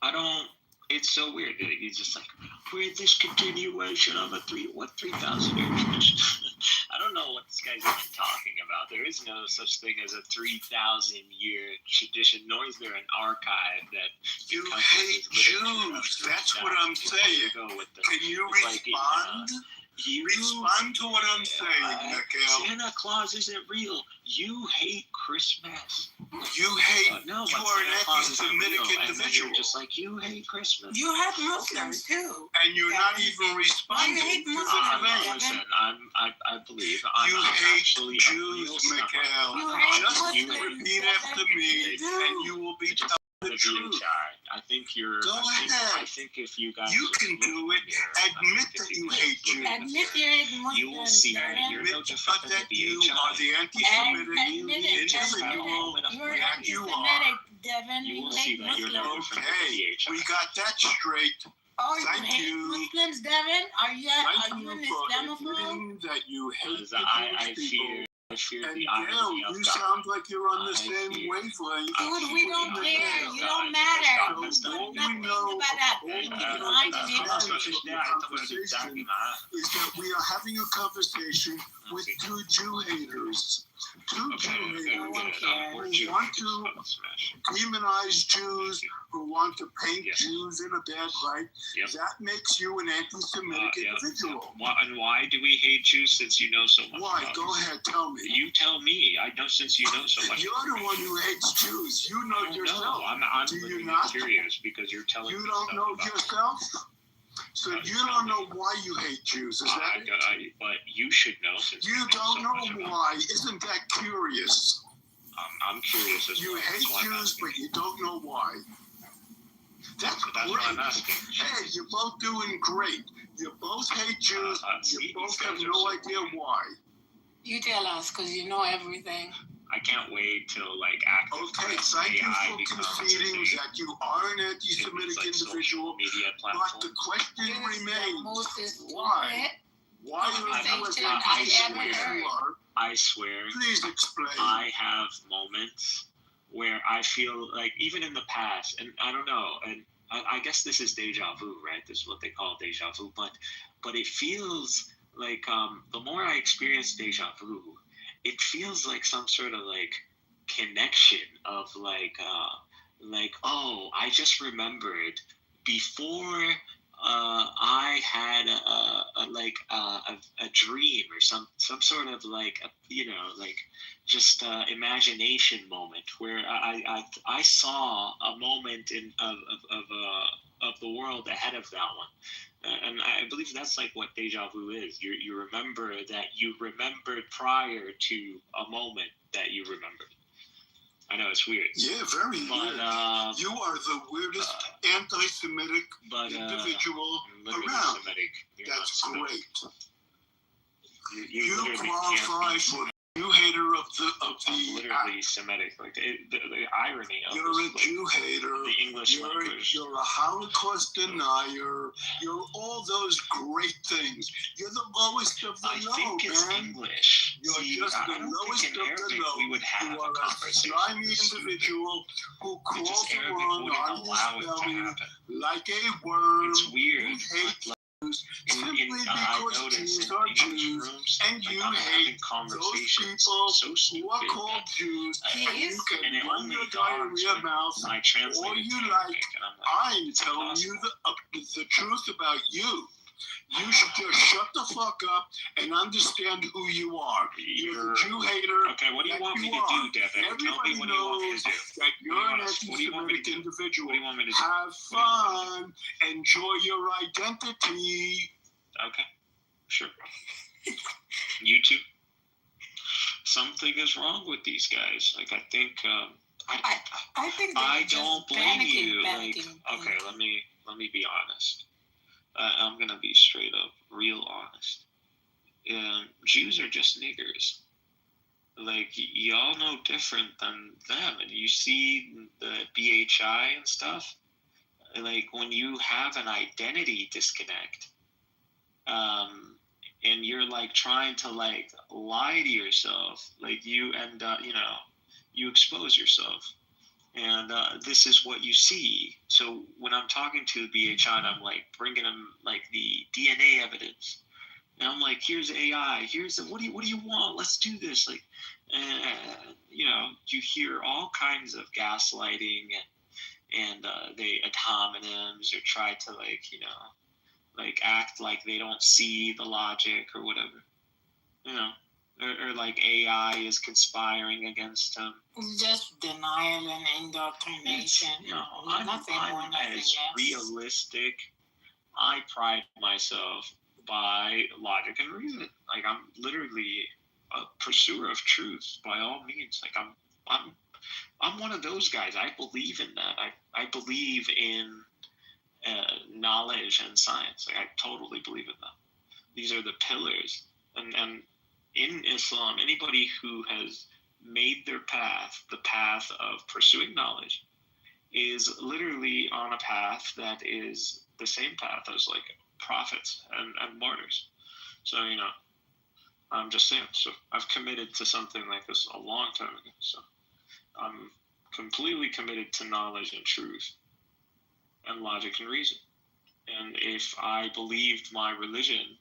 I don't. It's so weird that it's just like we're this continuation of a 3,000 year tradition. I don't know what this guy's even talking about. There is no such thing as a 3,000 year tradition, nor is there an archive that
you hate Jews. That's what I'm saying. Can you respond? Respond to what I'm saying, Mikhail.
Santa Claus isn't real. You hate Christmas.
You hate.
No,
you are an anti-Semitic individual.
You're just like you hate Christmas.
You hate Muslims too.
And you're not even responding.
You hate
to
Muslims.
Listen, I believe I'm
hate Jews, Mikhail. Just repeat after me, and you will be telling the truth.
I think you're.
Go ahead.
I think if you guys.
You can do it. Admit that you hate Jews.
Admit you hate Muslims.
You will see that you're no different than
that you are the anti-Semitic individual that you are.
Devin,
you will see that you're no different than
Okay, we got that straight.
Oh, you
Thank
hate
you.
Muslims, Devin? Are you
Thank
an
you for
Islamophobe?
admitting that you hate the
I
Jewish people.
fear
And
the
Gail,
irony of
you
God.
sound like you're on the same wavelength.
Dude, we don't care. You don't matter.
So all we
Nothing
know,
about that.
all we
You
know
lying
about
to
the
me.
conversation is that we are having a conversation with two Jew haters. Two Jew haters who want to demonize Jews, who want to paint Jews in a bad light. That makes you an anti-Semitic individual.
And why do we hate Jews since you know so much?
Why? Go ahead, tell me.
You tell me. I know since you know so much.
You're the one who hates Jews. You know yourself.
No, I'm
Do you
really
not?
curious because you're telling me
You don't know yourself? So you don't know why you hate Jews, is that it?
But you should know since
You don't know why. Isn't that curious?
I'm curious as
You
well.
hate Jews, but you don't know why. That's
what I'm asking.
Hey, you're both doing great. You both hate Jews. You both have no idea why.
You tell us, because you know everything.
I can't wait till
Okay, thank you for conceding that you are an anti-Semitic individual. But the question remains, why? Why are you as anti-Semitic as you are?
I swear.
Please explain.
I have moments where I feel like, even in the past, and I don't know, and I guess this is deja vu, right? This is what they call deja vu. But it feels like the more I experience deja vu, it feels like some sort of connection of oh, I just remembered before I had a dream or some sort of just imagination moment where I saw a moment of the world ahead of that one. And I believe that's what deja vu is. You remember that you remembered prior to a moment that you remembered. I know it's weird.
Yeah, very weird. You are the weirdest anti-Semitic individual around. That's great. You qualify for new hater of the
clearly Semitic. Like the irony of
you're
this,
a Jew hater.
the English language.
You're a Holocaust denier. You're all those great things. You're the lowest of the low,
think it's
man.
English.
You're just the lowest of the low.
We would have
you are a slimy individual who crawls around on this belly like a worm.
It's weird.
Who hates simply because Jews are Jews, and you hate those people who are called Jews. You can run your diarrhea mouth all you like. I'm telling you the truth about you. You should just shut the fuck up and understand who you are. You're a Jew hater.
Okay, what do you want me to do, Devin?
Everybody
Tell me what
knows that you're an anti-Semitic individual.
What do you want me to do?
Have fun. Enjoy your identity.
Okay, sure. You too. Something is wrong with these guys. Like, I think,
I think
I don't blame you. Like, okay, let me be honest. I'm gonna be straight up, real honest. Jews are just niggers. Like, y'all know different than them, and you see the BHI and stuff. Like, when you have an identity disconnect, and you're like trying to like lie to yourself, like you end up, you expose yourself. And this is what you see. So when I'm talking to the BHI, I'm like bringing them like the DNA evidence, and I'm like, "Here's AI. Here's what do you want? Let's do this." Like, you hear all kinds of gaslighting and they ad hominems or try to like act like they don't see the logic or whatever, or like AI is conspiring against them.
Just denial and indoctrination.
I'm
nothing more, nothing
as
less.
realistic. I pride myself by logic and reason. Like, I'm literally a pursuer of truth by all means. Like, I'm one of those guys. I believe in that. I believe in knowledge and science. Like, I totally believe in that. These are the pillars. And in Islam, anybody who has made their path the path of pursuing knowledge is literally on a path that is the same path as like prophets and martyrs. So, I'm just saying. So I've committed to something like this a long time ago. So I'm completely committed to knowledge and truth and logic and reason. And if I believed my religion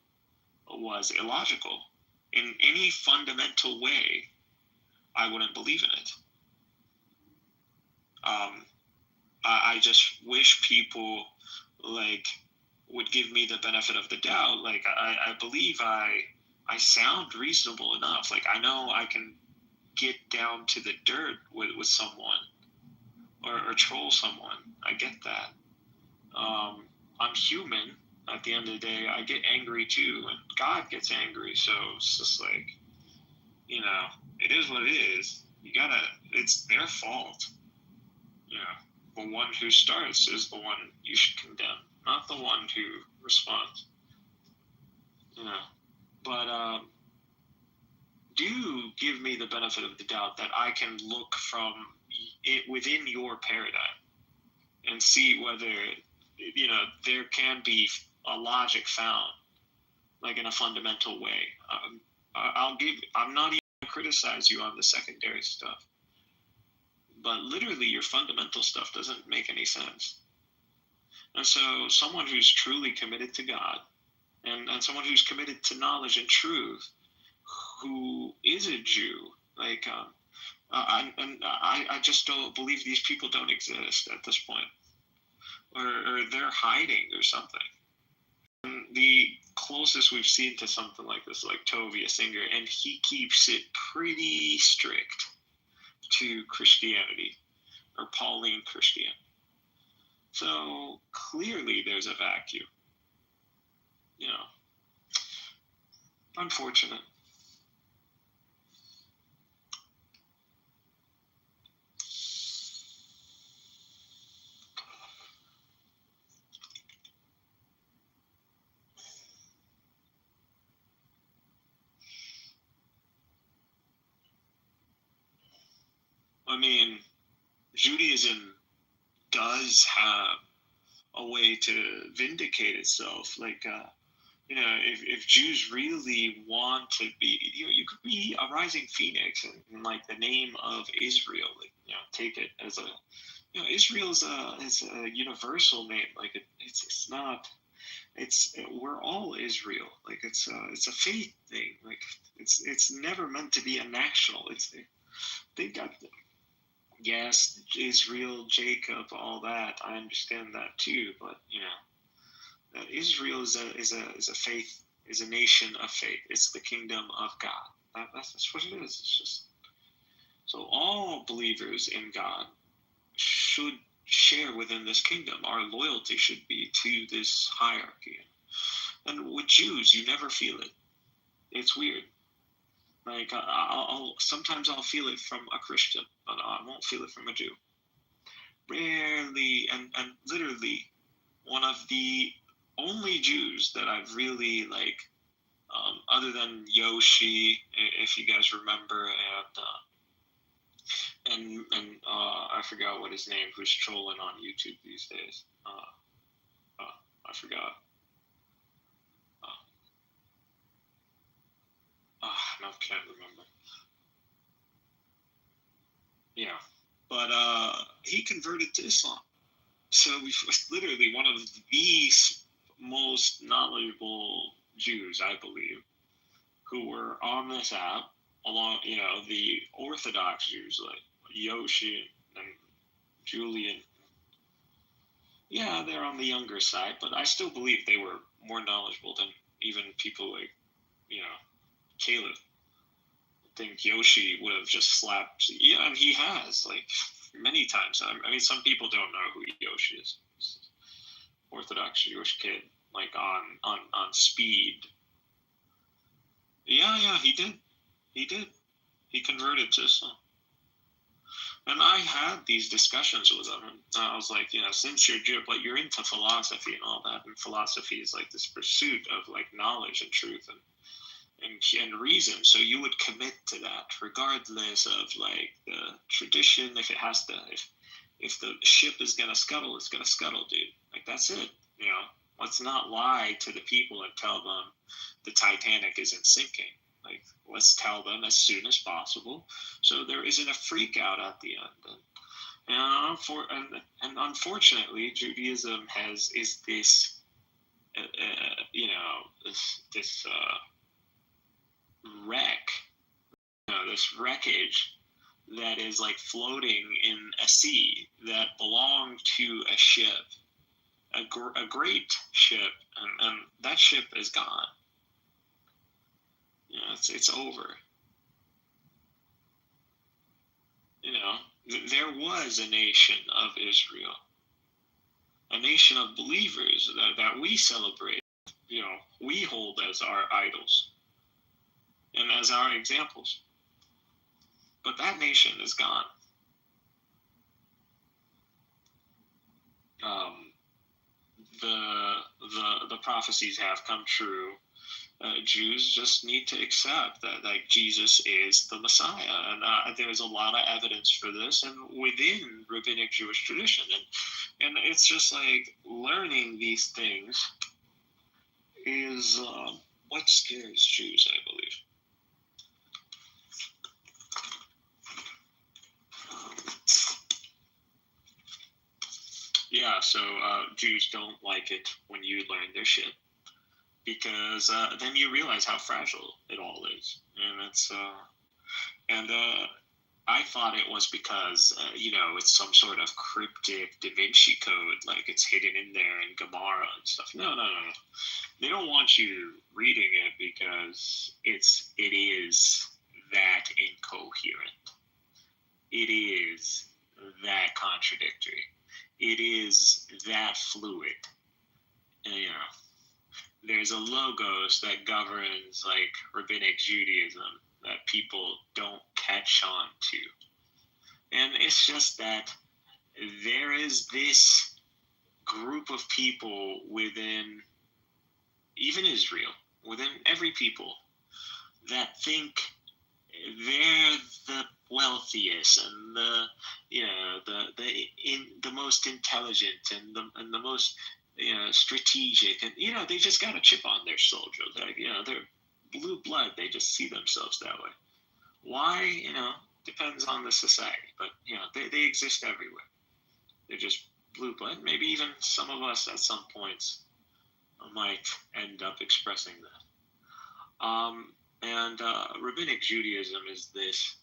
was illogical in any fundamental way, I wouldn't believe in it. I just wish people like would give me the benefit of the doubt. Like, I believe I sound reasonable enough. Like, I know I can get down to the dirt with someone or troll someone. I get that. I'm human. At the end of the day, I get angry too, and God gets angry. So it's just like, it is what it is. It's their fault. The one who starts is the one you should condemn, not the one who responds. But do give me the benefit of the doubt that I can look from it within your paradigm and see whether, there can be a logic found, like in a fundamental way. I'm not even going to criticize you on the secondary stuff, but literally your fundamental stuff doesn't make any sense. And so someone who's truly committed to God and someone who's committed to knowledge and truth, who is a Jew, like, I just don't believe these people don't exist at this point, or they're hiding or something. And the closest we've seen to something like this, like Tovia Singer, and he keeps it pretty strict to Christianity, or Pauline Christian. So clearly there's a vacuum. Unfortunate. I mean, Judaism does have a way to vindicate itself. Like, if Jews really want to be, you could be a rising phoenix in like the name of Israel. Like, take it as a, Israel is a universal name. Like, it's not. We're all Israel. Like, it's a faith thing. Like, it's never meant to be a national. They got. Yes, Israel, Jacob, all that. I understand that too, but Israel is a faith, is a nation of faith. It's the kingdom of God. That's what it is. It's just so all believers in God should share within this kingdom. Our loyalty should be to this hierarchy. And with Jews, you never feel it. It's weird. Like, sometimes I'll feel it from a Christian, but I won't feel it from a Jew. Rarely, and literally, one of the only Jews that I've really other than Yoshi, if you guys remember, and I forgot what his name, who's trolling on YouTube these days. I forgot. No, can't remember. Yeah, but he converted to Islam. So we literally one of the most knowledgeable Jews, I believe, who were on this app, along, the Orthodox Jews like Yoshi and Julian. Yeah, they're on the younger side, but I still believe they were more knowledgeable than even people like, Caleb. I think Yoshi would have just slapped. Yeah, and he has, like, many times. I mean, some people don't know who Yoshi is. Orthodox Jewish kid, like on speed. Yeah, he did. He converted to Islam. And I had these discussions with him. And I was like, since you're Jew, but you're into philosophy and all that, and philosophy is like this pursuit of like knowledge and truth and reason. So you would commit to that, regardless of like the tradition. If it has to, if the ship is gonna scuttle, it's gonna scuttle, dude. Like, that's it. Let's not lie to the people and tell them the Titanic isn't sinking. Like, let's tell them as soon as possible, so there isn't a freak out at the end. And unfortunately, Judaism is this, this wreck, this wreckage that is like floating in a sea that belonged to a ship, a great ship, and that ship is gone. It's over. There was a nation of Israel, a nation of believers that we celebrate, we hold as our idols and as our examples. But that nation is gone. The prophecies have come true. Jews just need to accept that, like, Jesus is the Messiah, and there's a lot of evidence for this, and within rabbinic Jewish tradition, and it's just like learning these things is what scares Jews, I believe. Yeah, so Jews don't like it when you learn their shit, because then you realize how fragile it all is, and it's I thought it was because it's some sort of cryptic Da Vinci Code, like it's hidden in there in Gemara and stuff. No. They don't want you reading it because it is that incoherent. It is that contradictory. It is that fluid. And, there's a logos that governs like rabbinic Judaism that people don't catch on to. And it's just that there is this group of people within even Israel, within every people, that think they're the wealthiest and the most intelligent and the most strategic, and they just got a chip on their shoulder. Like they're blue blood. They just see themselves that way. Why? Depends on the society, but they exist everywhere. They're just blue blood. Maybe even some of us at some points might end up expressing that. And rabbinic Judaism is this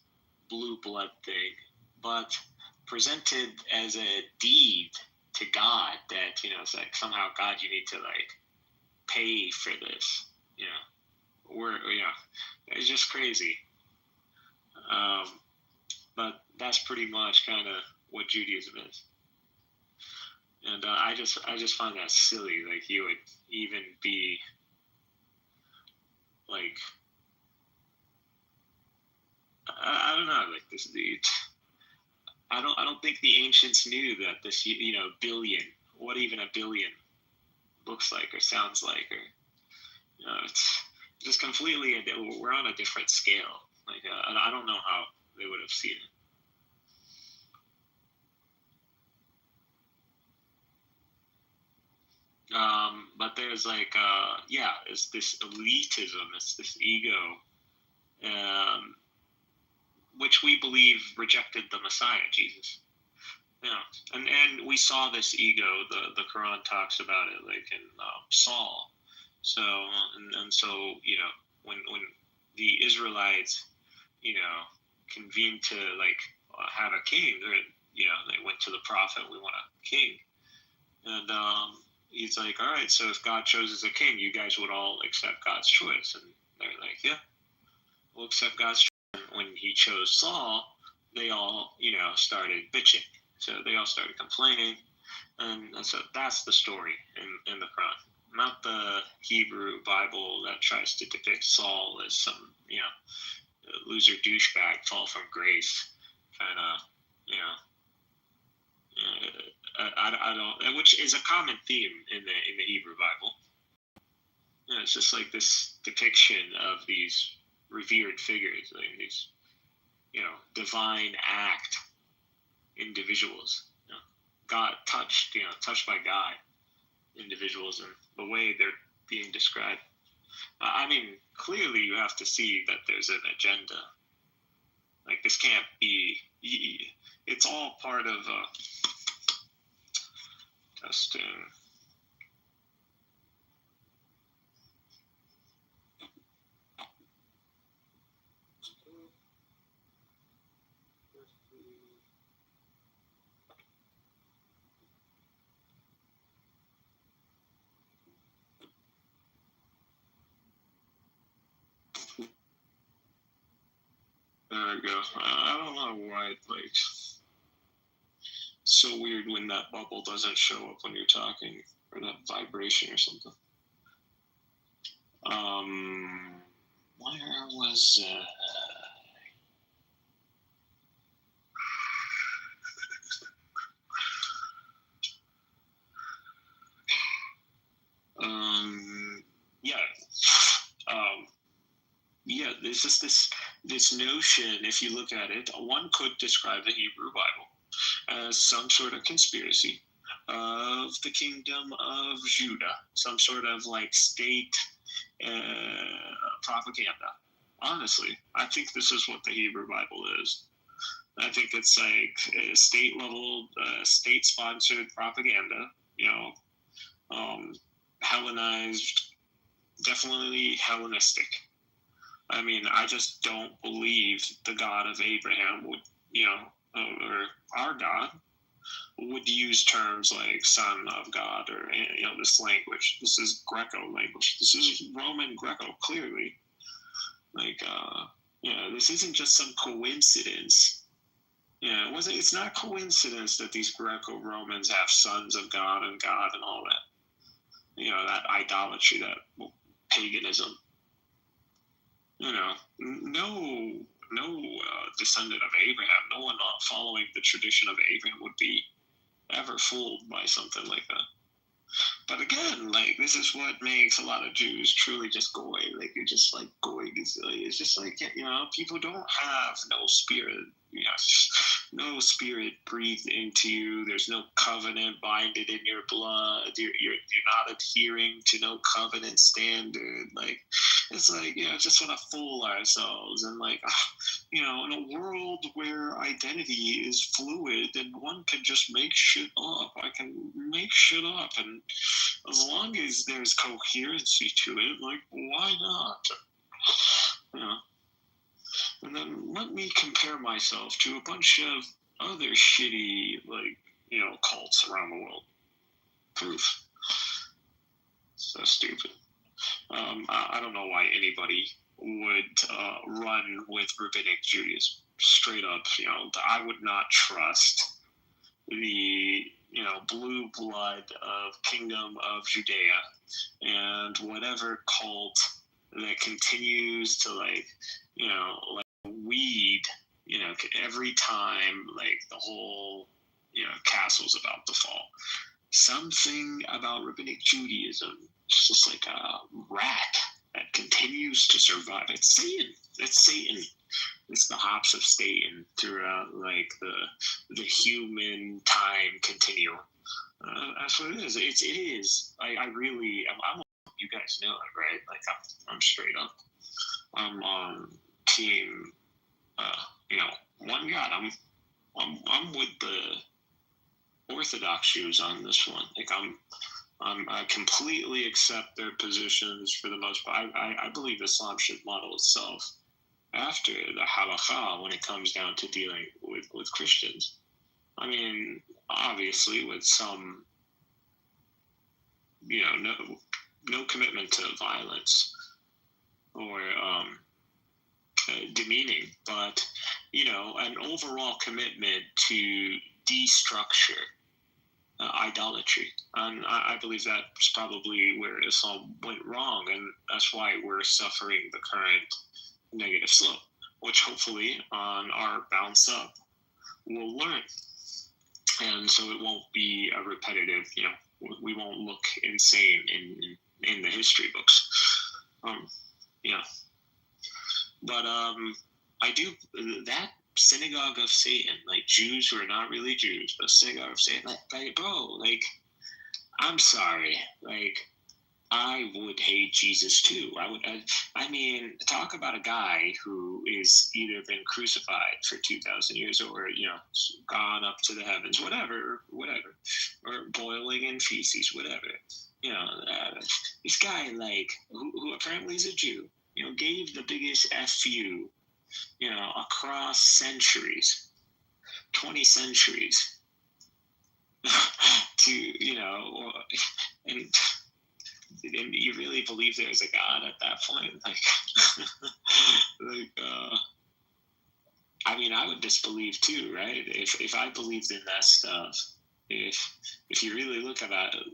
blue blood thing, but presented as a deed to God that, it's like somehow God, you need to like pay for this, it's just crazy. But that's pretty much kind of what Judaism is. And I just find that silly. Like you would even be like, I don't know, like this. I don't think the ancients knew that this, billion, what even a billion looks like or sounds like, or it's just completely. We're on a different scale. Like I don't know how they would have seen it. But there's like, it's this elitism, it's this ego, which we believe rejected the Messiah, Jesus. And we saw this ego. The Quran talks about it, like in Saul. So and so, when the Israelites, convened to like have a king, or they went to the prophet, we want a king, and he's like, all right, so if God chooses a king, you guys would all accept God's choice. And they're like, yeah, we'll accept God's choice. And when he chose Saul, they all, started bitching. So they all started complaining. And so that's the story in the Quran. Not the Hebrew Bible that tries to depict Saul as some, loser douchebag, fall from grace, kind of, I don't, which is a common theme in the Hebrew Bible. It's just like this depiction of these revered figures, like these, divine act individuals, God touched by God individuals, and the way they're being described. I mean, clearly you have to see that there's an agenda. Like this can't be. It's all part of testing. There we go. I don't know why it's so weird when that bubble doesn't show up when you're talking, or that vibration or something. Where was there's just this notion, if you look at it, one could describe the Hebrew Bible as some sort of conspiracy of the kingdom of Judah, some sort of like state propaganda. Honestly, I think this is what the Hebrew Bible is. I think it's like state level, state sponsored propaganda, Hellenized, definitely Hellenistic. I mean, I just don't believe the God of Abraham would, or our God would use terms like son of God, or, this language. This is Greco language. This is Roman Greco, clearly. Like, this isn't just some coincidence. It's not a coincidence that these Greco-Romans have sons of God and all that. That idolatry, that paganism. No descendant of Abraham, no one following the tradition of Abraham would be ever fooled by something like that. But again, like, this is what makes a lot of Jews truly just goy. Like, you're just like goy. It's just like, you know, people don't have no spirit. You know, no spirit breathed into you. There's no covenant binded in your blood. You're not adhering to no covenant standard. Like, it's like, you know, just want to fool ourselves. And like, you know, in a world where identity is fluid and one can just make shit up, I can make shit up, and as long as there's coherency to it, like, why not? You know? And then let me compare myself to a bunch of other shitty, like, you know, cults around the world. Proof. So stupid. I don't know why anybody would run with rabbinic Judaism. Straight up, you know, I would not trust the, you know, blue blood of Kingdom of Judea and whatever cult that continues to, like, you know, like weed, you know, every time, like, the whole, you know, castle's about to fall. Something about rabbinic Judaism, it's just like a rat that continues to survive. It's Satan. It's Satan. It's the hops of Satan throughout, like, the human time continuum. That's what it is. It is. I really, I'm you guys know it, right? Like, I'm straight up. I'm on team, you know, one God. I'm with the Orthodox Jews on this one. Like, I completely accept their positions for the most part. I believe Islam should model itself after the halakha when it comes down to dealing with Christians. I mean, obviously with some, you know, no commitment to violence or demeaning, but, you know, an overall commitment to destructure idolatry. And I believe that's probably where Islam went wrong, and that's why we're suffering the current negative slope, which hopefully on our bounce up we'll learn. And so it won't be a repetitive, you know, we won't look insane in the history books. You know. But I do, that synagogue of Satan, like Jews who are not really Jews, but synagogue of Satan, like, bro, like, I'm sorry, like, I would hate Jesus too. I mean, talk about a guy who is either been crucified for 2,000 years or, you know, gone up to the heavens, whatever, or boiling in feces, whatever. You know, this guy, like, who apparently is a Jew, you know, gave the biggest FU, you know, across centuries, 20 centuries, to, you know, and you really believe there's a God at that point? Like, I mean, I would disbelieve too, right? If I believed in that stuff, if you really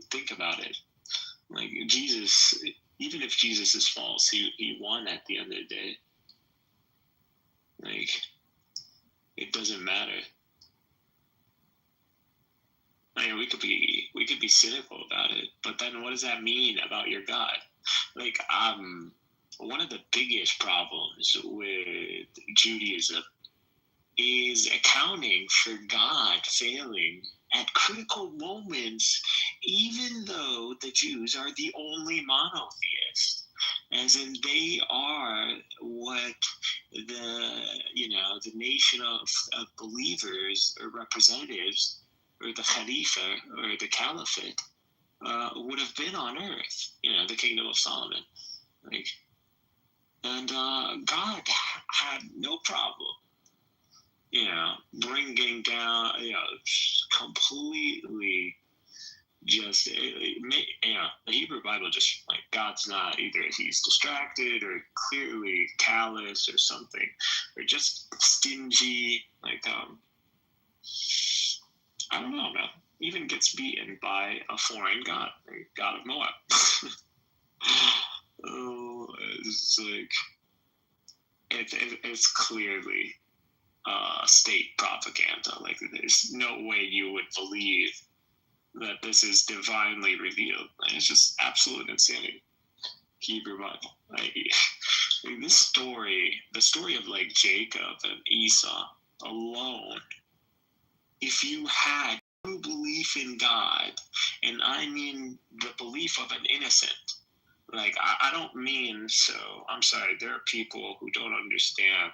think about it, like, Jesus, even if Jesus is false, he won at the end of the day. Like, it doesn't matter. I mean, we could be cynical about it, but then what does that mean about your God? Like, one of the biggest problems with Judaism is accounting for God failing at critical moments, even though the Jews are the only monotheist. As in, they are what the nation of believers or representatives, or the Khalifa or the Caliphate, would have been on earth, you know, the Kingdom of Solomon. Like, and God had no problem, you know, bringing down, you know, completely just, you know, the Hebrew Bible just, like, God's not, either he's distracted or clearly callous or something, or just stingy, like, I don't know, man. Even gets beaten by a foreign god, like God of Moab. Oh, it's like, it's clearly state propaganda. Like, there's no way you would believe that this is divinely revealed. Like, it's just absolute insanity. Hebrew Bible. Like this story, the story of like Jacob and Esau alone, if you had true belief in God, and I mean the belief of an innocent, like I don't mean, so I'm sorry, there are people who don't understand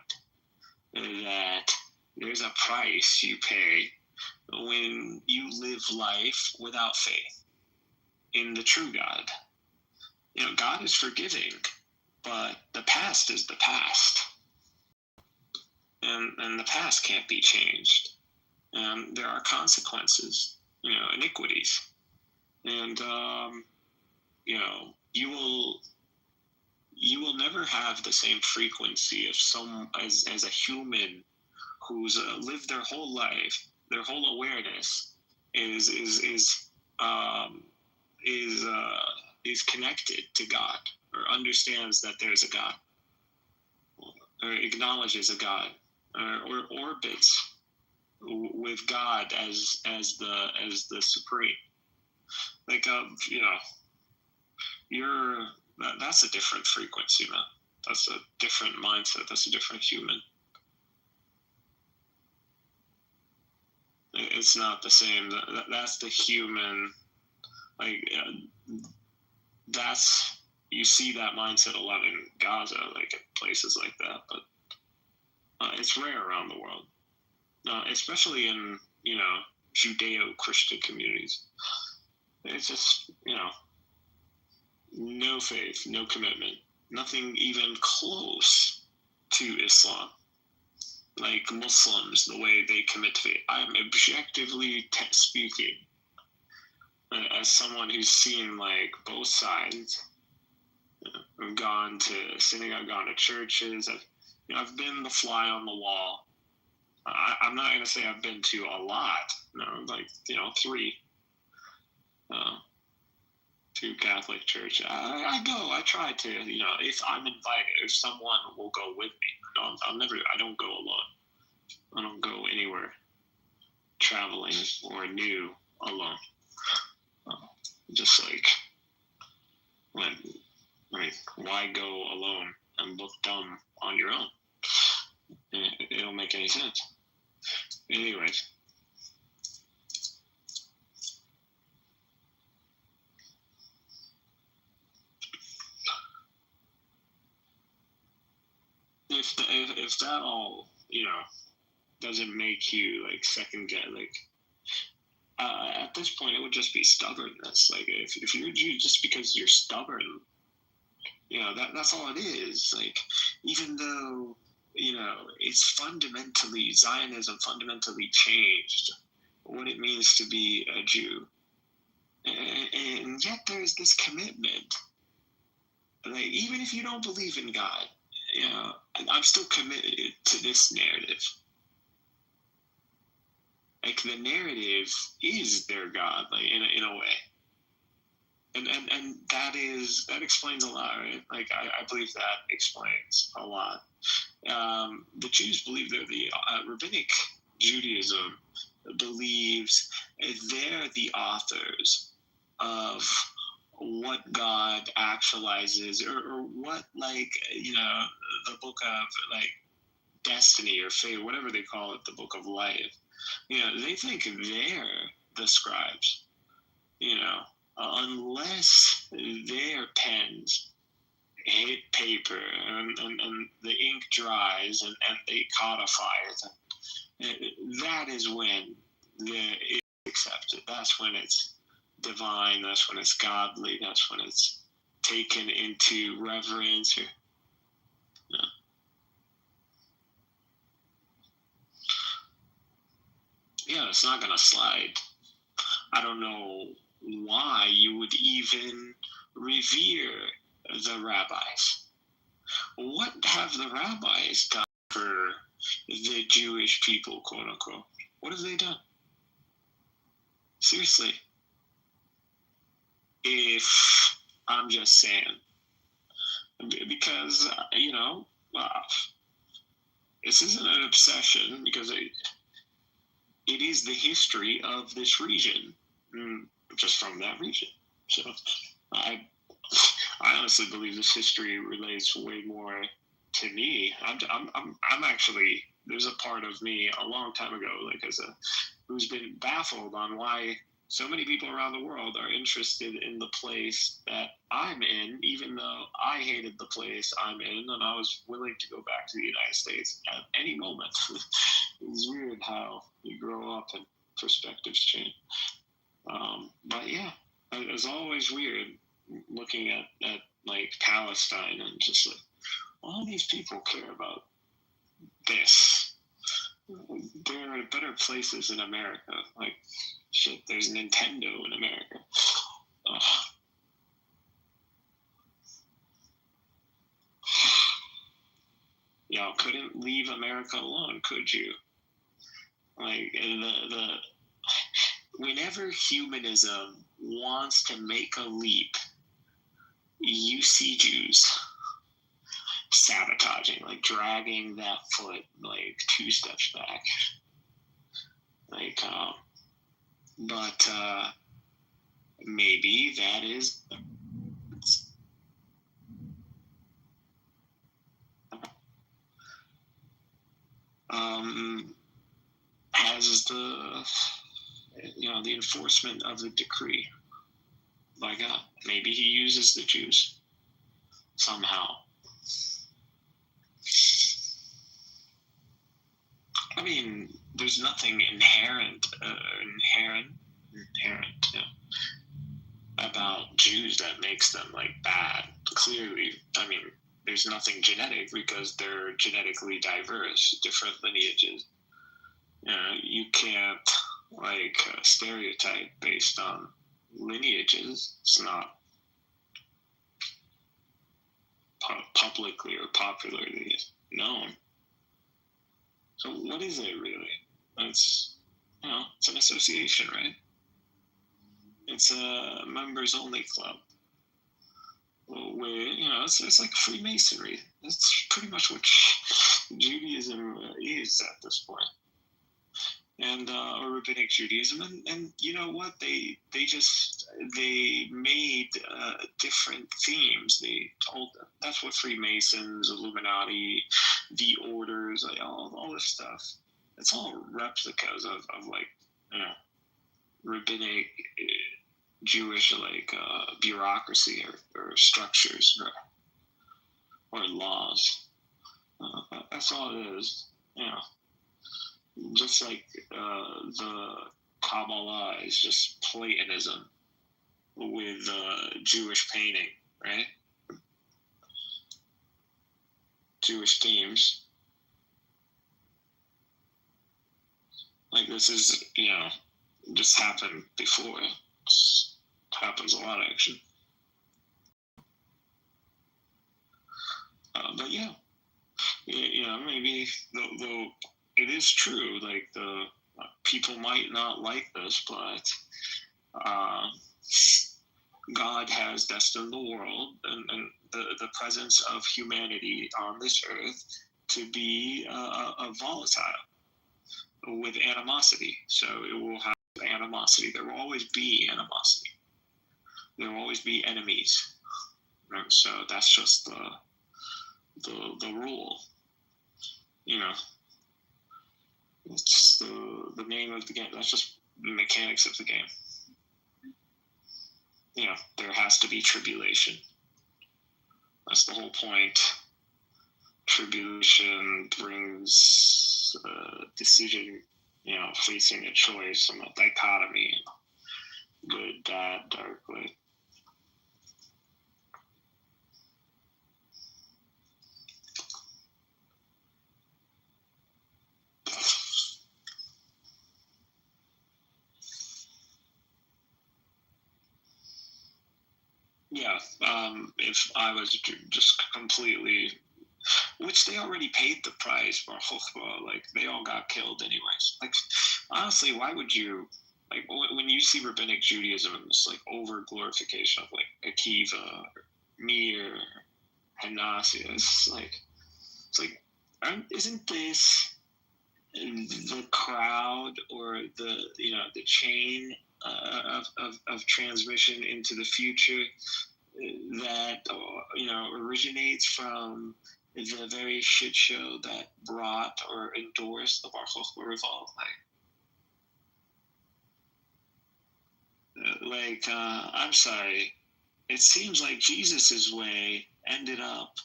that there's a price you pay when you live life without faith in the true God. You know, God is forgiving, but the past is the past. And the past can't be changed. And there are consequences, you know, iniquities. And, you know, you will never have the same frequency of as a human who's lived their whole life, their whole awareness is connected to God, or understands that there's a God, or acknowledges a God, or orbits with God as the supreme. Like you know, that's a different frequency, man. That's a different mindset. That's a different human. It's not the same. That's the human. Like that's, you see that mindset a lot in Gaza, like in places like that, but it's rare around the world, especially in, you know, Judeo-Christian communities. It's just, you know, no faith, no commitment, nothing even close to Islam. Like Muslims, the way they commit to faith. I'm objectively speaking, as someone who's seen like both sides. I've gone to synagogue, gone to churches. I've been the fly on the wall. I'm not going to say I've been to a lot. No, like, you know, 3. 2 Catholic church. I go. I try to. You know, if I'm invited, if someone will go with me. I don't go alone. I don't go anywhere traveling or new alone. Just like why go alone and look dumb on your own? It don't make any sense. Anyways. If that all, you know, doesn't make you like second guess, like at this point it would just be stubbornness. Like if you're just because you're stubborn, you know, that's all it is. Like, even though, you know, it's Zionism fundamentally changed what it means to be a Jew, and yet there's this commitment. Like, even if you don't believe in God, you know, I'm still committed to this narrative. Like, the narrative is their God, like in a way, and that explains a lot, right? Like, I believe that explains a lot. The Jews believe they're the rabbinic Judaism believes they're the authors of what God actualizes, or what, like, you know, the book of like destiny or fate, whatever they call it, the book of life. You know, they think they're the scribes, you know, unless their pens hit paper and the ink dries and they codify it. And that is when it's accepted. That's when it's divine. That's when it's godly. That's when it's taken into reverence. Or, no. Yeah, it's not going to slide. I don't know why you would even revere the rabbis. What have the rabbis done for the Jewish people, quote unquote? What have they done? Seriously. If I'm just saying, because, you know, this isn't an obsession, because it is the history of this region. just from that region. So I honestly believe this history relates way more to me. I'm actually, there's a part of me a long time ago, like who's been baffled on why so many people around the world are interested in the place that I'm in, even though I hated the place I'm in and I was willing to go back to the United States at any moment. It's weird how you grow up and perspectives change. But yeah, it was always weird looking at like Palestine and just like, all these people care about this. There are better places in America. Like, shit, there's Nintendo in America. Ugh. Y'all couldn't leave America alone, could you? Like, whenever humanism wants to make a leap, you see Jews sabotaging, like dragging that foot like 2 steps back. Like, but maybe that is as the the enforcement of the decree by God. Maybe he uses the Jews somehow. I mean, there's nothing inherent about Jews that makes them like bad. Clearly, I mean, there's nothing genetic because they're genetically diverse, different lineages. You can't like stereotype based on lineages. It's not publicly or popularly known. So what is it really? It's it's an association, right? It's a members only club where it's like Freemasonry. That's pretty much what Judaism is at this point. And or Rabbinic Judaism, and you know what, they made different themes. They told them that's what Freemasons, Illuminati, the orders, like all this stuff. It's all replicas of like rabbinic Jewish like bureaucracy or structures or laws. That's all it is. Just like the Kabbalah is just Platonism with Jewish painting, right? Jewish themes. Like this is, just happened before. It happens a lot, actually. But yeah, maybe though it is true, like the people might not like this, but God has destined the world and the presence of humanity on this earth to be a volatile with animosity. So it will have animosity. There will always be animosity. There will always be enemies. So that's just the rule. It's the name of the game. That's just the mechanics of the game. There has to be tribulation. That's the whole point. Tribulation brings decision, facing a choice and a dichotomy, good, bad, dark, light. Yeah, if I was just completely, which they already paid the price for Chokhmah, like they all got killed anyways. Like honestly, why would you, like when you see Rabbinic Judaism and this like over glorification of like Akiva, Meir, Hanasi, it's like isn't this the crowd or the chain of transmission into the future that originates from the very shit show that brought or endorsed the Bar Kokhba revolt. I'm sorry, it seems like Jesus's way ended up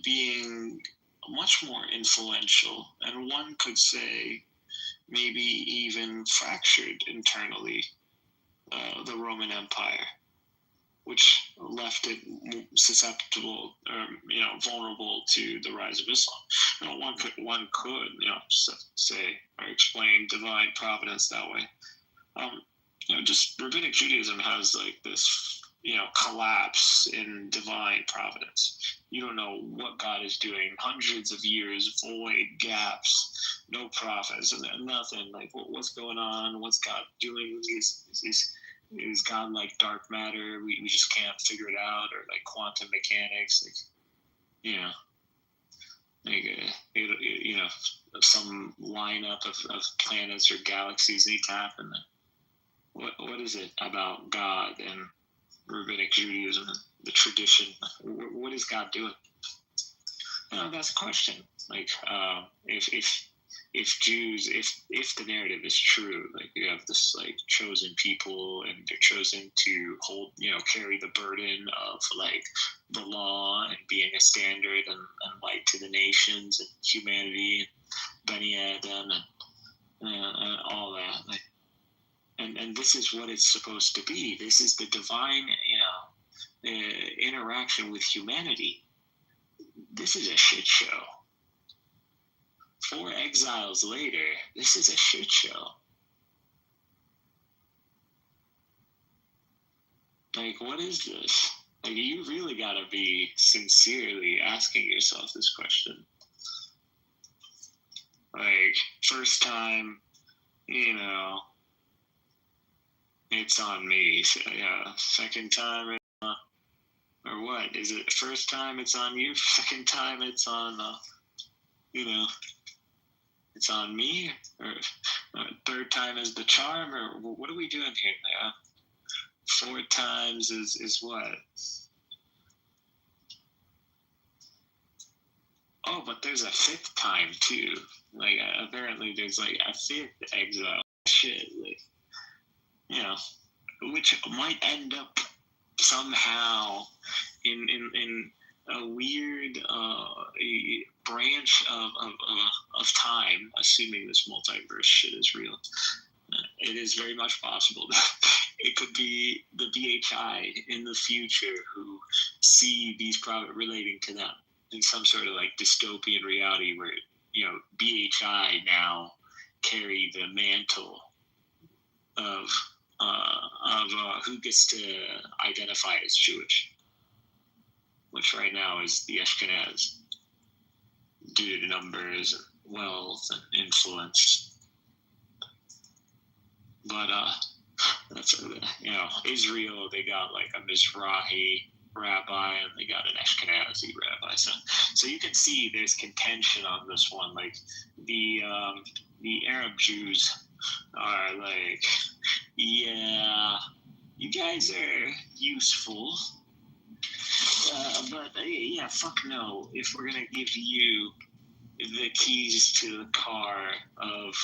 being much more influential, and one could say maybe even fractured internally the Roman Empire, which left it susceptible or vulnerable to the rise of Islam. One could say or explain divine providence that way. Just rabbinic Judaism has like this collapse in divine providence. You don't know what God is doing. Hundreds of years, void, gaps, no prophets, and nothing. Like, what's going on? What's God doing? Is God like dark matter? We just can't figure it out, or like quantum mechanics, some lineup of planets or galaxies need to happen. What is it about God and rabbinic Judaism, the tradition? What is God doing? That's a question. Like, if Jews, if the narrative is true, like you have this like chosen people and they're chosen to hold, carry the burden of like the law and being a standard and light to the nations and humanity, Bani Adam and all that. Like, and this is what it's supposed to be. This is the divine, interaction with humanity. This is a shit show. 4 exiles later, this is a shit show. Like, what is this? Like, you really gotta be sincerely asking yourself this question. Like, first time, it's on me. So, yeah. Second time, or what? Is it first time it's on you? Second time it's on, it's on me? Or third time is the charm? Or what are we doing here? Yeah. 4 times is what? Oh, but there's a 5th time too. Like, apparently there's like a 5th exile. Shit, like, which might end up somehow in a weird branch of time, assuming this multiverse shit is real. It is very much possible that it could be the BHI in the future who see these relating to them in some sort of like dystopian reality where, BHI now carry the mantle of who gets to identify as Jewish, which right now is the Ashkenaz, due to numbers and wealth and influence. But that's Israel, they got like a Mizrahi rabbi and they got an Ashkenazi rabbi. So you can see there's contention on this one. Like the Arab Jews are like, yeah, you guys are useful, but yeah, fuck no. If we're gonna give you the keys to the car of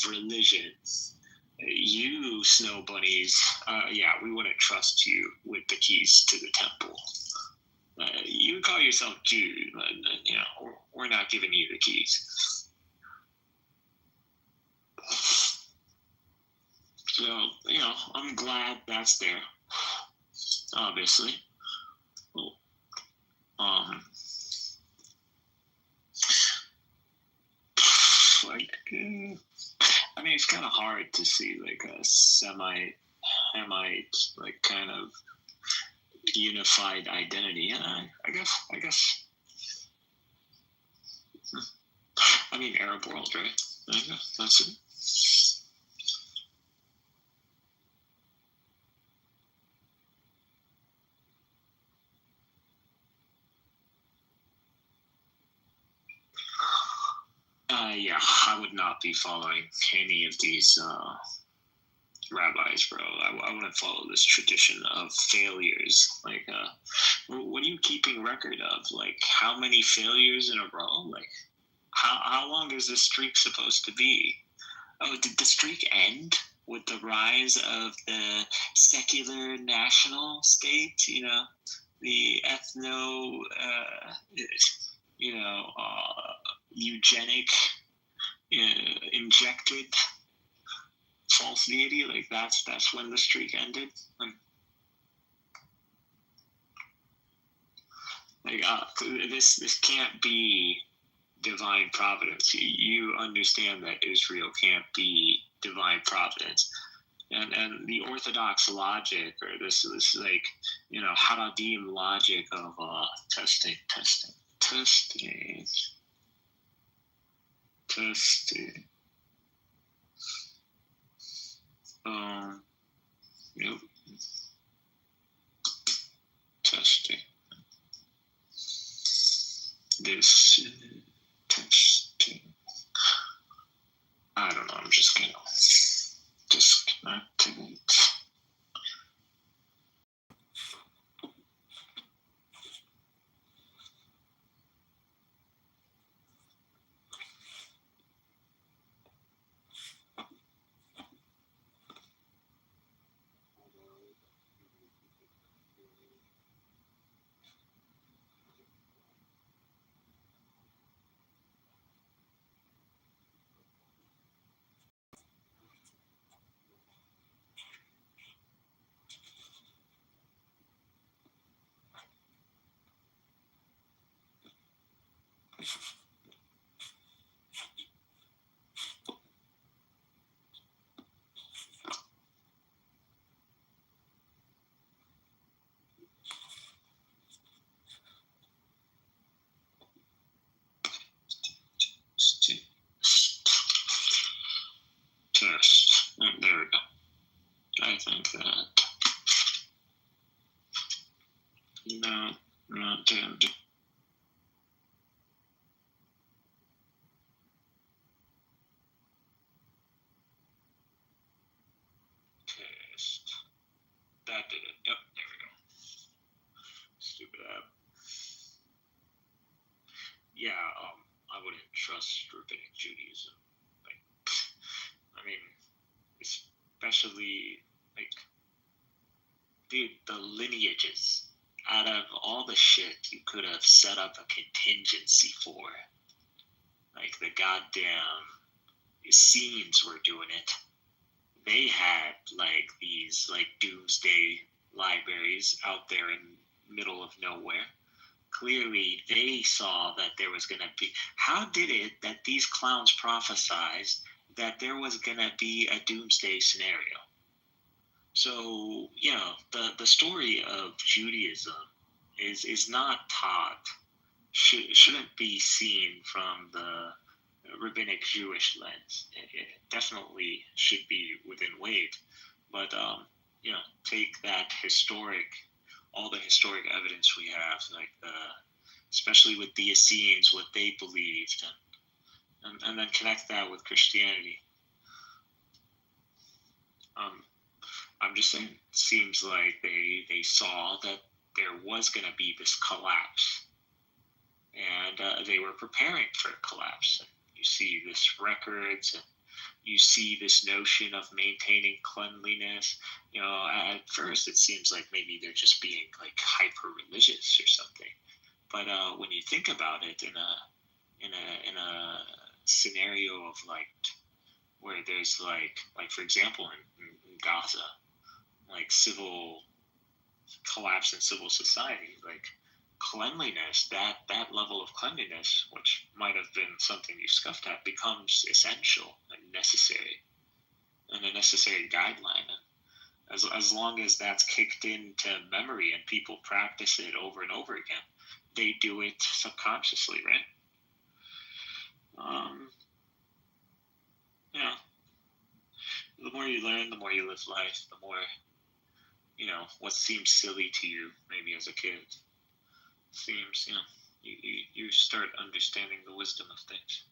religion, you snow bunnies, yeah, we wouldn't trust you with the keys to the temple. You call yourself Jew, but we're not giving you the keys. So, I'm glad that's there, obviously. It's kind of hard to see like a Semite, Hamite, like kind of unified identity. And I guess. Arab world, right? Yeah, that's it. Yeah. I would not be following any of these rabbis, bro. I wouldn't follow this tradition of failures. Like, what are you keeping record of? Like, how many failures in a row? Like, how long is this streak supposed to be? Oh, did the streak end with the rise of the secular national state? You know, the ethno, eugenic, injected false deity. Like that's when the streak ended. This can't be divine providence. You understand that Israel can't be divine providence. And the Orthodox logic, or this like, Haradim logic of testing. Nope. Testing. This testing. I don't know. I'm just gonna disconnect it. Test. There we go. I think that. No, not damned. Test. That did it. Yep, there we go. Stupid app. Yeah, I wouldn't trust rabbinic Judaism. Like, I mean, especially like the lineages. Out of all the shit you could have set up a contingency for, like the goddamn Essenes were doing it. They had like these like doomsday libraries out there in the middle of nowhere. Clearly, they saw that there was going to be. How did it that these clowns prophesied that there was going to be a doomsday scenario? So, the story of Judaism is not taught, shouldn't be seen from the rabbinic Jewish lens. It definitely should be within weight. But, take that all the historic evidence we have, like especially with the Essenes, what they believed, and then connect that with Christianity. I'm just saying, it seems like they saw that there was going to be this collapse, and they were preparing for a collapse. And you see this records, and you see this notion of maintaining cleanliness. At first it seems like maybe they're just being like hyper religious or something, but when you think about it in a scenario of like where there's like for example in Gaza, like civil collapse in civil society, like cleanliness, that level of cleanliness, which might have been something you scuffed at, becomes essential and necessary, and a necessary guideline. And as long as that's kicked into memory and people practice it over and over again, they do it subconsciously, right? The more you learn, the more you live life, the more, what seems silly to you, maybe as a kid, seems, you start understanding the wisdom of things.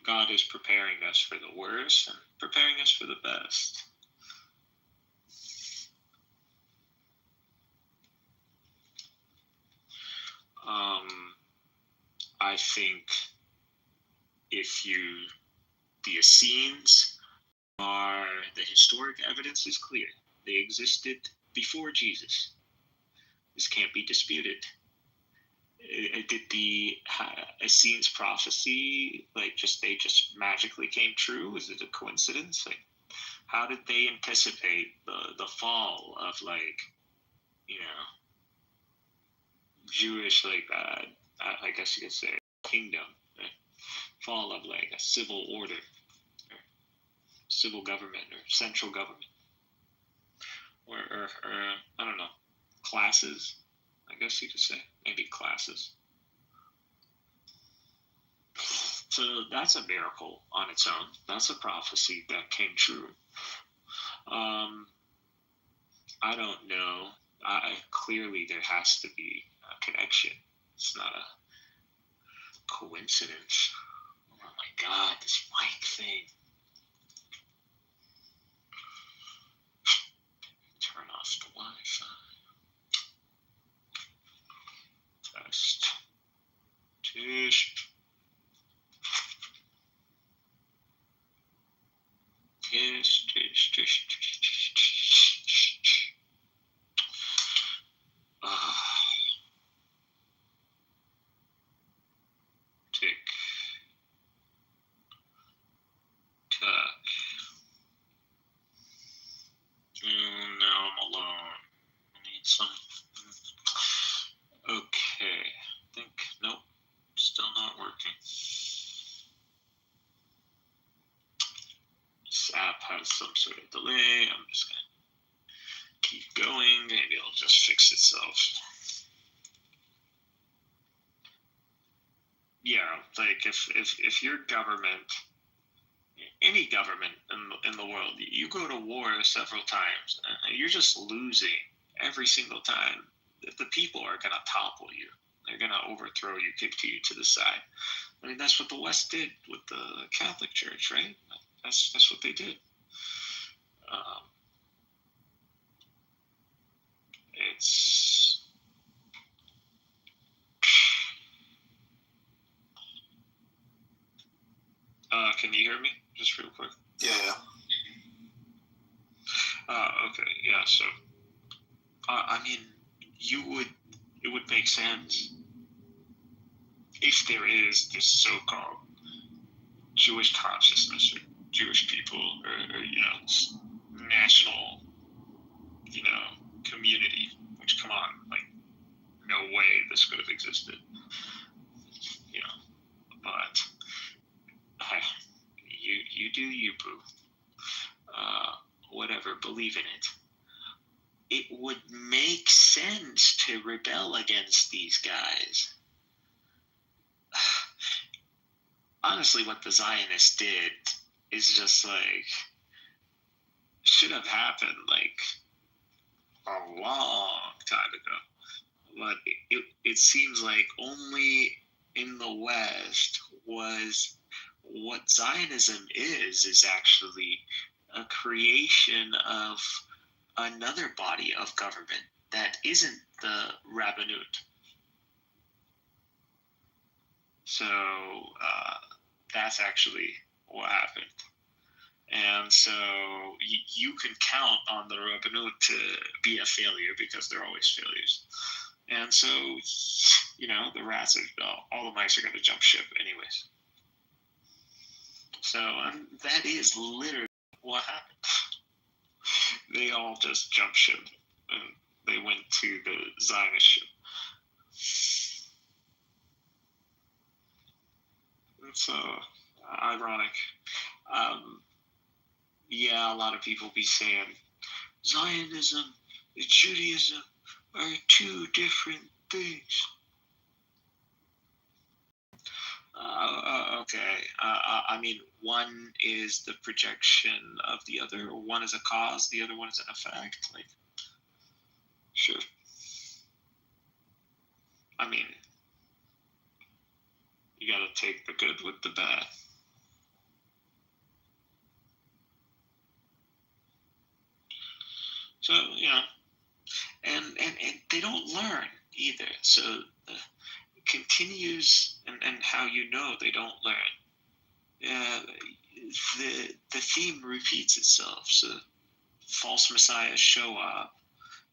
God is preparing us for the worst and preparing us for the best. I think the Essenes the historic evidence is clear. They existed before Jesus. This can't be disputed. Did the Essenes prophecy, they just magically came true? Is it a coincidence? How did they anticipate the fall of Jewish, I guess you could say, kingdom, fall of a civil order, or civil government, or central government, or I don't know, classes, I guess you could say, maybe classes. So that's a miracle on its own. That's a prophecy that came true. I don't know. Clearly there has to be a connection. It's not a coincidence. Oh my God, this mic thing. Turn off the Wi-Fi. Test. Tick. Tack. Now I'm alone. I need some. Okay. Nope. Still not working. This app has some sort of delay. I'm just gonna keep going. Maybe it'll just fix itself. Yeah, if your government, any government in the world, you go to war several times, and you're just losing every single time. The people are gonna topple you. They're gonna overthrow you, kick you to the side. I mean, that's what the West did with the Catholic Church, right? That's what they did. It's can you hear me? Just real quick.
Yeah.
Okay. Yeah. So, I mean, it would make sense if there is this so-called Jewish consciousness, or Jewish people, or national, community. Which, come on, no way this could have existed. But you do you, boo. Whatever, believe in it. It would make sense to rebel against these guys. Honestly, what the Zionists did is just should have happened a long time ago. But it seems like only in the West was what Zionism is actually a creation of another body of government that isn't the Rabbanut. So that's actually what happened. And so you can count on the Rabbanut to be a failure because they're always failures. And so, the rats all the mice are going to jump ship anyways. So that is literally what happened. They all just jumped ship and they went to the Zionist ship. It's ironic. Yeah, a lot of people be saying Zionism and Judaism are two different things. Okay. I mean, one is the projection of the other. One is a cause, the other one is an effect. Sure. I mean, you gotta take the good with the bad. So and they don't learn either. So it continues, and how they don't learn. The theme repeats itself. So false messiahs show up,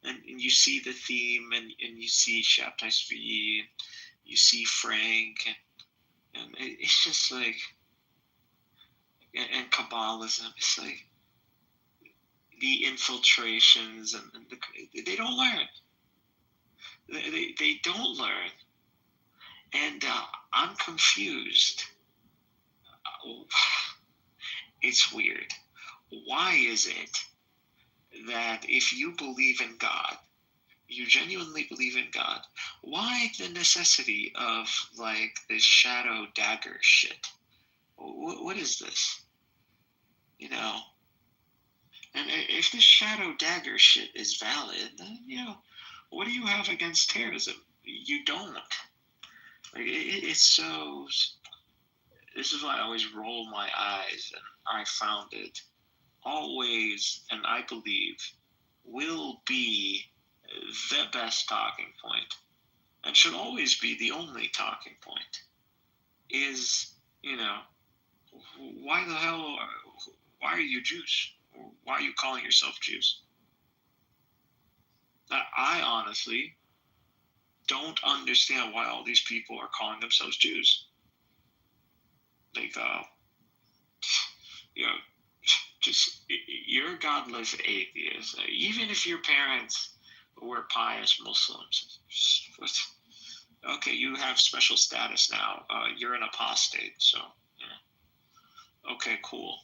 and you see the theme, and you see Shabtai Tzvi, and you see Frank, and it's just like, and Kabbalism. It's like the infiltrations, and they don't learn. They don't learn, and I'm confused. It's weird. Why is it that if you believe in God, you genuinely believe in God, why the necessity of like this shadow dagger shit? What is this? And if this shadow dagger shit is valid, then, what do you have against terrorism? You don't. Like, it's so. This is why I always roll my eyes, and I found it always, and I believe will be the best talking point, and should always be the only talking point, is, why the hell, why are you Jews? Why are you calling yourself Jews? I honestly don't understand why all these people are calling themselves Jews. Like, just, you're a godless atheist. Even if your parents were pious Muslims, okay, you have special status now. You're an apostate, so, okay, cool.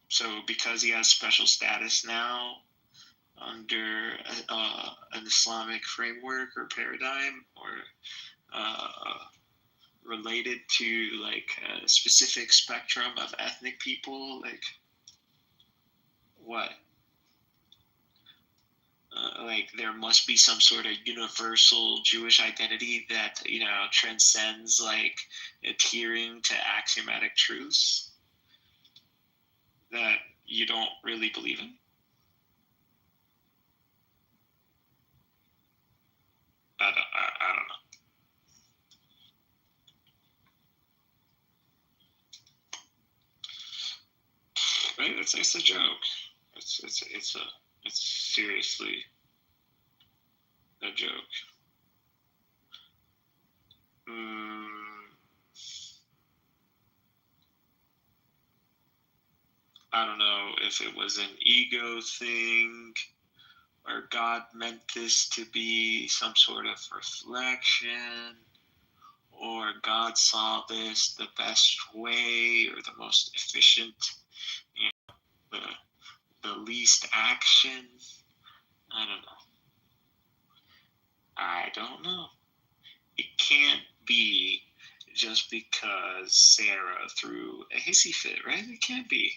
So because he has special status now under an Islamic framework or paradigm, or related to like a specific spectrum of ethnic people, like what? Like there must be some sort of universal Jewish identity that transcends like adhering to axiomatic truths that you don't really believe in. I don't know. Right? It's a joke. It's seriously a joke. I don't know if it was an ego thing, or God meant this to be some sort of reflection, or God saw this the best way, or the most efficient, the least action. I don't know. It can't be just because Sarah threw a hissy fit, right? It can't be.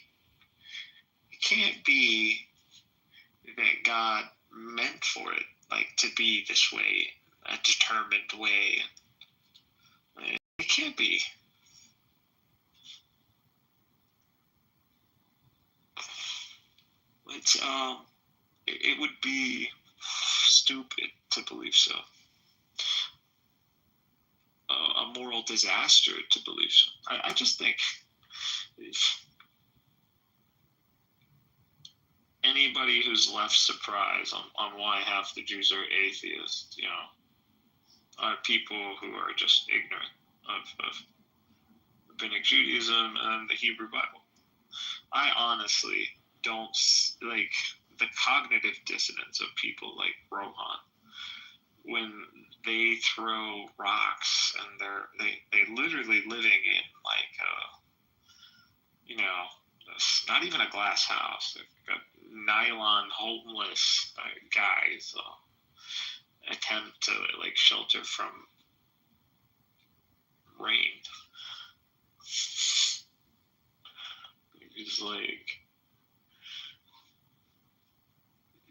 It can't be that God meant for it, like, to be this way, a determined way. It can't be. It's it would be stupid to believe so. A moral disaster to believe so. I just think anybody who's left surprised on why half the Jews are atheists, are people who are just ignorant of Rabbinic Judaism and the Hebrew Bible. I honestly don't like the cognitive dissonance of people like Rohan when they throw rocks and they literally living in like not even a glass house. They've got nylon homeless guys attempt to like shelter from rain. It's like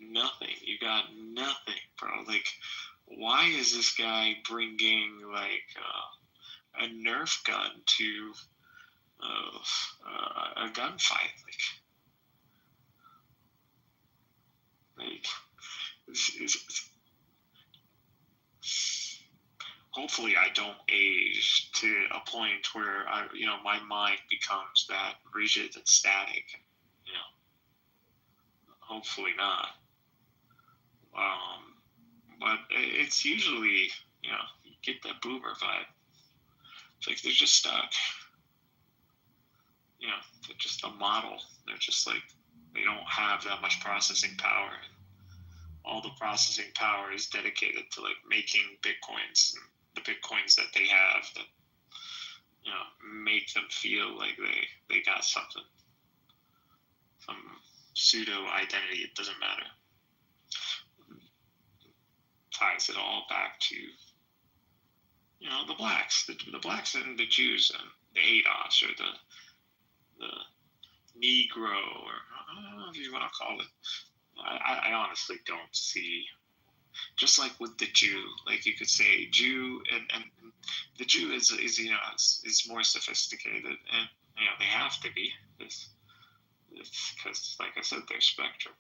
nothing. You got nothing, bro. Like, why is this guy bringing like a Nerf gun to a gunfight? Like, Like, hopefully I don't age to a point where my mind becomes that rigid and static. Hopefully not. But it's usually, you get that boomer vibe. It's like they're just stuck. They're just a model. They're just like, they don't have that much processing power. All the processing power is dedicated to like making bitcoins, and the bitcoins that they have that make them feel like they got something, some pseudo identity. It doesn't matter. Ties it all back to the blacks, the blacks and the Jews and the ADOS or the Negro, or I don't know if you want to call it. I honestly don't see, just like with the Jew, like you could say Jew and the Jew is more sophisticated, and they have to be, because like I said, they're spectrum,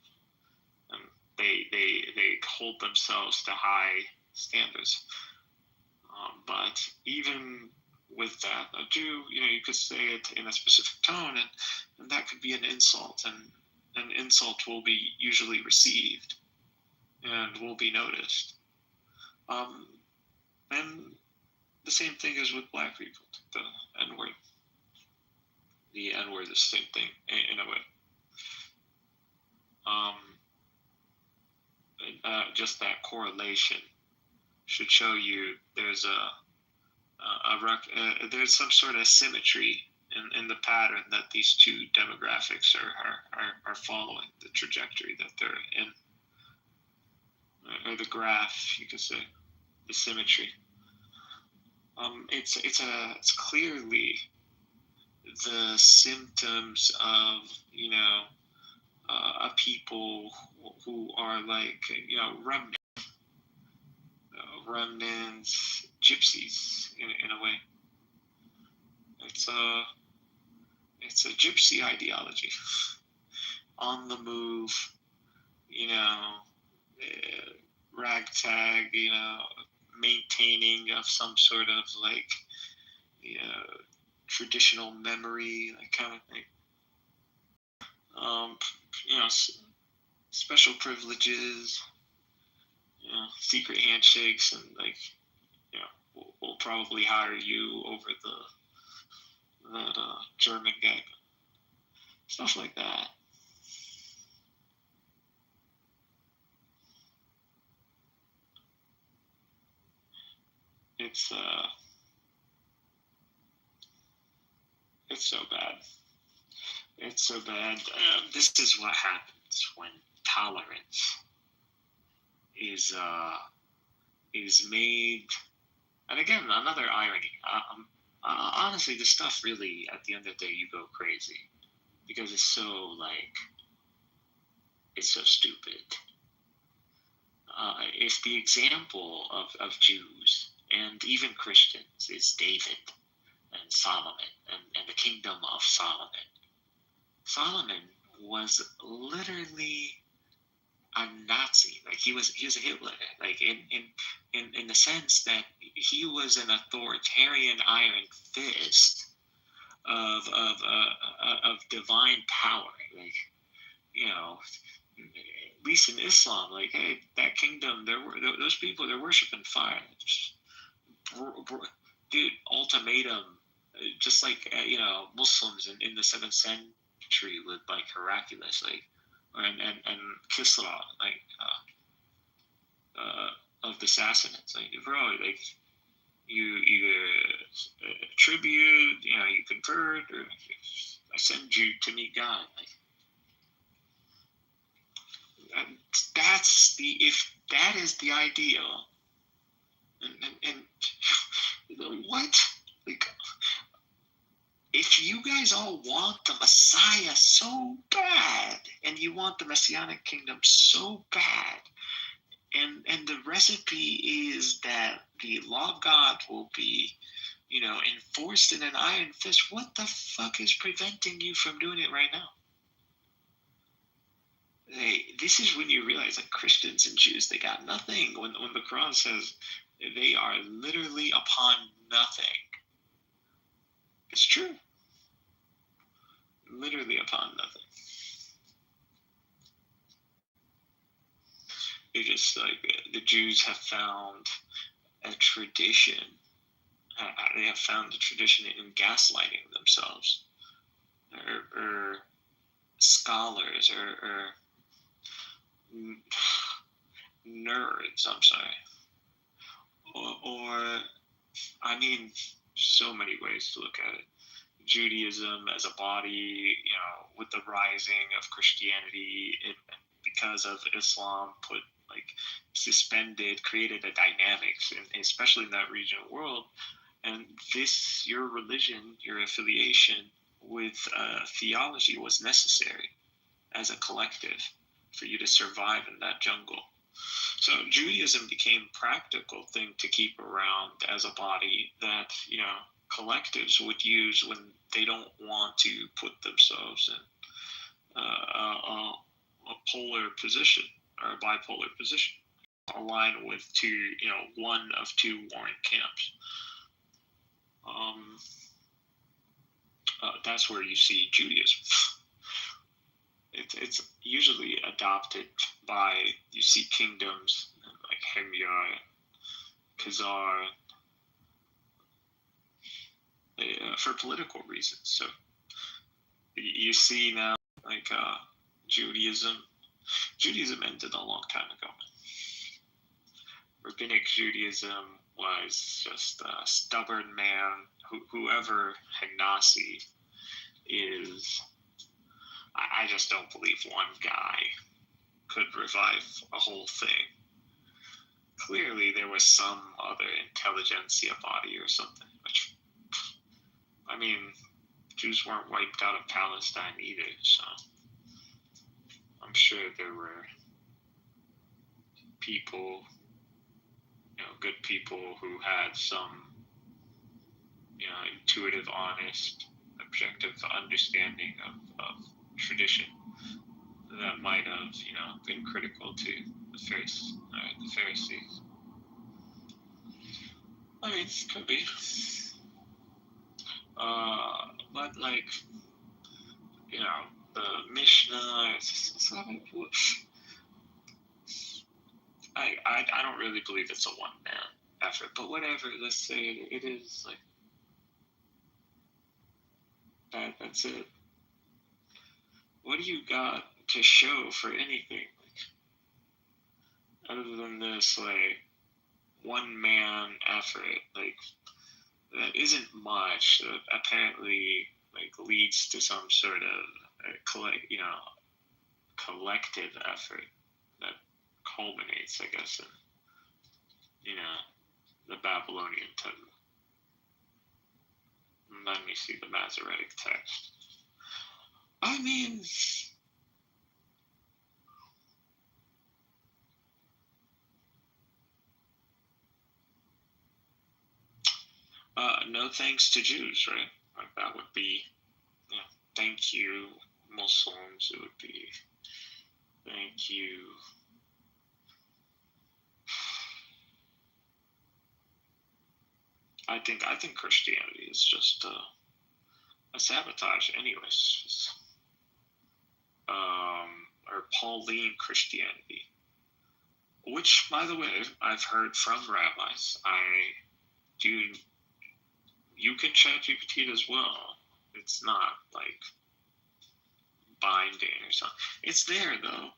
and they hold themselves to high standards. But even with that, a Jew, you could say it in a specific tone, and that could be an insult, and an insult will be usually received and will be noticed. And the same thing is with black people. The N-word. The N-word is the same thing in a way. Just that correlation should show you there's there's some sort of symmetry in the pattern that these two demographics are following, the trajectory that they're in, or the graph, you could say, the symmetry. It's clearly the symptoms of a people who are like remnants, gypsies in a way. It's a gypsy ideology, on the move, ragtag, maintaining of some sort of like traditional memory, like kind of thing. Special privileges, secret handshakes, and like we'll probably hire you over that German guy, stuff like that. It's so bad. It's so bad. This is what happens when tolerance is made. And again, another irony. Honestly, this stuff really, at the end of the day, you go crazy because it's so stupid. If the example of Jews and even Christians is David and Solomon and the kingdom of Solomon. Solomon was literally a Nazi. Like he was a Hitler. Like in the sense that he was an authoritarian iron fist of divine power. Like at least in Islam, like hey, that kingdom, those people, they're worshiping fire. Dude, ultimatum. Just like Muslims in the 7th century with like Heraclius, like and Kisra, like of the Sassanids, like bro, like you tribute, you convert, or I send you to meet God. Like if that is the ideal, and what, like. If you guys all want the Messiah so bad, and you want the Messianic kingdom so bad, and the recipe is that the law of God will be, enforced in an iron fist, what the fuck is preventing you from doing it right now? this is when you realize that Christians and Jews, they got nothing. When the Quran says they are literally upon nothing, it's true. Literally upon nothing. It's just like the Jews have found a tradition. They have found a tradition in gaslighting themselves, or scholars, or nerds. I'm sorry, or I mean, so many ways to look at it. Judaism as a body, with the rising of Christianity, and because of Islam, created a dynamics, and especially in that regional world. And your religion, your affiliation with theology was necessary as a collective for you to survive in that jungle. So Judaism became a practical thing to keep around as a body that, collectives would use when they don't want to put themselves in a polar position or a bipolar position, align with one of two warring camps. That's where you see Judaism. It's usually adopted by, you see kingdoms like Himyar, Khazar, for political reasons. So you see now, Judaism ended a long time ago. Rabbinic Judaism was just a stubborn man. Whoever Hanasi is, I just don't believe one guy could revive a whole thing. Clearly, there was some other intelligentsia body or something. Which, Jews weren't wiped out of Palestine either, so I'm sure there were people, good people who had some, intuitive, honest, objective understanding of tradition that might have, been critical to the Pharisees. Could be. But the Mishnah, it's not I don't really believe it's a one-man effort, but whatever, let's say it is, that's it. What do you got to show for anything? Other than this, one-man effort, that isn't much, that apparently, leads to some sort of, collective effort that culminates, I guess, in, the Babylonian temple. Let me see the Masoretic text. No thanks to Jews, right? That would be, thank you, Muslims. It would be, thank you. I think Christianity is just a sabotage, anyways. Or Pauline Christianity, which, by the way, I've heard from rabbis. You can chat GPT as well. It's not binding or something. It's there though,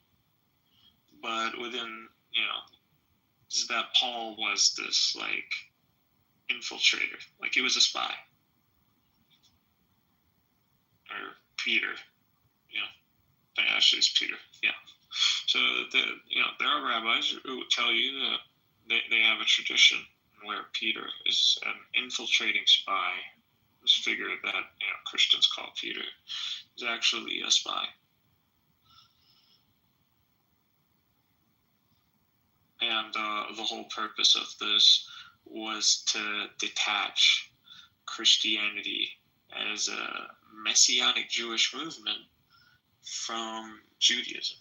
but within, that Paul was this infiltrator, he was a spy, or Peter, actually it's Peter, yeah. So there are rabbis who would tell you that they have a tradition where Peter is an infiltrating spy. This figure that Christians call Peter is actually a spy. And the whole purpose of this was to detach Christianity as a messianic Jewish movement from Judaism.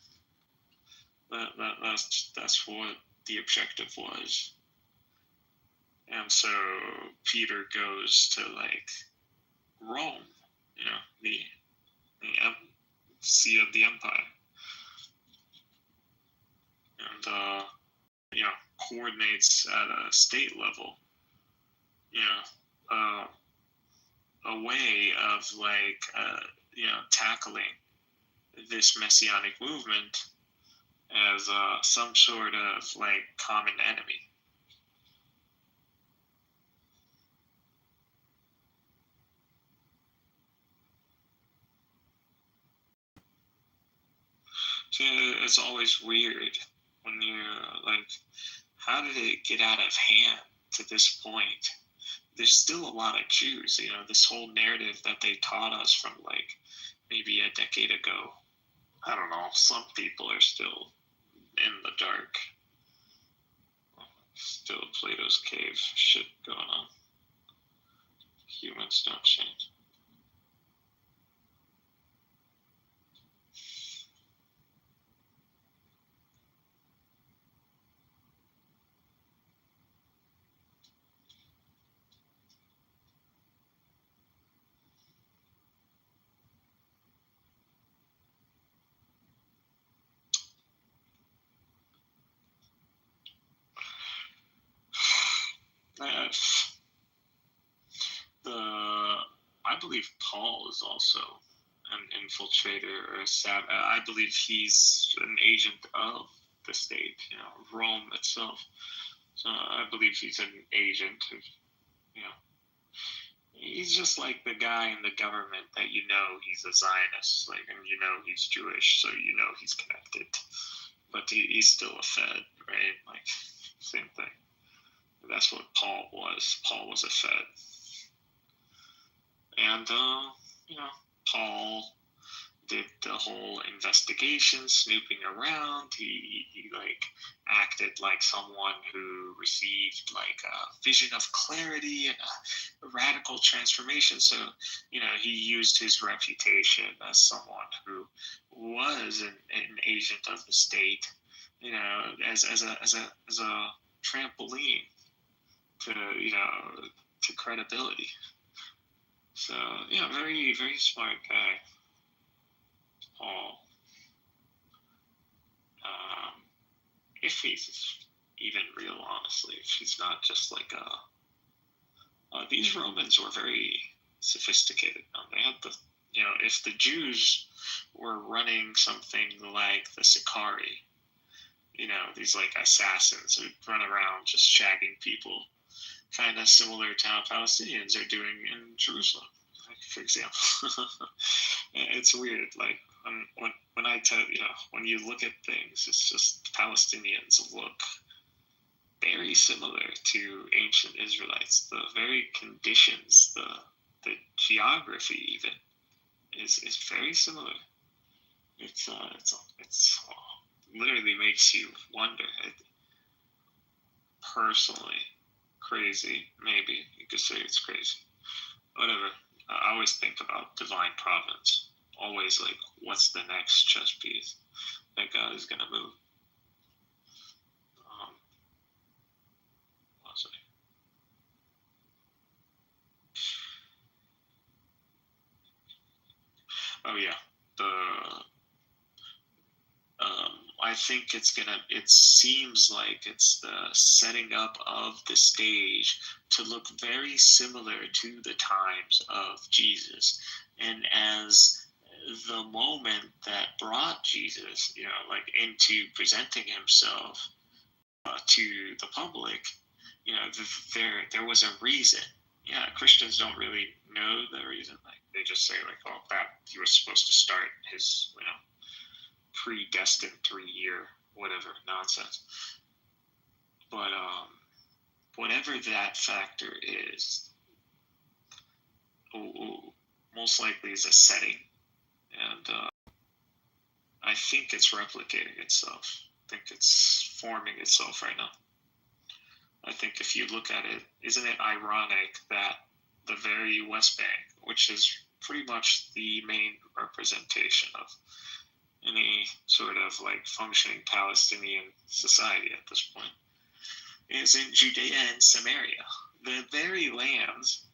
That's what the objective was. And so Peter goes to like Rome, the seat of the empire, and coordinates at a state level, a way of like tackling this messianic movement as some sort of like common enemy. So it's always weird when you're like, how did it get out of hand to this point? There's still a lot of Jews, this whole narrative that they taught us from like maybe a decade ago. I don't know, some people are still in the dark. Still Plato's cave shit going on. Humans don't change. I believe Paul is also an infiltrator or I believe he's an agent of the state, Rome itself. So I believe he's an agent of, he's just like the guy in the government that he's a Zionist, like, and he's Jewish, so he's connected. But he's still a Fed, right? Like, same thing. That's what Paul was. Paul was a Fed. And, Paul did the whole investigation, snooping around. He like acted like someone who received like a vision of clarity and a radical transformation. So, he used his reputation as someone who was an agent of the state, as a trampoline to to credibility. So very, very smart guy, Paul. If he's even real, honestly, if he's not just like these Romans were very sophisticated. They had if the Jews were running something like the Sicarii, these like assassins who run around just shagging people, kind of similar to how Palestinians are doing in Jerusalem, like, for example. It's weird. Like when I tell when you look at things, it's just Palestinians look very similar to ancient Israelites. The very conditions, the geography even is very similar. It's literally makes you wonder. Personally, crazy, maybe you could say it's crazy. Whatever. I always think about divine providence. Always like, what's the next chess piece that God is gonna move? Oh yeah, I think it seems like it's the setting up of the stage to look very similar to the times of Jesus. And as the moment that brought Jesus, like into presenting himself to the public, there was a reason. Yeah, Christians don't really know the reason. Like, they just say like, oh, that he was supposed to start his, predestined 3-year whatever nonsense. But whatever that factor is, most likely is a setting, and I think it's replicating itself. I think it's forming itself right now. I think if you look at it, isn't it ironic that the very West Bank, which is pretty much the main representation of, any sort of like functioning Palestinian society at this point, is in Judea and Samaria, the very lands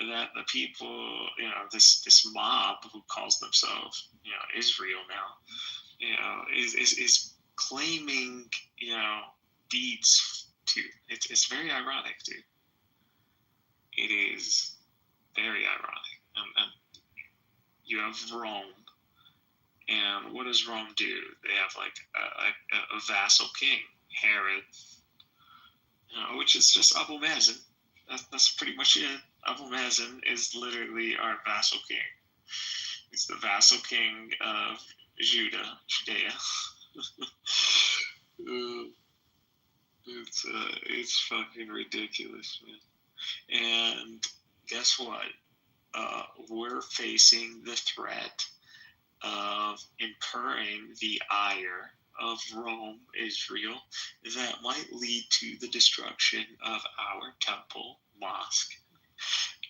that the people, this mob who calls themselves, Israel now, is claiming, deeds to. It's very ironic, dude. It is very ironic. And you have Rome, and what does Rome do? They have like a vassal king, Herod, which is just Abu Mazen. That's pretty much it. Abu Mazen is literally our vassal king. He's the vassal king of Judea. It's fucking ridiculous, man. And guess what? We're facing the threat of incurring the ire of Rome, Israel, that might lead to the destruction of our temple, mosque.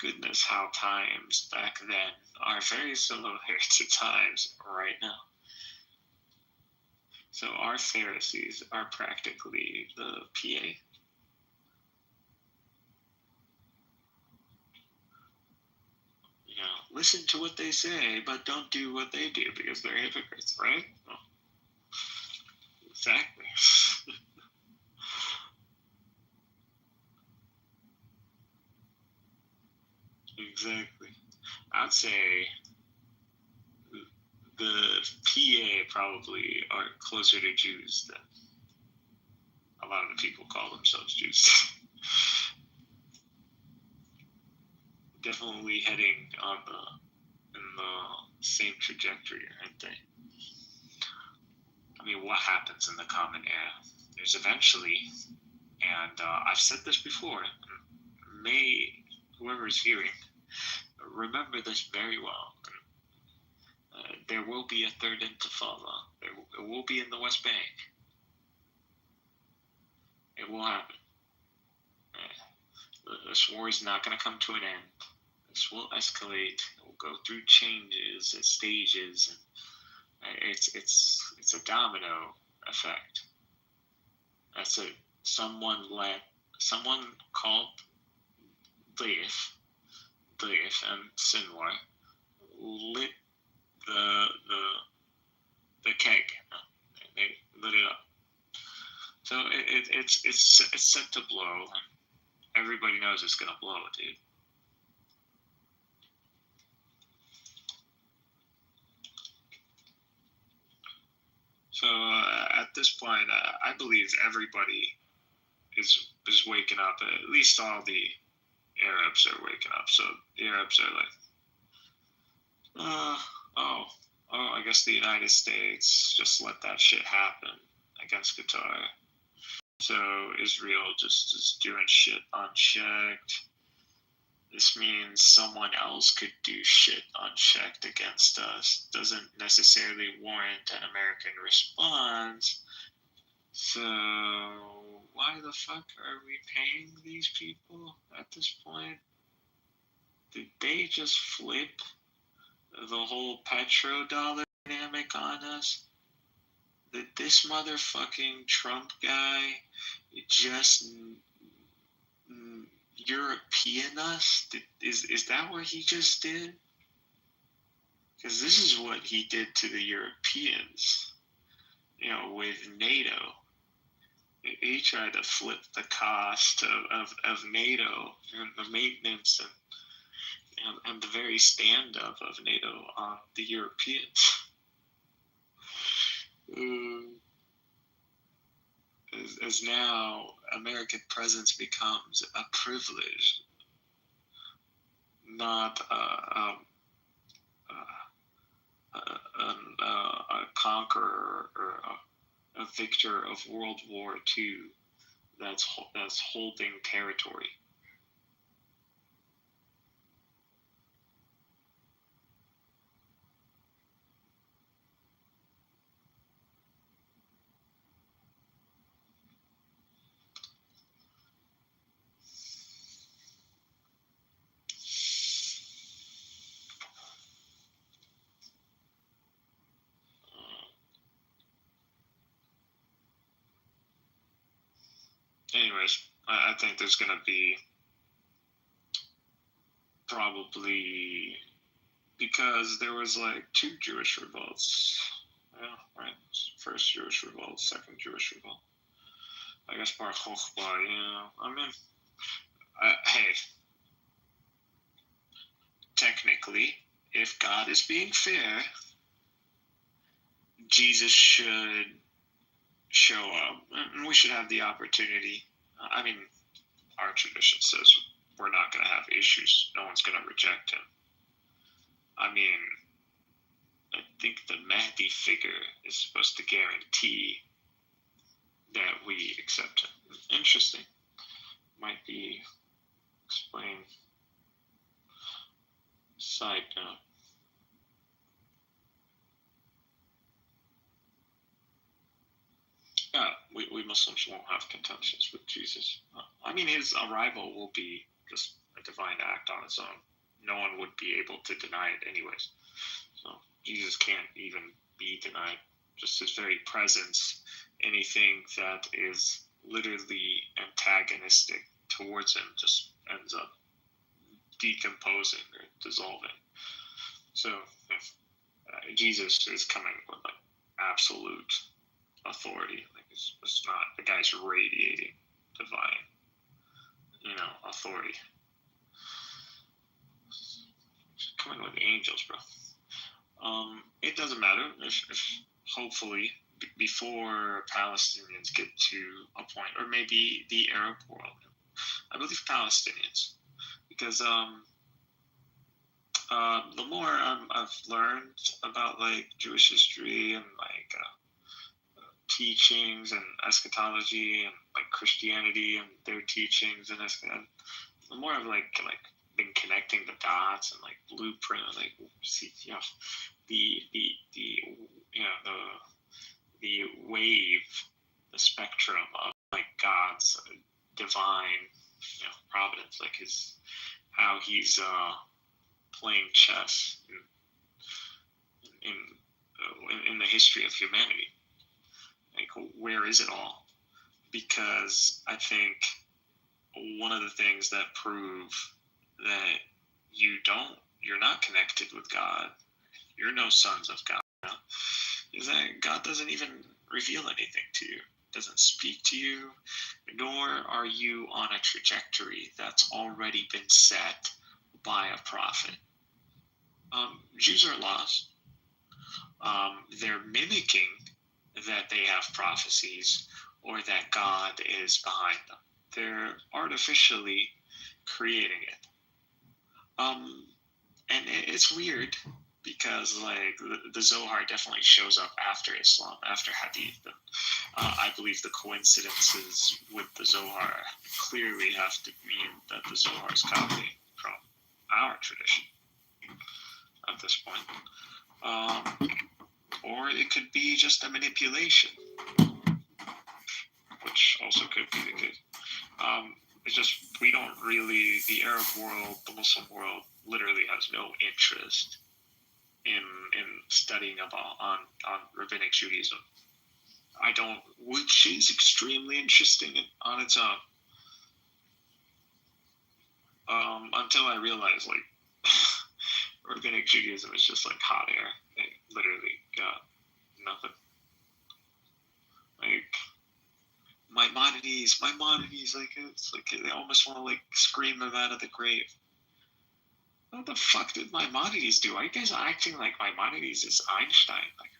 Goodness, how times back then are very similar to times right now. So our Pharisees are practically the PA. Listen to what they say, but don't do what they do because they're hypocrites, right? Oh. Exactly. Exactly. I'd say the PA probably are closer to Jews than a lot of the people call themselves Jews. Definitely heading in the same trajectory, aren't they? I mean, what happens in the common era? There's eventually, and I've said this before, whoever's hearing, remember this very well. There will be a third intifada. It will be in the West Bank. It will happen. This war is not going to come to an end. This will escalate. It will go through changes and stages, and it's a domino effect. That's it. Someone called Daif and Sinwar lit the keg. They lit it up. So it's set to blow. Everybody knows it's gonna blow, dude. So at this point, I believe everybody is waking up. At least all the Arabs are waking up. So the Arabs are like, I guess the United States just let that shit happen against Qatar. So Israel just is doing shit unchecked. This means someone else could do shit unchecked against us. Doesn't necessarily warrant an American response. So why the fuck are we paying these people at this point? Did they just flip the whole petrodollar dynamic on us? Did this motherfucking Trump guy just European us? Is that what he just did? Because this is what he did to the Europeans, with NATO. He tried to flip the cost of NATO and the maintenance and the very stand-up of NATO on the Europeans. As now American presence becomes a privilege, not a conqueror or a victor of World War II that's holding territory. anyways, I think there's going to be probably, because there was like 2 Jewish revolts. Yeah, right. First Jewish revolt, second Jewish revolt. I guess Bar Kokhba, yeah. I mean, hey, technically, if God is being fair, Jesus should show up, and we should have the opportunity. I mean, our tradition says we're not going to have issues. No one's going to reject him. I mean, I think the Mahdi figure is supposed to guarantee that we accept him. Interesting. Might be explain. Side note. Yeah, we Muslims won't have contentions with Jesus. I mean, his arrival will be just a divine act on its own. No one would be able to deny it anyways. So Jesus can't even be denied. Just his very presence, anything that is literally antagonistic towards him just ends up decomposing or dissolving. So Jesus is coming with like absolute authority. Like it's not, the guy's radiating divine, authority. Coming with angels, bro. It doesn't matter if hopefully before Palestinians get to a point, or maybe the Arab world. I believe Palestinians, because the more I've learned about like Jewish history and like teachings and eschatology and like Christianity and their teachings and the more I've like been connecting the dots and like blueprint, like see, the wave, the spectrum of like God's divine, providence, like how he's playing chess in the history of humanity. Like, where is it all? Because I think one of the things that prove that you're not connected with God, you're no sons of God, is that God doesn't even reveal anything to you, doesn't speak to you, nor are you on a trajectory that's already been set by a prophet. Jews are lost. They're mimicking that they have prophecies or that God is behind them. They're artificially creating it. And it's weird because like the Zohar definitely shows up after Islam, after Hadith. And, I believe the coincidences with the Zohar clearly have to mean that the Zohar is copying from our tradition at this point. Or it could be just a manipulation, which also could be the case. It's just we don't really, the Arab world, the Muslim world, literally has no interest in studying about on rabbinic Judaism. Which is extremely interesting on its own. Until I realized like rabbinic Judaism is just like hot air. They literally got nothing. Like Maimonides, like it's like they almost want to like scream them out of the grave. What the fuck did Maimonides do? Why are you guys acting like Maimonides is Einstein? Like,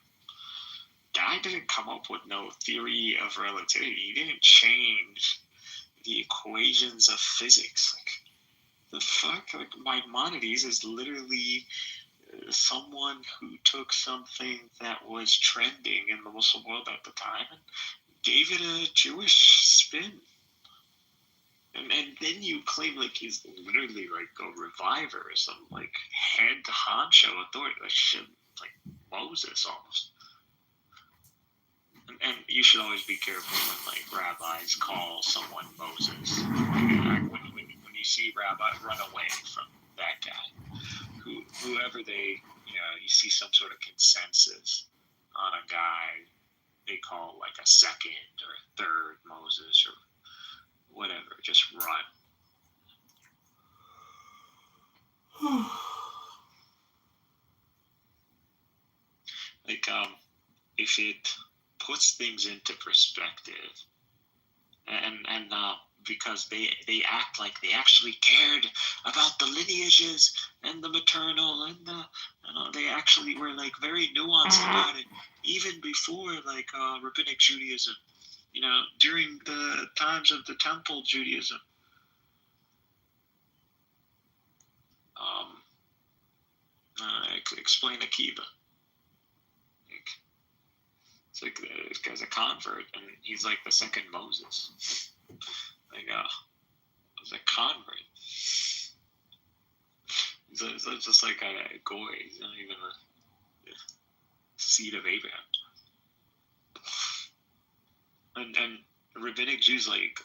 guy didn't come up with no theory of relativity. He didn't change the equations of physics. Like, the fuck? Like, Maimonides is literally someone who took something that was trending in the Muslim world at the time and gave it a Jewish spin. And then you claim like he's literally like a reviver or some like head honcho authority, like shit, like Moses almost. And you should always be careful when like rabbis call someone Moses. When you see rabbi, run away from that guy. Whoever they, you see some sort of consensus on a guy they call like a second or a third Moses or whatever, just run. Like, if it puts things into perspective, and because they act like they actually cared about the lineages and the maternal and the they actually were like very nuanced about it even before like rabbinic Judaism, during the times of the Temple Judaism. Explain Akiva. It's like this guy's a convert, and he's like the second Moses. Like, as a convert, he's just like a goy. He's not even a seed of Abraham. And rabbinic Jews like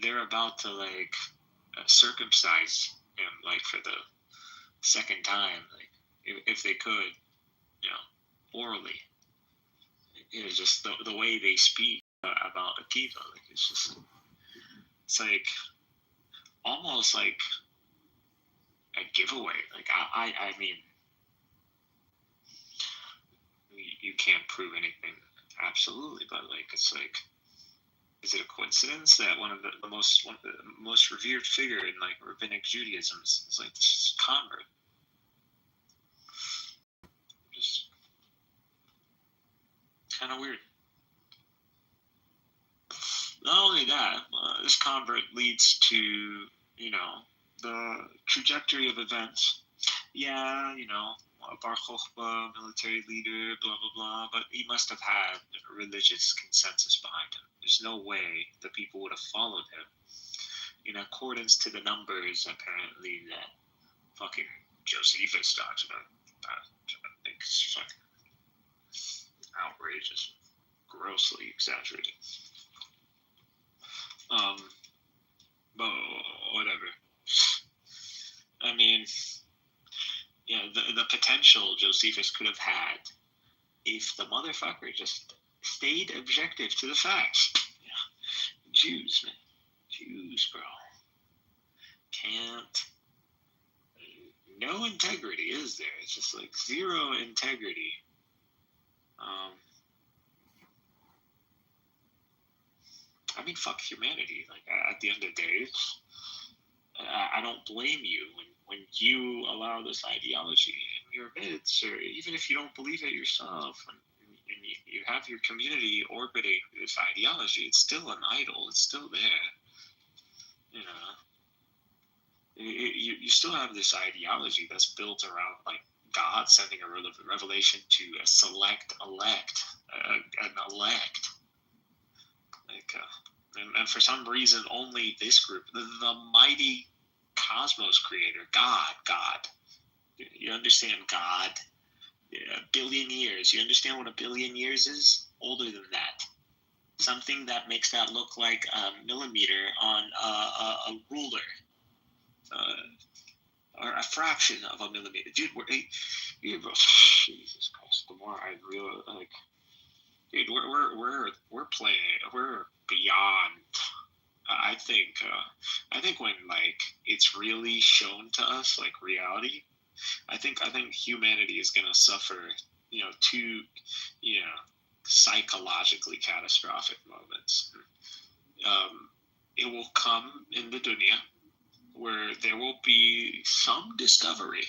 they're about to like circumcise him like for the second time, like if they could, orally. It's just the way they speak about Akiva, like it's like almost like a giveaway. Like I mean, you can't prove anything absolutely, but like it's like, is it a coincidence that one of the most revered figure in like rabbinic Judaism is like this convert? Just kind of weird. Not only that, this convert leads to, the trajectory of events. Yeah, Bar Kokhba, military leader, blah, blah, blah, but he must have had a religious consensus behind him. There's no way the people would have followed him in accordance to the numbers, apparently, that fucking Josephus talks about. I think it's fucking outrageous, grossly exaggerated. But whatever. I mean, the potential Josephus could have had if the motherfucker just stayed objective to the facts. Jews, man. Jews, bro. Can't. No integrity, is there? It's just like zero integrity. I mean, fuck humanity. Like, at the end of the day, I don't blame you when you allow this ideology in your midst, or even if you don't believe it yourself, and you have your community orbiting this ideology. It's still an idol. It's still there. You still have this ideology that's built around like God sending a revelation to a select elect, an elect. Like, and for some reason, only this group, the mighty cosmos creator, God. You understand God? A billion years. You understand what a billion years is? Older than that. Something that makes that look like a millimeter on a ruler. Or a fraction of a millimeter. Dude, Jesus Christ. The more I realize, like, dude, we're playing. We're beyond. I think when like it's really shown to us, like reality, I think humanity is gonna suffer, two, psychologically catastrophic moments. It will come in the dunya where there will be some discovery,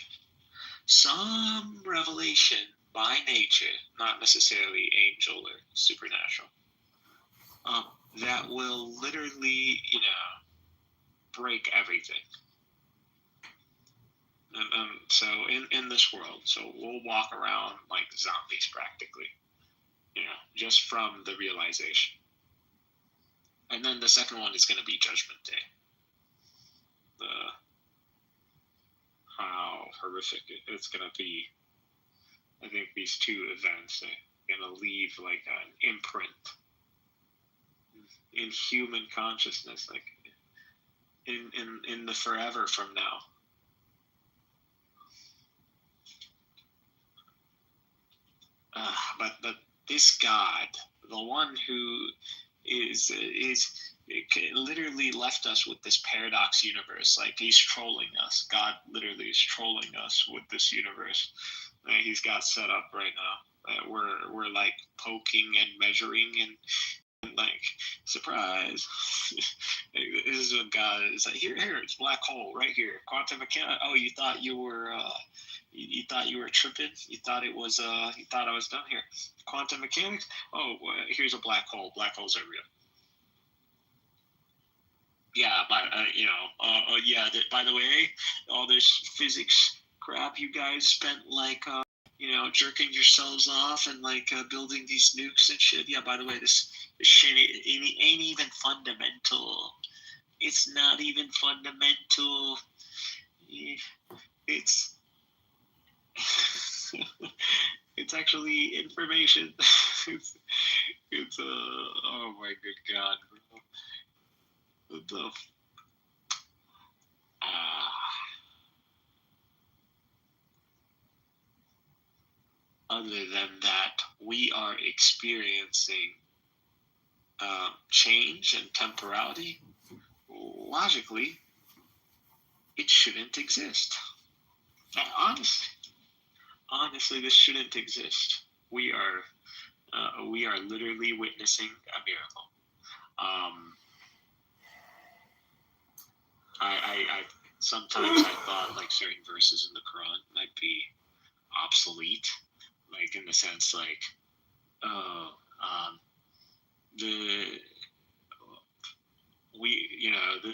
some revelation by nature, not necessarily angel or supernatural, that will literally, break everything. And so in this world, so we'll walk around like zombies practically, just from the realization. And then the second one is going to be Judgment Day. How horrific it's going to be. I think these two events are going to leave like an imprint in human consciousness, like in the forever from now. But this God, the one who it literally left us with this paradox universe. Like, he's trolling us. God literally is trolling us with this universe that he's got set up right now. We're like poking and measuring and like, surprise. This is what God is like. Here, it's black hole right here. Quantum mechanics. Oh, you thought you were you thought you were tripping? You thought it was you thought I was done here. Quantum mechanics. Oh, here's a black hole. Black holes are real. Yeah, but yeah. By the way, all this physics crap you guys spent like jerking yourselves off and like building these nukes and shit. Yeah, by the way, this shit ain't even fundamental. It's not even fundamental. It's it's actually information. it's oh my good God, bro. What the other than that, we are experiencing change and temporality. Logically, it shouldn't exist. Honestly, this shouldn't exist. We are literally witnessing a miracle. I sometimes I thought like certain verses in the Quran might be obsolete, like in the sense like,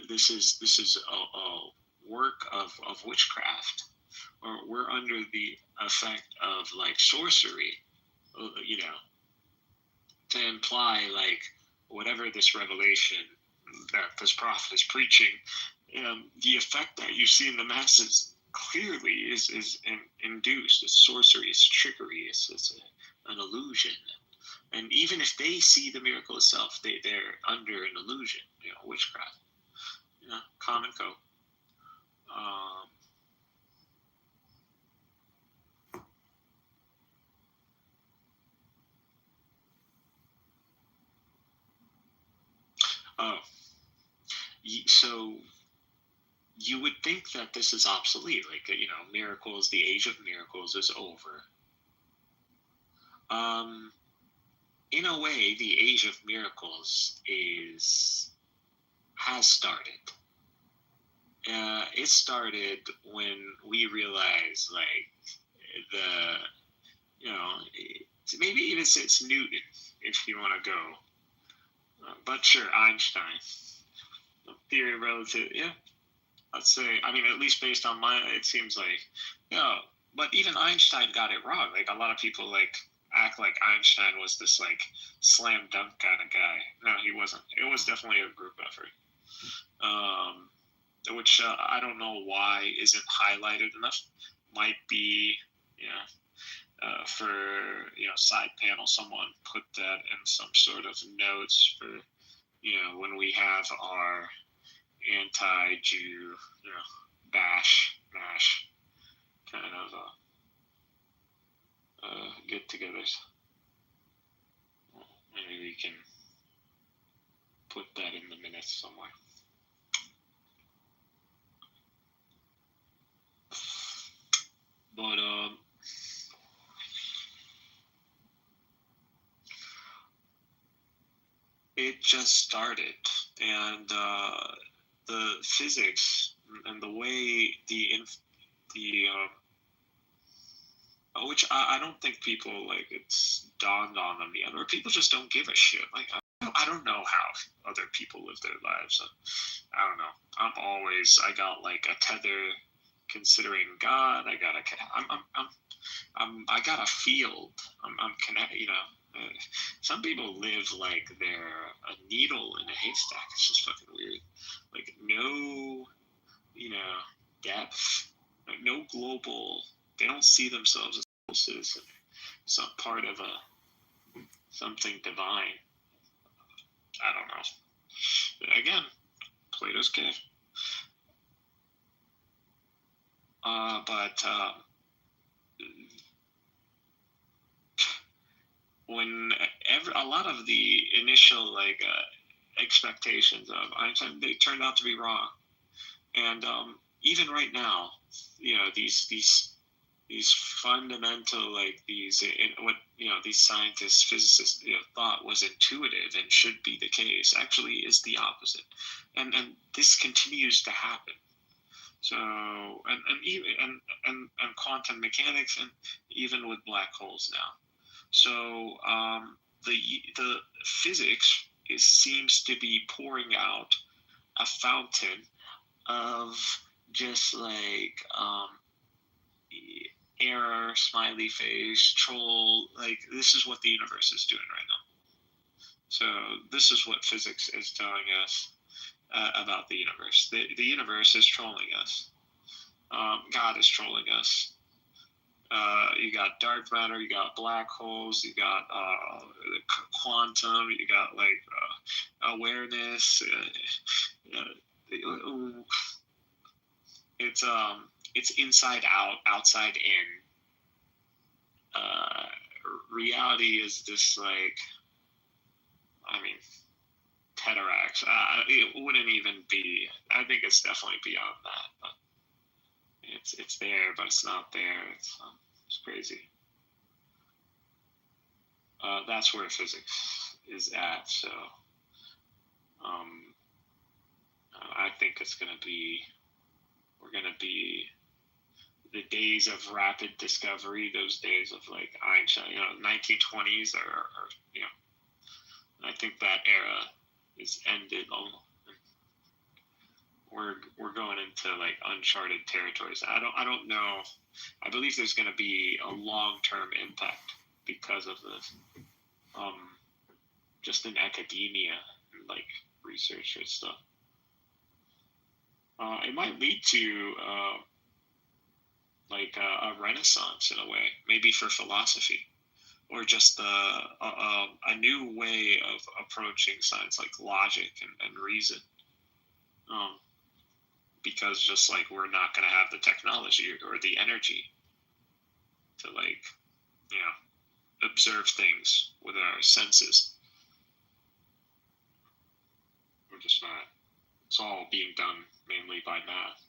this is a work of witchcraft, or we're under the effect of like sorcery, to imply like whatever this revelation that this prophet is preaching, the effect that you see in the masses clearly is induced. It's sorcery, it's trickery, it's an illusion. And even if they see the miracle itself, they're under an illusion, witchcraft, common code. So you would think that this is obsolete, like, miracles, the age of miracles is over. In a way, the age of miracles has started. It started when we realized, like, maybe even since Newton, if you want to go. But sure, Einstein. Theory of relativity, yeah. I'd say, at least based on it seems like, but even Einstein got it wrong. Like, a lot of people, like, act like Einstein was this, like, slam dunk kind of guy. No, he wasn't. It was definitely a group effort. Which I don't know why isn't highlighted enough. Might be, for, side panel, someone put that in some sort of notes for, when we have our anti-Jew, bash kind of get-togethers. Maybe we can put that in the minutes somewhere. But it just started, and the physics and the way which I don't think people, like, it's dawned on them yet, or people just don't give a shit. Like, I don't know how other people live their lives. I don't know. I got like a tether considering God. I got a field. I'm connected. Some people live like they're a needle in a haystack. It's just fucking weird. Like, no, depth. Like, no global. They don't see themselves as a citizen, some part of something divine. I don't know. Again, Plato's cave. But when a lot of the initial expectations of Einstein, they turned out to be wrong. And even right now, these fundamental these scientists, physicists thought was intuitive and should be the case actually is the opposite, and this continues to happen. So and quantum mechanics, and even with black holes now. So the physics seems to be pouring out a fountain of just error, smiley face, troll. This is what the universe is doing right now. So this is what physics is telling us about the universe. The universe is trolling us. God is trolling us. You got dark matter, you got black holes, you got quantum, you got awareness. It's inside out, outside in. Reality is this teterax. It wouldn't even be. I think it's definitely beyond that, but it's there, but it's not there. It's crazy. That's where physics is at. So, I think it's gonna be. We're gonna be the days of rapid discovery. Those days of Einstein, 1920s, or I think that era is ended. We're going into uncharted territories. I don't know. I believe there's going to be a long-term impact because of this. Just in academia and research and stuff. It might lead to a renaissance in a way, maybe for philosophy, or just a new way of approaching science, like logic and reason. Because just we're not going to have the technology or the energy to observe things with our senses. We're just not. It's all being done mainly by math.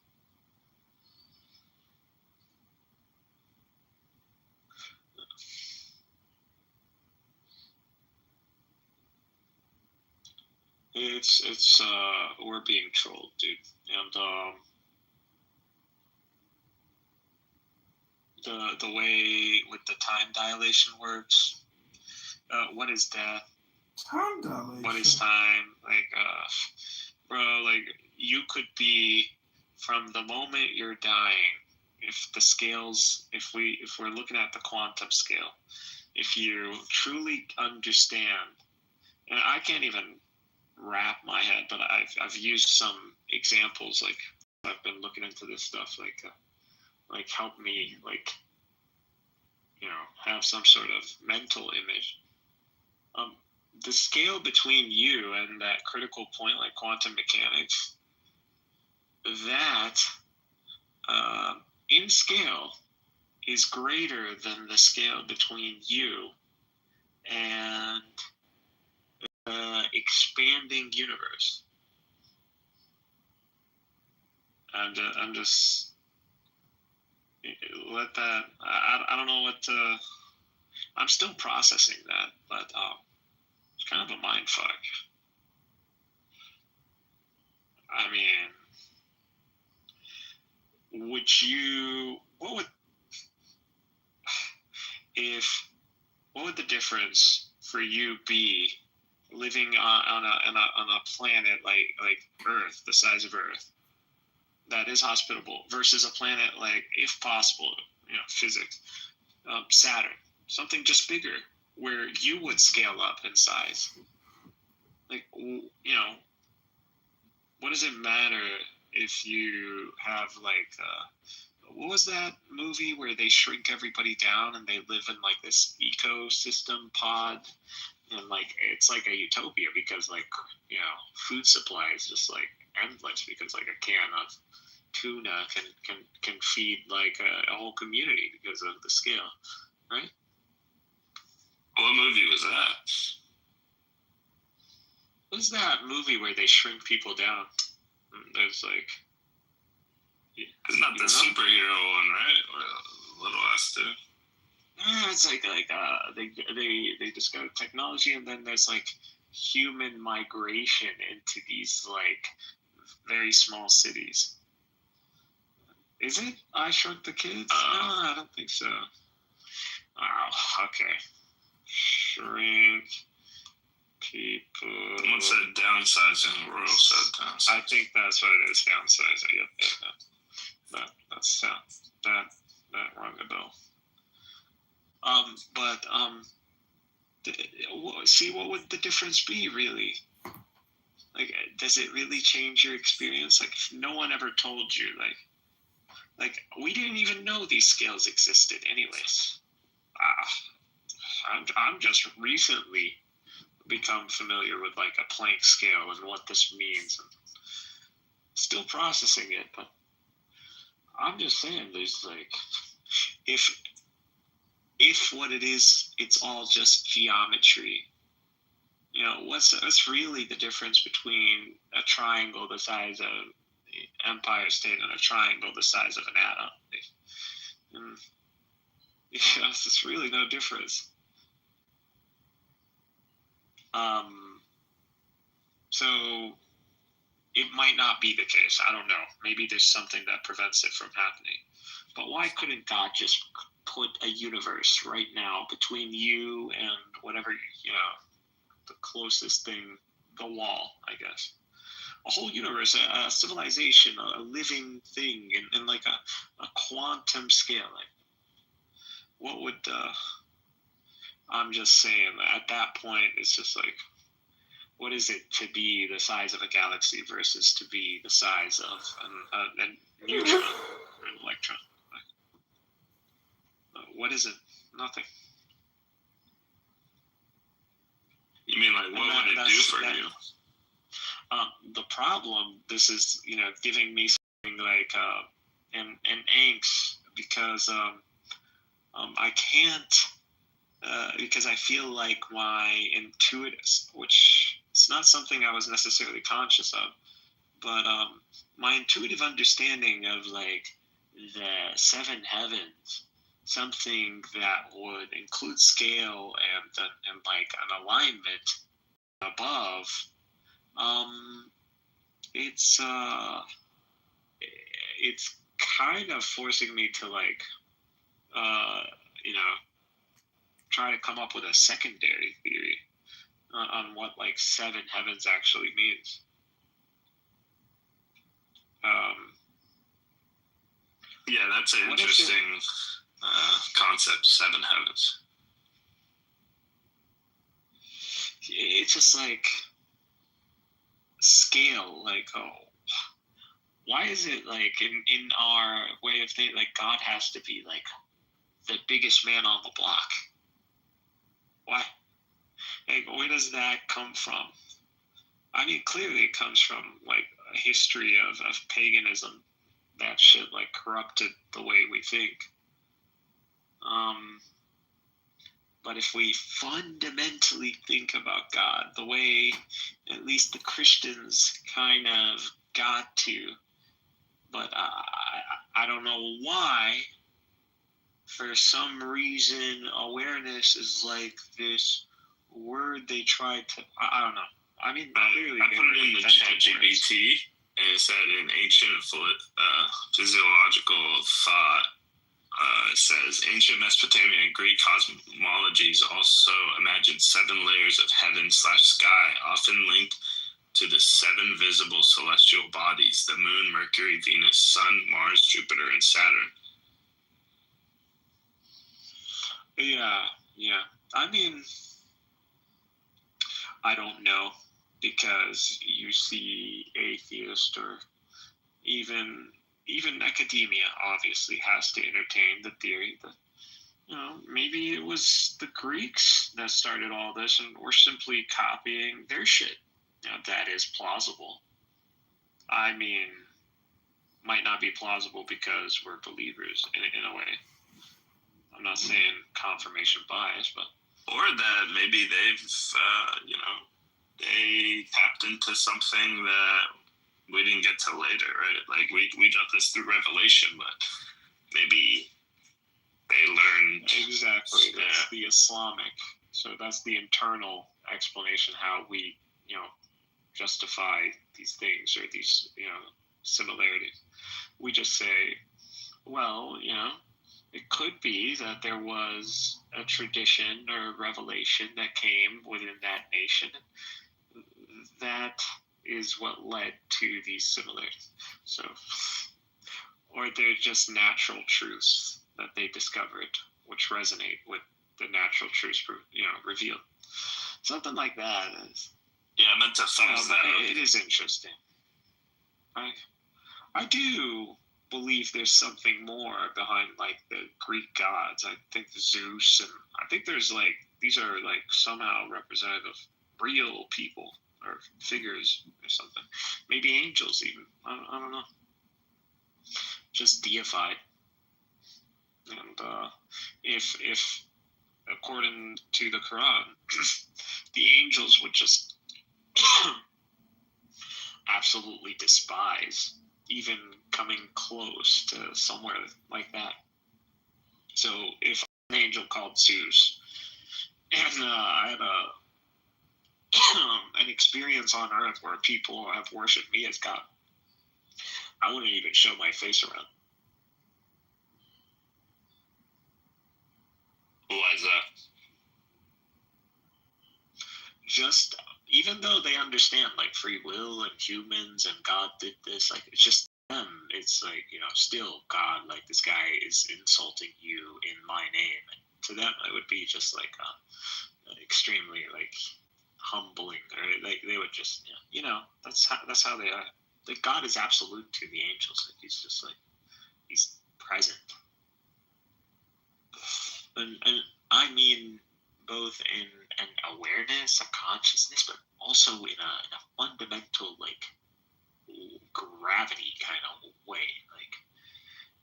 It's we're being trolled, dude. And the way with the time dilation works, what is death?
Time dilation.
What is time? Bro, you could be, from the moment you're dying, if we're looking at the quantum scale, if you truly understand, and I can't even wrap my head, but I've used some examples, I've been looking into this stuff, help me, have some sort of mental image. The scale between you and that critical point, like quantum mechanics, that in scale is greater than the scale between you and the expanding universe. And I'm just let that. I don't know what to. I'm still processing that, but it's kind of a mind fuck. I mean, what would the difference for you be living on a planet like Earth, the size of Earth, that is hospitable, versus a planet if possible, physics, Saturn, something just bigger, where you would scale up in size? What does it matter if you have what was that movie where they shrink everybody down and they live in this ecosystem pod, and it's like a utopia because food supply is just endless, because a can of tuna can feed a whole community because of the scale, right?
What movie was that?
What's that movie where they shrink people down? There's like...
It's not the superhero one, right? Or Little S too?
It's like they discover technology, and then there's like human migration into these like very small cities. Is it I Shrunk the Kids? No, I don't think so. Oh, okay. Shrink people.
Someone said downsizing. Royal said downsizing.
I think that's what it is. Downsizing. Yep. That rung a bell. See, what would the difference be, really? Like, does it really change your experience? Like, if no one ever told you, like we didn't even know these scales existed, anyways. I'm just recently become familiar with like a Planck scale and what this means, and still processing it. But I'm just saying, there's like, if what it is, it's all just geometry. You know, what's really the difference between a triangle the size of Empire State and a triangle the size of an atom? And, yes, it's really no difference. So it might not be the case. I don't know. Maybe there's something that prevents it from happening. But why couldn't God just put a universe right now between you and whatever, the closest thing, the wall, I guess? A whole universe, a civilization, a living thing in like a quantum scale. Like, what would, I'm just saying, at that point, it's just like, what is it to be the size of a galaxy versus to be the size of a neutron or an electron? What is it? Nothing.
You mean like, what would it do for you?
The problem, this is, giving me something like an angst, because I can't, because I feel like my intuitive, which it's not something I was necessarily conscious of, but my intuitive understanding of like the seven heavens, something that would include scale and like an alignment above, it's kind of forcing me to like try to come up with a secondary theory on what like seven heavens actually means.
Yeah, that's an interesting concept, seven heavens.
It's just like scale, like, why is it like in our way of thinking, like God has to be like the biggest man on the block? Why? Like, where does that come from? I mean, clearly it comes from like a history of paganism. That shit like corrupted the way we think. But if we fundamentally think about God, the way at least the Christians kind of got to, but I don't know why, for some reason, awareness is like this word they tried to, I don't know. I mean, clearly
I put it in the ChatGPT, and it said in ancient physiological thought, it says ancient Mesopotamian and Greek cosmologies also imagined 7 layers of heaven/sky, often linked to the 7 visible celestial bodies: the moon, Mercury, Venus, Sun, Mars, Jupiter, and Saturn.
Yeah. I mean, I don't know, because you see atheists or even academia obviously has to entertain the theory that, maybe it was the Greeks that started all this and we're simply copying their shit. That is plausible. I mean, might not be plausible because we're believers in a way. I'm not saying confirmation bias, but
or that maybe they've, they tapped into something that we didn't get to later, right? Like we got this through revelation, but maybe they learned.
Exactly. That's the Islamic. So that's the internal explanation how we, justify these things or these, similarities. We just say, well, it could be that there was a tradition or a revelation that came within that nation. That is what led to these similarities. So, or they're just natural truths that they discovered, which resonate with the natural truths, revealed. Something like that is.
Yeah, I meant to thumbs that up.
It is interesting. I do believe there's something more behind like the Greek gods. I think Zeus, and I think there's like these are like somehow representative of real people or figures or something. Maybe angels even. I don't know. Just deified. And if according to the Quran, the angels would just absolutely despise even coming close to somewhere like that. So if an angel called Zeus, and I had an experience on Earth where people have worshipped me as God, I wouldn't even show my face around.
Why is that?
Just even though they understand like free will and humans and God did this, like it's just them. It's like, still God, like this guy is insulting you in my name. And to them, it would be just like extremely like humbling, or like they would just, that's how they are. Like God is absolute to the angels. Like he's just like he's present, and I mean both in an awareness, a consciousness, but also in a fundamental like gravity kind of way. Like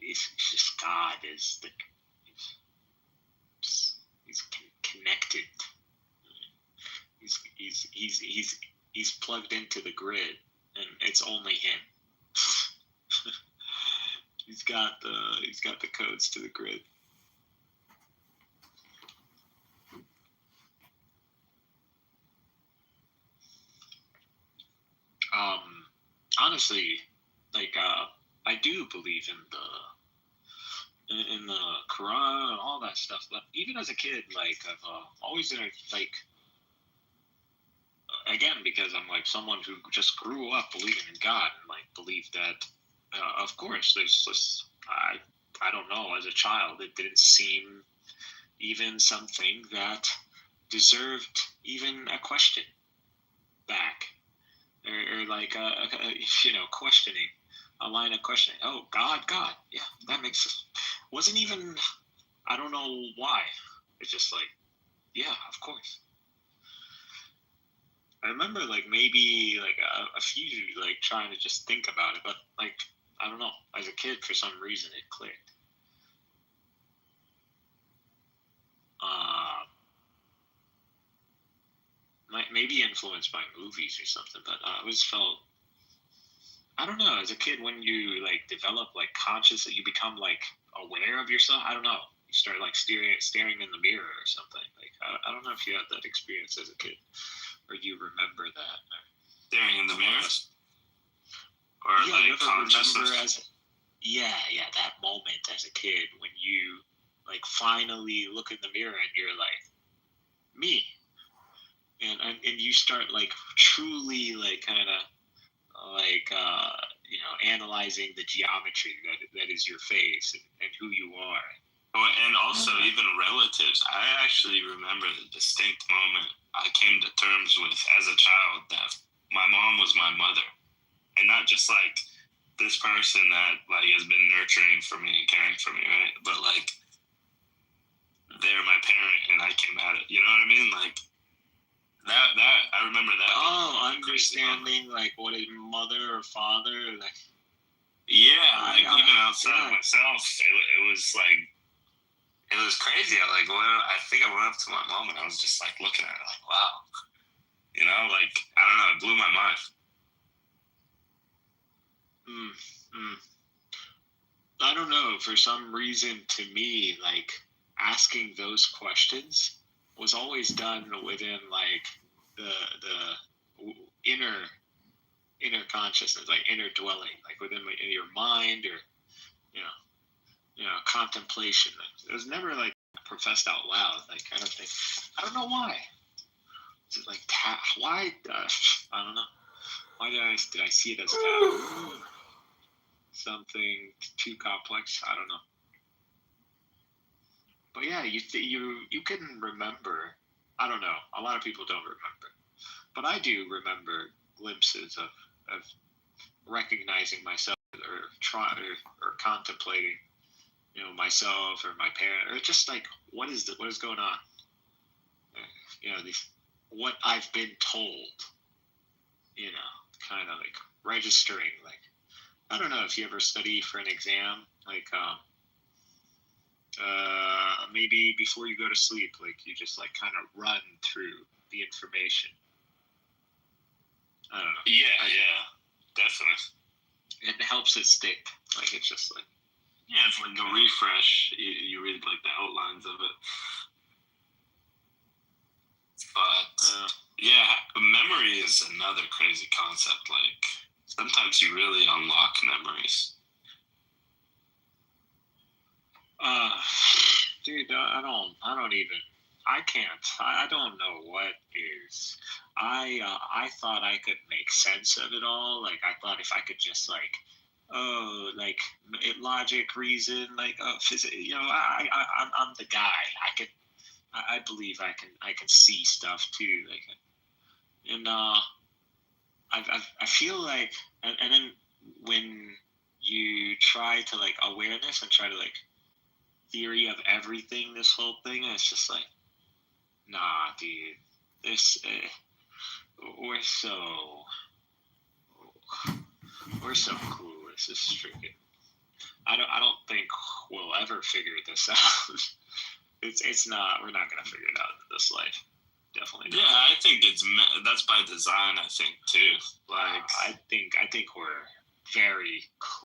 it's just God is the he's connected. He's plugged into the grid, and it's only him. He's got the codes to the grid. Honestly, like I do believe in the Quran and all that stuff, but even as a kid, like I've always been like, again, because I'm like someone who just grew up believing in God and like believed that of course there's this, I don't know, as a child it didn't seem even something that deserved even a question back, or like questioning, a line of questioning. Oh, God, yeah, that makes sense. Wasn't even, I don't know why. It's just like, yeah, of course. I remember like maybe like a few like trying to just think about it, but like I don't know, as a kid for some reason it clicked. Maybe influenced by movies or something, but I always felt, I don't know, as a kid when you like develop like conscious, you become like aware of yourself. I don't know. You start like staring in the mirror or something. Like I don't know if you had that experience as a kid, or you remember that.
Staring in the mirror, or
yeah,
like
you ever remember
yeah,
that moment as a kid when you like finally look in the mirror and you're like, me, and you start like truly like kind of like analyzing the geometry that is your face and who you are.
Oh, and also even relatives. I actually remember the distinct moment I came to terms with as a child that my mom was my mother, and not just like this person that like has been nurturing for me and caring for me, right? But like they're my parent, and I came at it. You know what I mean? Like that I remember that.
Oh, understanding like what is mother or father, like.
Yeah, like even outside of myself, it was like it was crazy. I think I went up to my mom and I was just like looking at her like, wow. You know, like, I don't know, it blew my mind.
I don't know. For some reason, to me, like, asking those questions was always done within, like, the inner consciousness, like inner dwelling, like within your mind, or contemplation. It was never like professed out loud. Like, kind of thing. I don't know why. Is it like why? I don't know. Why did I see it as something too complex? I don't know. But yeah, you can remember. I don't know. A lot of people don't remember, but I do remember glimpses of recognizing myself, or contemplating, myself or my parent, or just like what is going on. What I've been told. Kind of like registering. Like, I don't know if you ever study for an exam, like maybe before you go to sleep, like you just like kind of run through the information. I don't know.
Yeah, definitely.
It helps it stick. Like, it's just like,
yeah, it's like a refresh. You read like the outlines of it. But memory is another crazy concept. Like, sometimes you really unlock memories.
Dude, I don't know what is. I thought I could make sense of it all. Like, I thought if I could just logic, reason, physics. I'm the guy. I believe I can see stuff too. Like, and I feel like, and then when you try to like awareness and try to like theory of everything, this whole thing, it's just like, nah, dude, this we're so cool. This is freaking. I don't think we'll ever figure this out. It's not. We're not gonna figure it out in this life. Definitely not.
Yeah, I think that's by design. I think too. Like,
I think we're very